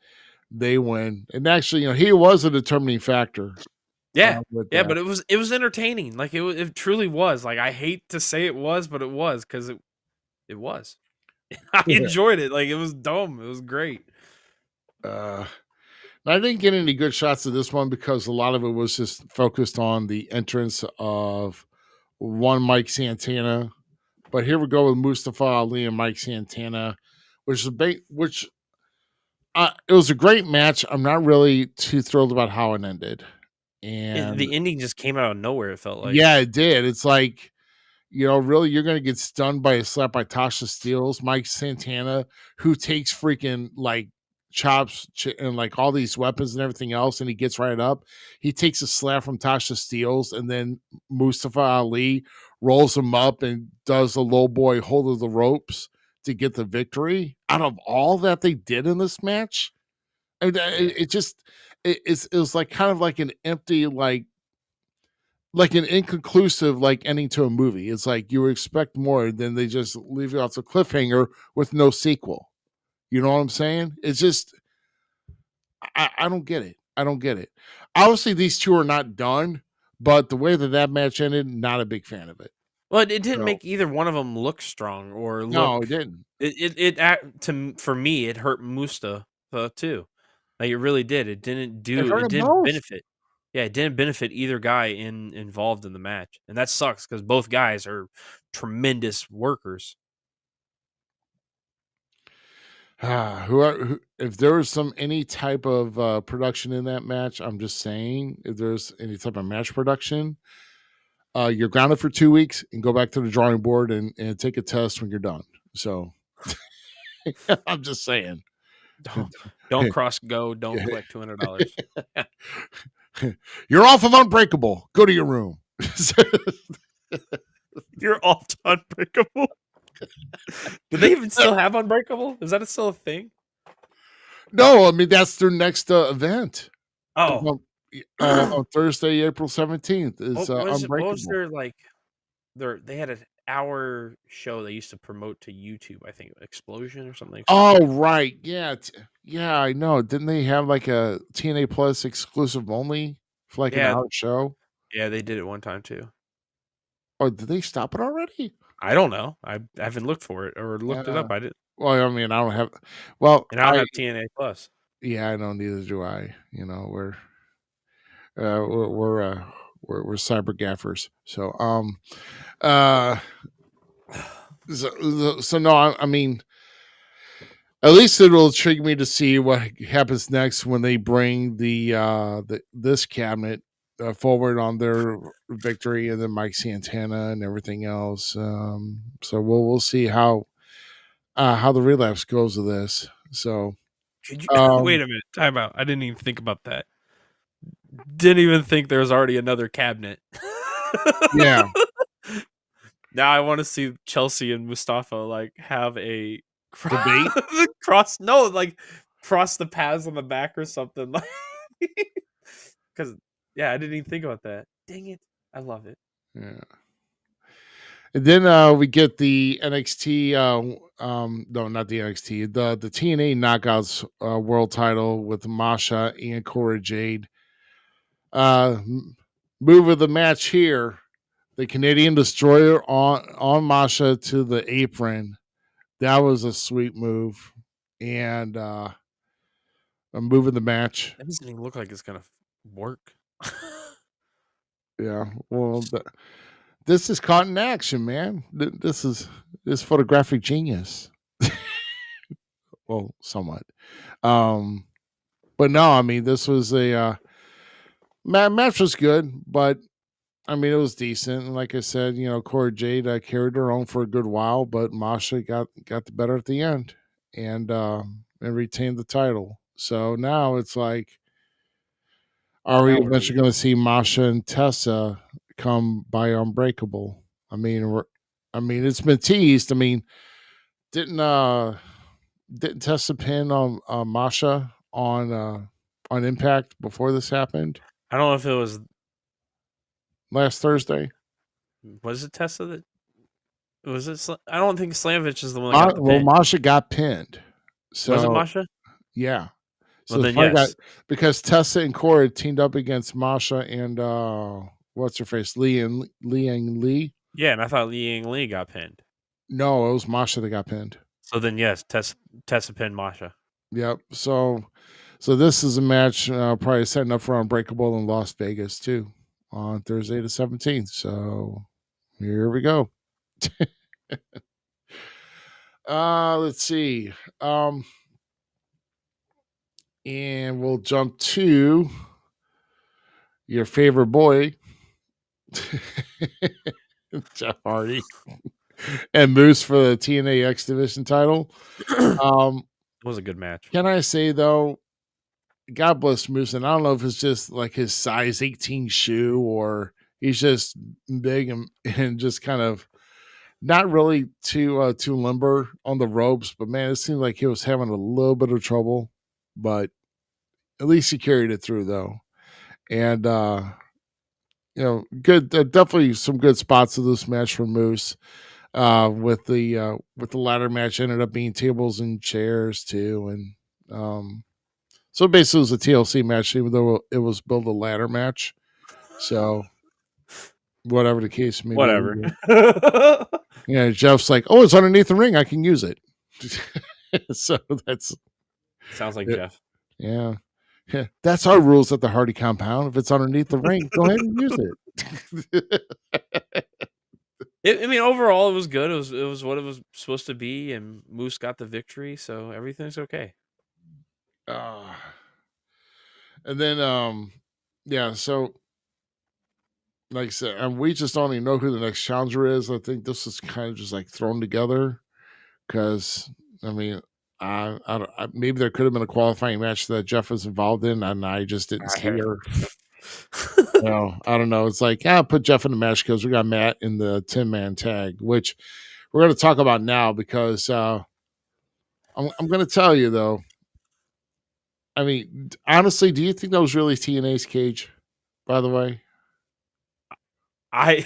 they win. And actually, he was a determining factor. Yeah. With Yeah, that. but it was entertaining. Like it truly was. Like I hate to say it was, but it was because it was. I Yeah. enjoyed it. Like it was dumb. It was great. I didn't get any good shots of this one because a lot of it was just focused on the entrance of one Mike Santana. But here we go with Mustafa Ali and Mike Santana, which is it was a great match. I'm not really too thrilled about how it ended. And The ending just came out of nowhere. It felt like. yeah, it did. It's like, really, you're going to get stunned by a slap by Tasha Steelz, Mike Santana, who takes freaking like chops and like all these weapons and everything else, and he gets right up. He takes a slap from Tasha Steelz, and then Mustafa Ali rolls him up and does a low boy hold of the ropes to get the victory. Out of all that they did in this match, I mean, it was like kind of like an empty like an inconclusive like ending to a movie. It's like you expect more, then they just leave you off a cliffhanger with no sequel. You know what I'm saying? It's just I don't get it. I don't get it. Obviously, these two are not done, but the way that match ended, not a big fan of it. Well, it didn't So, make either one of them look strong or no, it look. didn't. For me, it hurt Musta too. Like it really did. It hurt It them didn't both. benefit. Yeah, it didn't benefit either guy involved in the match, and that sucks because both guys are tremendous workers. If there was any type of production in that match, I'm just saying, if there's any type of match production, you're grounded for 2 weeks and go back to the drawing board and take a test when you're done. So I'm just saying. Don't cross go. Don't collect $200. You're off of Unbreakable. Go to your room. You're off to Unbreakable. Do they even still have Unbreakable? Is that still a thing? No, I mean that's their next event. Oh, On Thursday, April 17th is what was Unbreakable. their like? They had hour show they used to promote to YouTube. I think Explosion or something. Oh, right. Yeah. Yeah, I know. Didn't they have like a TNA Plus exclusive only for like an Yeah, hour show? yeah, they did it one time too. Oh, did they stop it already? I don't know. I haven't looked for it or looked it Yeah. up. I did, Well, I mean, I don't have. Well, and I don't have TNA Plus. yeah, I know. Neither do I. You know, uh, we're we're uh, we're cyber gaffers. So uh, so no, I mean, at least it'll intrigue me to see what happens next when they bring this cabinet forward on their victory, and then Mike Santana and everything else. So we'll see how the relapse goes with this. So Could you um, wait a minute? Time out. I didn't even think about that. Didn't even think there was already another cabinet. yeah, Now I want to see Chelsea and Mustafa like have a debate. cross. No, like cross the paths on the back or something. Like, because yeah, I didn't even think about that. Dang it! I love it. Yeah. And then we get the NXT, no, not the NXT, the TNA Knockouts World Title with Masha and Cora Jade. Move of the match here: the Canadian Destroyer on Masha to the apron. That was a sweet move, and a move of the match. That doesn't even look like it's gonna work. Yeah, well, this is caught in action, man. This is photographic genius. Well, somewhat. Um, but no, I mean, this was a match was good, but I mean, it was decent. And like I said, you know, Cora Jade carried her own for a good while, but Masha got the better at the end and retained the title. So now it's like, are we Now what do eventually going to see Masha and Tessa come by Unbreakable? I mean, it's been teased. I mean, didn't uh didn't Tessa pin on Masha on Impact before this happened I don't know if it last Thursday? was it Tessa that was it. I don't think Slamovich is the one that got the Well, pin. Masha got pinned. Was it So Masha? yeah. Well So the then, fight got yes. because Tessa and Cora teamed up against Masha and what's her face? Liang Lee. Yeah, and I thought Li Ying Lee got pinned. No, it was Masha that got pinned. So then, yes, Tessa pinned Masha. Yep. So this is a match probably setting up for Unbreakable in Las Vegas too on Thursday the 17th. So here we go. Let's see. And we'll jump to your favorite boy, Jeff Hardy, and Moose for the TNA X Division title. It was a good match. Can I say though, God bless Moose, and I don't know if it's just like his size 18 shoe or he's just big and just kind of not really too limber on the ropes, but man, it seemed like he was having a little bit of trouble, but at least he carried it through though. And you know, good, definitely some good spots of this match for Moose. With the ladder match ended up being tables and chairs too, and so basically it was a TLC match, even though it was billed a ladder match. So whatever the case may Whatever. be. Yeah, Jeff's like, oh, it's underneath the ring, I can use it. So that's Sounds like it. Jeff. Yeah. Yeah, that's our rules at the Hardy compound. If it's underneath the ring, go ahead and use it. I mean, overall, it was good. It was what it was supposed to be, and Moose got the victory, so everything's okay. And then yeah, so like I said, and we just don't even know who the next challenger is. I think this is kind of just like thrown together because I mean, maybe there could have been a qualifying match that Jeff was involved in, and I just didn't see her. No, I don't know. It's like, yeah, put Jeff in the match because we got Matt in the 10-man tag, which we're going to talk about now because I'm going to tell you though. I mean, honestly, do you think that was really TNA's cage? By the way, I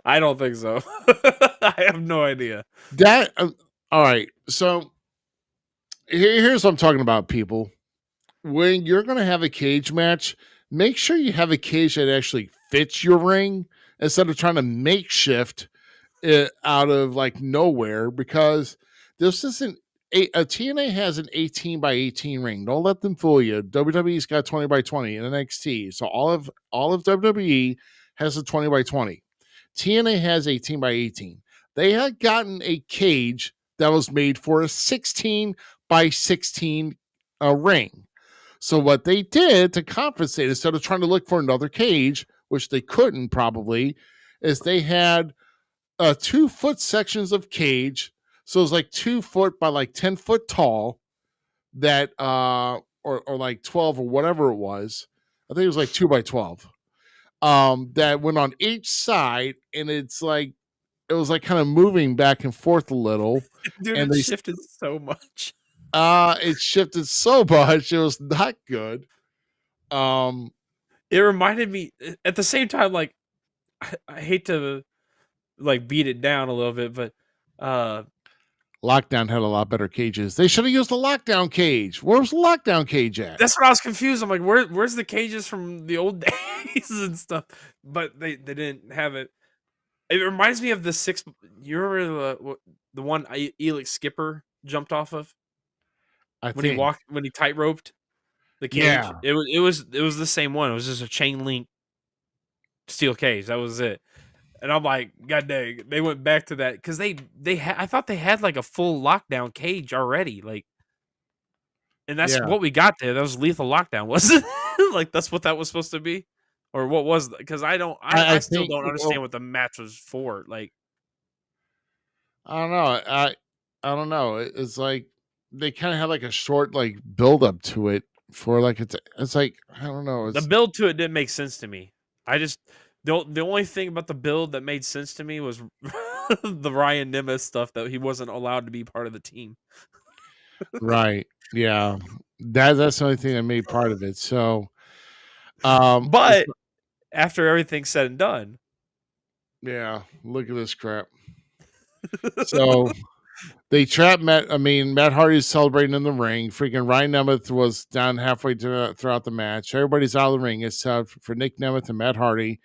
I don't think so. I have no idea. That all right. So here's what I'm talking about, people. When you're going to have a cage match, make sure you have a cage that actually fits your ring instead of trying to makeshift it out of like nowhere, because this isn't a TNA has an 18 by 18 ring. Don't let them fool you. WWE's got 20 by 20 in NXT. So all of WWE has a 20 by 20. TNA has 18 by 18. They had gotten a cage that was made for a 16 by 16 ring. So what they did to compensate, instead of trying to look for another cage, which they couldn't probably, is they had 2-foot sections of cage. So it was like 2 foot by like 10 foot tall, that or like 12 or whatever it was. I think it was like 2 by 12. That went on each side, and it was like kind of moving back and forth a little. Dude, And it they shifted so much. it shifted so much, it was not good. It reminded me at the same time, like I hate to like beat it down a little bit, but Lockdown had a lot better cages. They should have used the lockdown cage. Where was the lockdown cage at? that's what I was confused. I'm like, where's the cages from the old days and stuff? But they didn't have it. It reminds me of the six. You remember the one Elix Skipper jumped off of when he tight roped the cage? Yeah. It was the same one. It was just a chain link steel cage. That was it. And I'm like, God dang, they went back to that because I thought they had like a full lockdown cage already, like, and that's Yeah. what we got there. That was lethal lockdown, wasn't it? Like that's what that was supposed to be, or what was? Because I still think, don't understand well, what the match was for. Like, I don't know. I don't know. It's like they kind of had like a short like build up to it for like it's like I don't know. the It's build to it didn't make sense to me. I just the only thing about the build that made sense to me was the Ryan Nemeth stuff, that he wasn't allowed to be part of the team. right. Yeah. That's the only thing that made part of it. So But after everything's said and done, yeah, look at this crap. So they trapped Matt Hardy's celebrating in the ring. Freaking Ryan Nemeth was down halfway throughout the match. Everybody's out of the ring except for Nick Nemeth and Matt Hardy.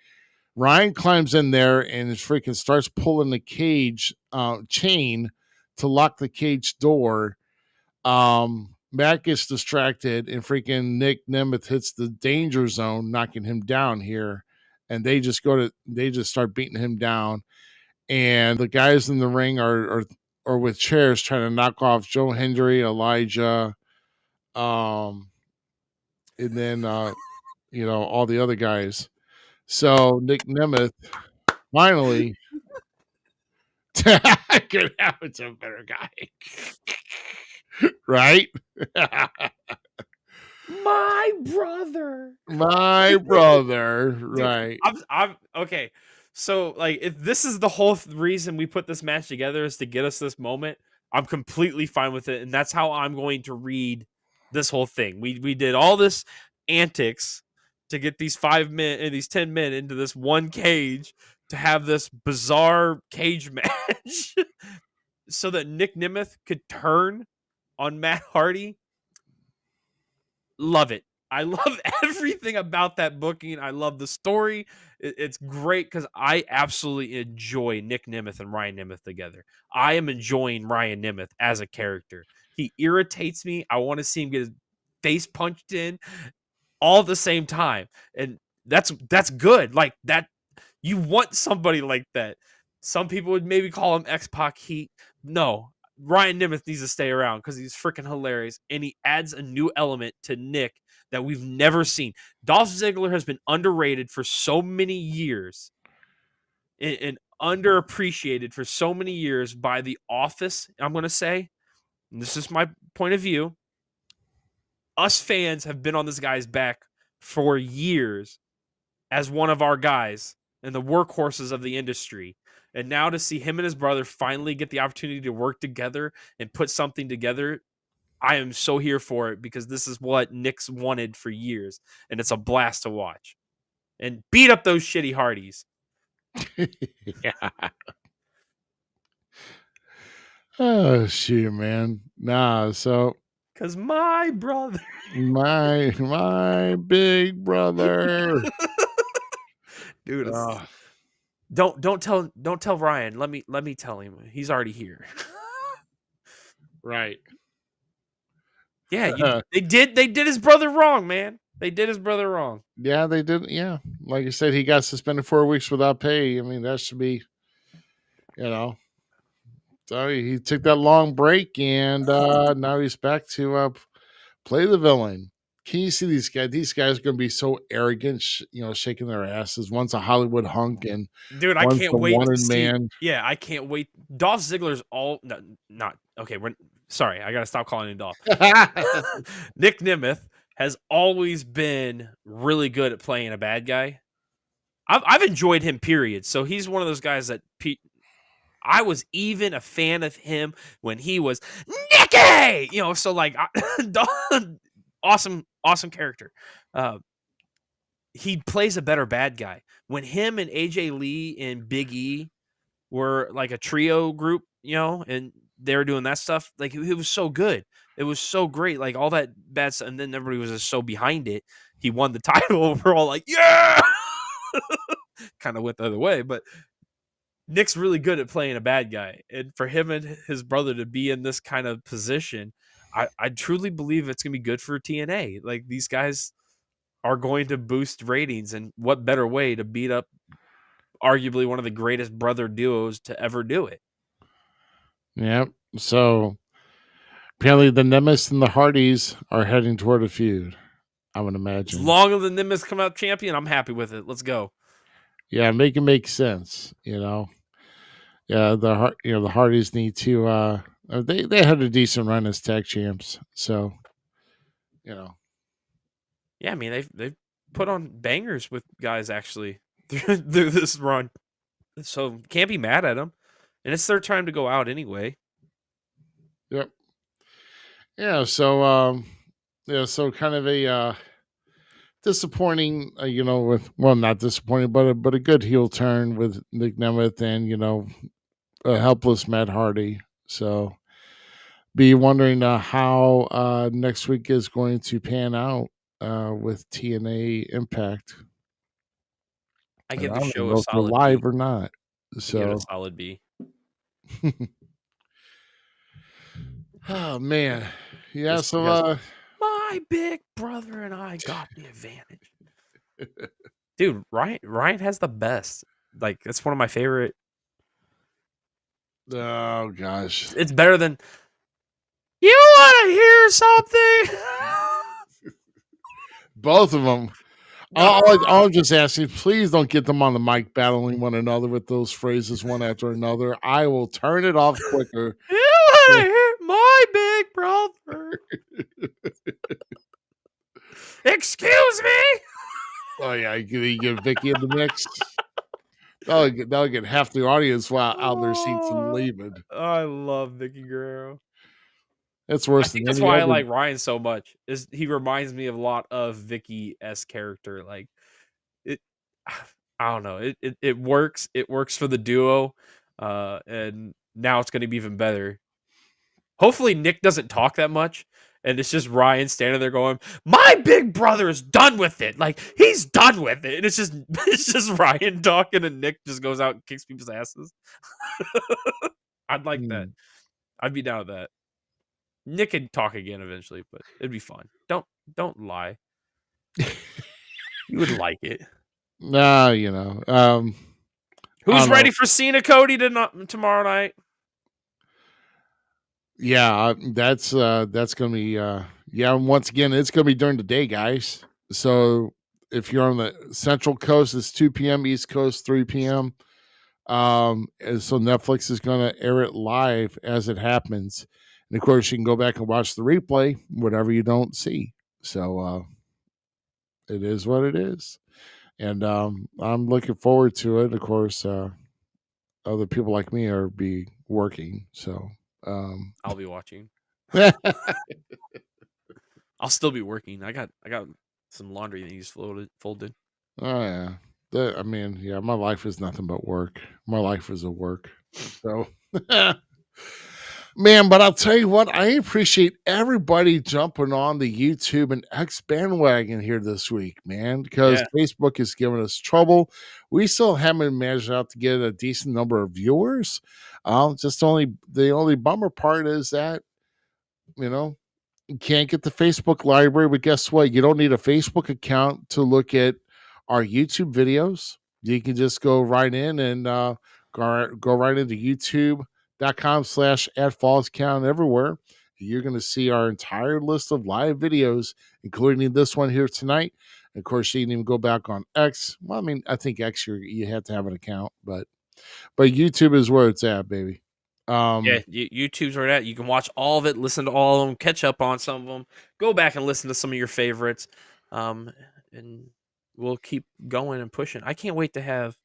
Ryan climbs in there and freaking starts pulling the cage chain to lock the cage door. Matt gets distracted, and freaking Nick Nemeth hits the danger zone, knocking him down here. And they just start beating him down. And the guys in the ring are with chairs trying to knock off Joe Hendry, Elijah, and then all the other guys. So Nick Nemeth finally could happen to a better guy. Right? my brother. My brother. Right. I'm okay. So like, if this is the whole reason we put this match together is to get us this moment, I'm completely fine with it, and that's how I'm going to read this whole thing. We did all this antics to get these 5 men and these 10 men into this one cage to have this bizarre cage match so that Nick Nemeth could turn on Matt Hardy. Love it. I love everything about that booking. I love the story. It's great because I absolutely enjoy Nick Nemeth and Ryan Nemeth together. I am enjoying Ryan Nemeth as a character. He irritates me. I want to see him get his face punched in all at the same time. And that's good. Like that, you want somebody like that. Some people would maybe call him X-Pac Heat. No, Ryan Nemeth needs to stay around because he's freaking hilarious, and he adds a new element to Nick that we've never seen. Dolph Ziggler has been underrated for so many years and underappreciated for so many years by The Office, I'm going to say, and this is my point of view. Us fans have been on this guy's back for years as one of our guys and the workhorses of the industry. And now to see him and his brother finally get the opportunity to work together and put something together, I am so here for it because this is what Nick's wanted for years. And it's a blast to watch. And beat up those shitty Hardys. Yeah. Oh shoot, man. Nah, so Cause my brother. my big brother. Dude, Uh, don't tell Ryan. Let me tell him. He's already here. right. Yeah, they did his brother wrong, man. They did his brother wrong. Yeah, they did. Yeah. Like I said, he got suspended 4 weeks without pay. I mean, that should be, you know. So he took that long break and now he's back to play the villain. Can you see these guys? These guys are going to be so arrogant, shaking their asses. One's a Hollywood hunk and Dude, I one's can't the wait to wanted see. man. Yeah, I can't wait. Dolph Ziggler's all not okay. We're sorry. I gotta stop calling him Dolph. Nick Nemeth has always been really good at playing a bad guy. I've enjoyed him. Period. So he's one of those guys that I was even a fan of him when he was Nicky. So like awesome character. He plays a better bad guy. When him and AJ Lee and Big E were like a trio group, and they were doing that stuff, like it was so good. It was so great. Like all that bad stuff. And then everybody was just so behind it. He won the title. We're all like, yeah. Kind of went the other way, but Nick's really good at playing a bad guy. And for him and his brother to be in this kind of position, I truly believe it's going to be good for TNA. Like these guys are going to boost ratings. And what better way to beat up arguably one of the greatest brother duos to ever do it? Yep. So apparently the Nemesis and the Hardys are heading toward a feud, I would As imagine. long as the Nimbus come out champion, I'm happy with it. Let's go. Yeah, make it make sense, Yeah, the Hardys need to they had a decent run as tag champs. So, you know. Yeah, I mean they've put on bangers with guys actually through this run, so can't be mad at them. And it's their time to go out anyway. Yep. Yeah, so kind of a disappointing, with not disappointing, but a good heel turn with Nick Nemeth and a helpless Matt Hardy. So be wondering how next week is going to pan out with TNA Impact. I And give I the don't even show know a if they're solid B. live or not. I give it a So, solid B. oh man, yeah. Just So, because my big brother and I got the advantage. Dude, Ryan has the best. Like it's one of my favorite. oh gosh, It's better than you want to hear something. both of them. I'll just ask you, please don't get them on the mic battling one another with those phrases one after another. I will turn it off quicker. You want to hear my big brother? Excuse me. Oh yeah, you get Vicky in the mix. That'll get half the audience out of their seats and leaving. I love Vicky Guerrero. It's I worse think than that's any why I other. like Ryan so much. Is he reminds me of a lot of Vicky-esque character. Like it, I don't know. It works. It works for the duo, and now it's going to be even better. Hopefully, Nick doesn't talk that much, and it's just Ryan standing there going, "My big brother is done with it. Like he's done with it." And it's just Ryan talking, and Nick just goes out and kicks people's asses. I'd like that. I'd be down with that. Nick can talk again eventually, but it'd be fun. Don't lie. You would like it. Nah, Who's ready for Cena Cody tomorrow night? Yeah, that's gonna be once again, it's gonna be during the day, guys. So if you're on the Central Coast, it's 2 p.m. East Coast, 3 p.m. And so Netflix is gonna air it live as it happens. And of course you can go back and watch the replay, whatever you don't see. So it is what it is. And I'm looking forward to it. Of course, other people like me are be working. So I'll be watching. I'll still be working. I got some laundry that needs folded. Oh yeah, I mean, yeah, my life is nothing but work. My life is a work. So, man, but I'll tell you what, I appreciate everybody jumping on the YouTube and X bandwagon here this week, man, because Yeah. Facebook is giving us trouble. We still haven't managed out to get a decent number of viewers. The only bummer part is that, you know, you can't get the Facebook library, but guess what? You don't need a Facebook account to look at our YouTube videos. You can just go right in and go right into youtube.com/@fallscount everywhere. You're going to see our entire list of live videos, including this one here tonight. Of course, you can even go back on X. Well, I mean, I think X you have to have an account, but YouTube is where it's at, baby. Yeah, YouTube's where that you can watch all of it, listen to all of them, catch up on some of them, go back and listen to some of your favorites, and we'll keep going and pushing. I can't wait to have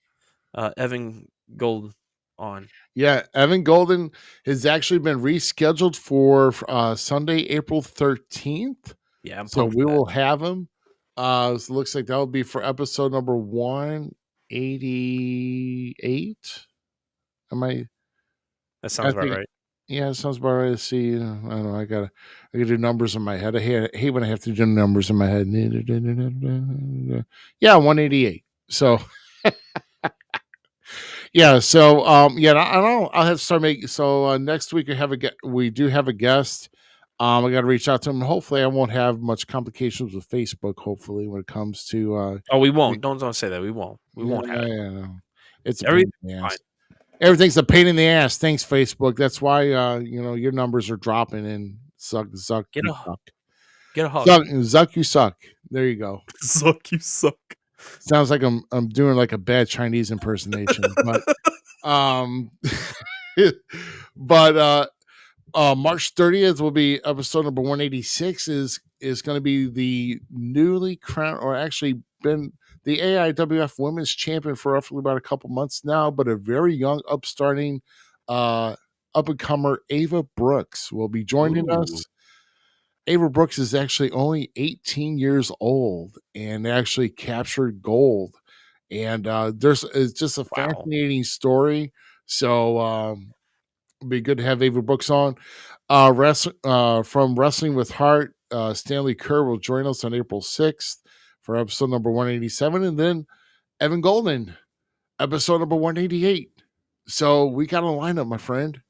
Evan Gold on. Yeah, Evan Golden has actually been rescheduled for Sunday, April 13th. Yeah, I'm So pumped we for that. will have him. So it looks like that will be for episode number 188. Am I? That sounds about think, right. yeah, it sounds about right. Let's see. I don't know. I gotta do numbers in my head. I hate when I have to do numbers in my head. Yeah, 188. So yeah, so yeah, I don't know. I'll have to start making. So next week we do have a guest. I got to reach out to him. Hopefully, I won't have much complications with Facebook. Hopefully, when it comes to Oh, we won't. Don't say that. We won't. We won't have it. yeah, no. It's a pain Everything's in the fine. ass. Everything's a pain in the ass. Thanks, Facebook. That's why your numbers are dropping and suck. Get You a suck. get a hug. Zuck, you suck. There you go. Suck, you suck. Sounds like I'm doing like a bad Chinese impersonation, but but March 30th will be episode number 186 is going to be the newly crowned, or actually been the AIWF Women's Champion for roughly about a couple months now, but a very young upstarting up and comer Ava Brooks will be joining us. Ava Brooks is actually only 18 years old and actually captured gold. And it's just a fascinating story. So it'd be good to have Ava Brooks on. From Wrestling with Heart, Stanley Kerr will join us on April 6th for episode number 187. And then Evan Golden, episode number 188. So we got a lineup, my friend.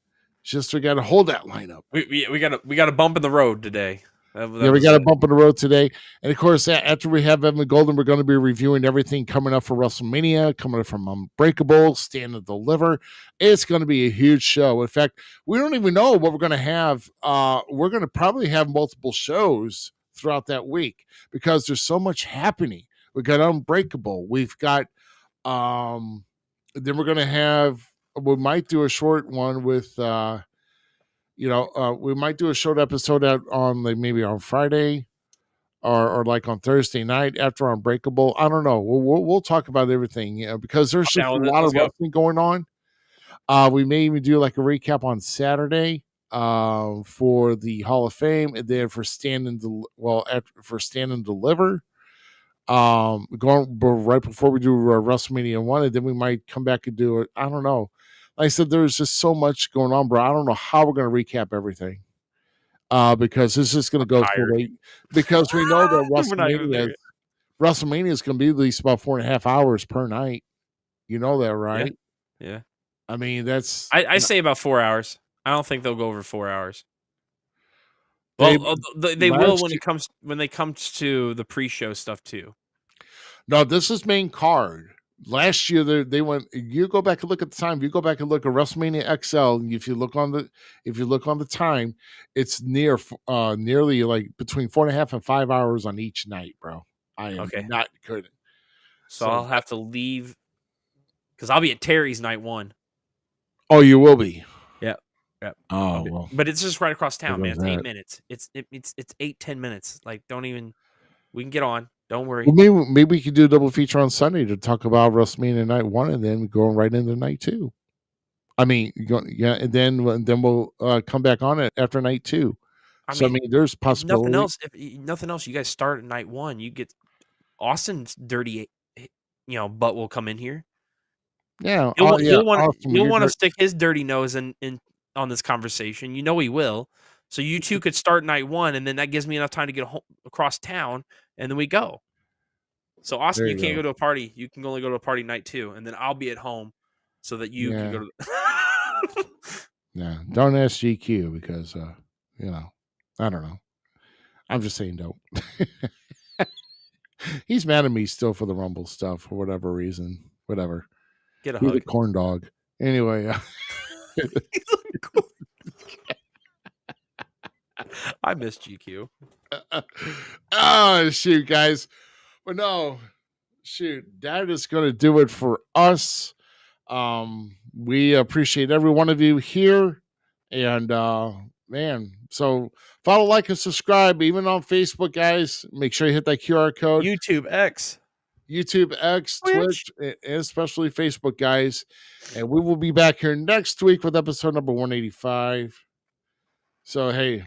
Just we got to hold that lineup. We got a bump in the road today. We got a bump in the road today. And of course, after we have Evan Golden, we're going to be reviewing everything coming up for WrestleMania, coming up from Unbreakable, Stand and Deliver. It's going to be a huge show. In fact, we don't even know what we're going to have. We're going to probably have multiple shows throughout that week because there's so much happening. We got Unbreakable. We've got, then we're going to have, we might do a short one with, we might do a short episode out on maybe on Friday or like on Thursday night after Unbreakable. I don't know. We'll talk about everything, because there's just a lot of wrestling going on. We may even do like a recap on Saturday for the Hall of Fame, and then for Stand and Deliver. Going right before we do WrestleMania 1, and then we might come back and do it. I don't know. Like I said, there's just so much going on, bro. I don't know how we're going to recap everything. Because this is going to go so late. Because we know that WrestleMania is going to be at least about 4.5 hours per night. You know that, right? Yeah. I mean, that's. I say about 4 hours. I don't think they'll go over 4 hours. Well, they will when they come to the pre-show stuff too. No, this is main card. Last year they went. You go back and look at the time. You go back and look at WrestleMania XL. And if you look on the time, it's nearly like between 4.5 and 5 hours on each night, bro. I am not good. So I'll have to leave because I'll be at Terry's night 1. Oh, you will be. Yeah. Oh, well. But it's just right across town, man. It's 8 minutes. It's 8-10 minutes. Like, don't even. We can get on. Don't worry. Well, maybe we could do a double feature on Sunday to talk about WrestleMania night 1 and then going right into night 2. I mean, and then we'll come back on it after night 2. I mean, there's possibility. If nothing else, you guys start at night 1. You get Austin's Dirty Butt will come in here. Yeah. He'll, Yeah. he'll want Awesome. he'll want to stick his dirty nose in on this conversation. He will. So you two could start night 1, and then that gives me enough time to get across town, and then we go. So Austin, There you you can't go. go to a party. You can only go to a party night 2, and then I'll be at home, so that you can Yeah. go to. Yeah. Don't ask GQ because I don't know. I'm just saying don't. He's mad at me still for the Rumble stuff for whatever reason. Whatever. Get a He's a hug. corn dog. Anyway. I miss GQ. Oh, shoot, guys. But no, shoot, that is going to do it for us. We appreciate every one of you here. And, man, so follow, like, and subscribe, even on Facebook, guys. Make sure you hit that QR code. YouTube X, Twitch, and especially Facebook, guys. And we will be back here next week with episode number 185. So, hey,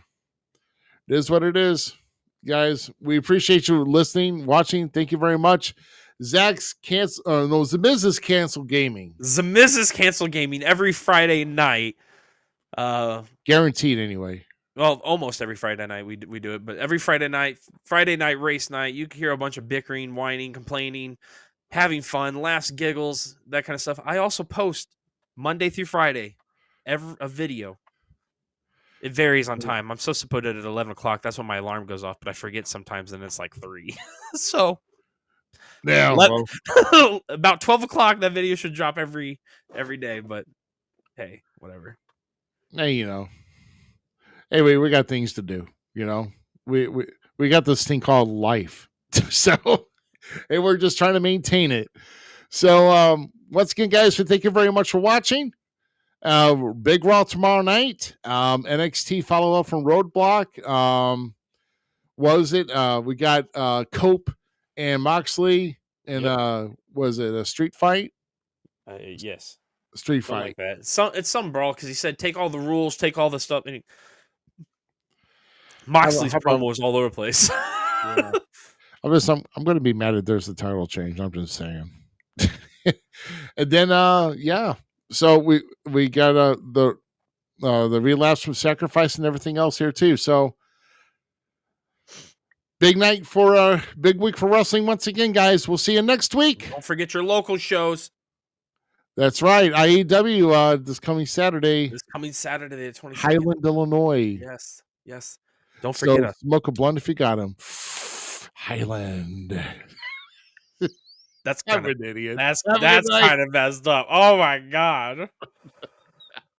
it is what it is, guys. We appreciate you listening, watching. Thank you very much. Zach's Zmiz is canceled gaming. Zmiz is cancel gaming every Friday night. Guaranteed, anyway. Well, almost every Friday night we do it, but every Friday night race night, you can hear a bunch of bickering, whining, complaining, having fun, laughs, giggles, that kind of stuff. I also post Monday through Friday a video. It varies on time. I'm supposed to put it at 11 o'clock. That's when my alarm goes off, but I forget sometimes, and it's like 3. So Yeah, about 12 o'clock, that video should drop every day. But hey, whatever. Hey, anyway, we got things to do. We got this thing called life. So, hey, we're just trying to maintain it. So, once again, guys, thank you very much for watching. Big Raw tomorrow night. NXT follow up from Roadblock. We got Cope and Moxley, and was it a street fight? Yes, Street something fight. like that. It's some brawl because he said take all the rules, take all the stuff. And Moxley's promo was all over the place. Yeah. I'm going to be mad if there's a title change. I'm just saying. And then so we got the relapse from Sacrifice and everything else here too. So big night for big week for wrestling once again, guys. We'll see you next week. Don't forget your local shows. That's right. IEW this coming Saturday. The 22nd. Highland, Illinois. Yes. Don't forget us. Smoke a blunt if you got him. Highland. That's kind of an idiot. That's kind of messed up. Oh my god.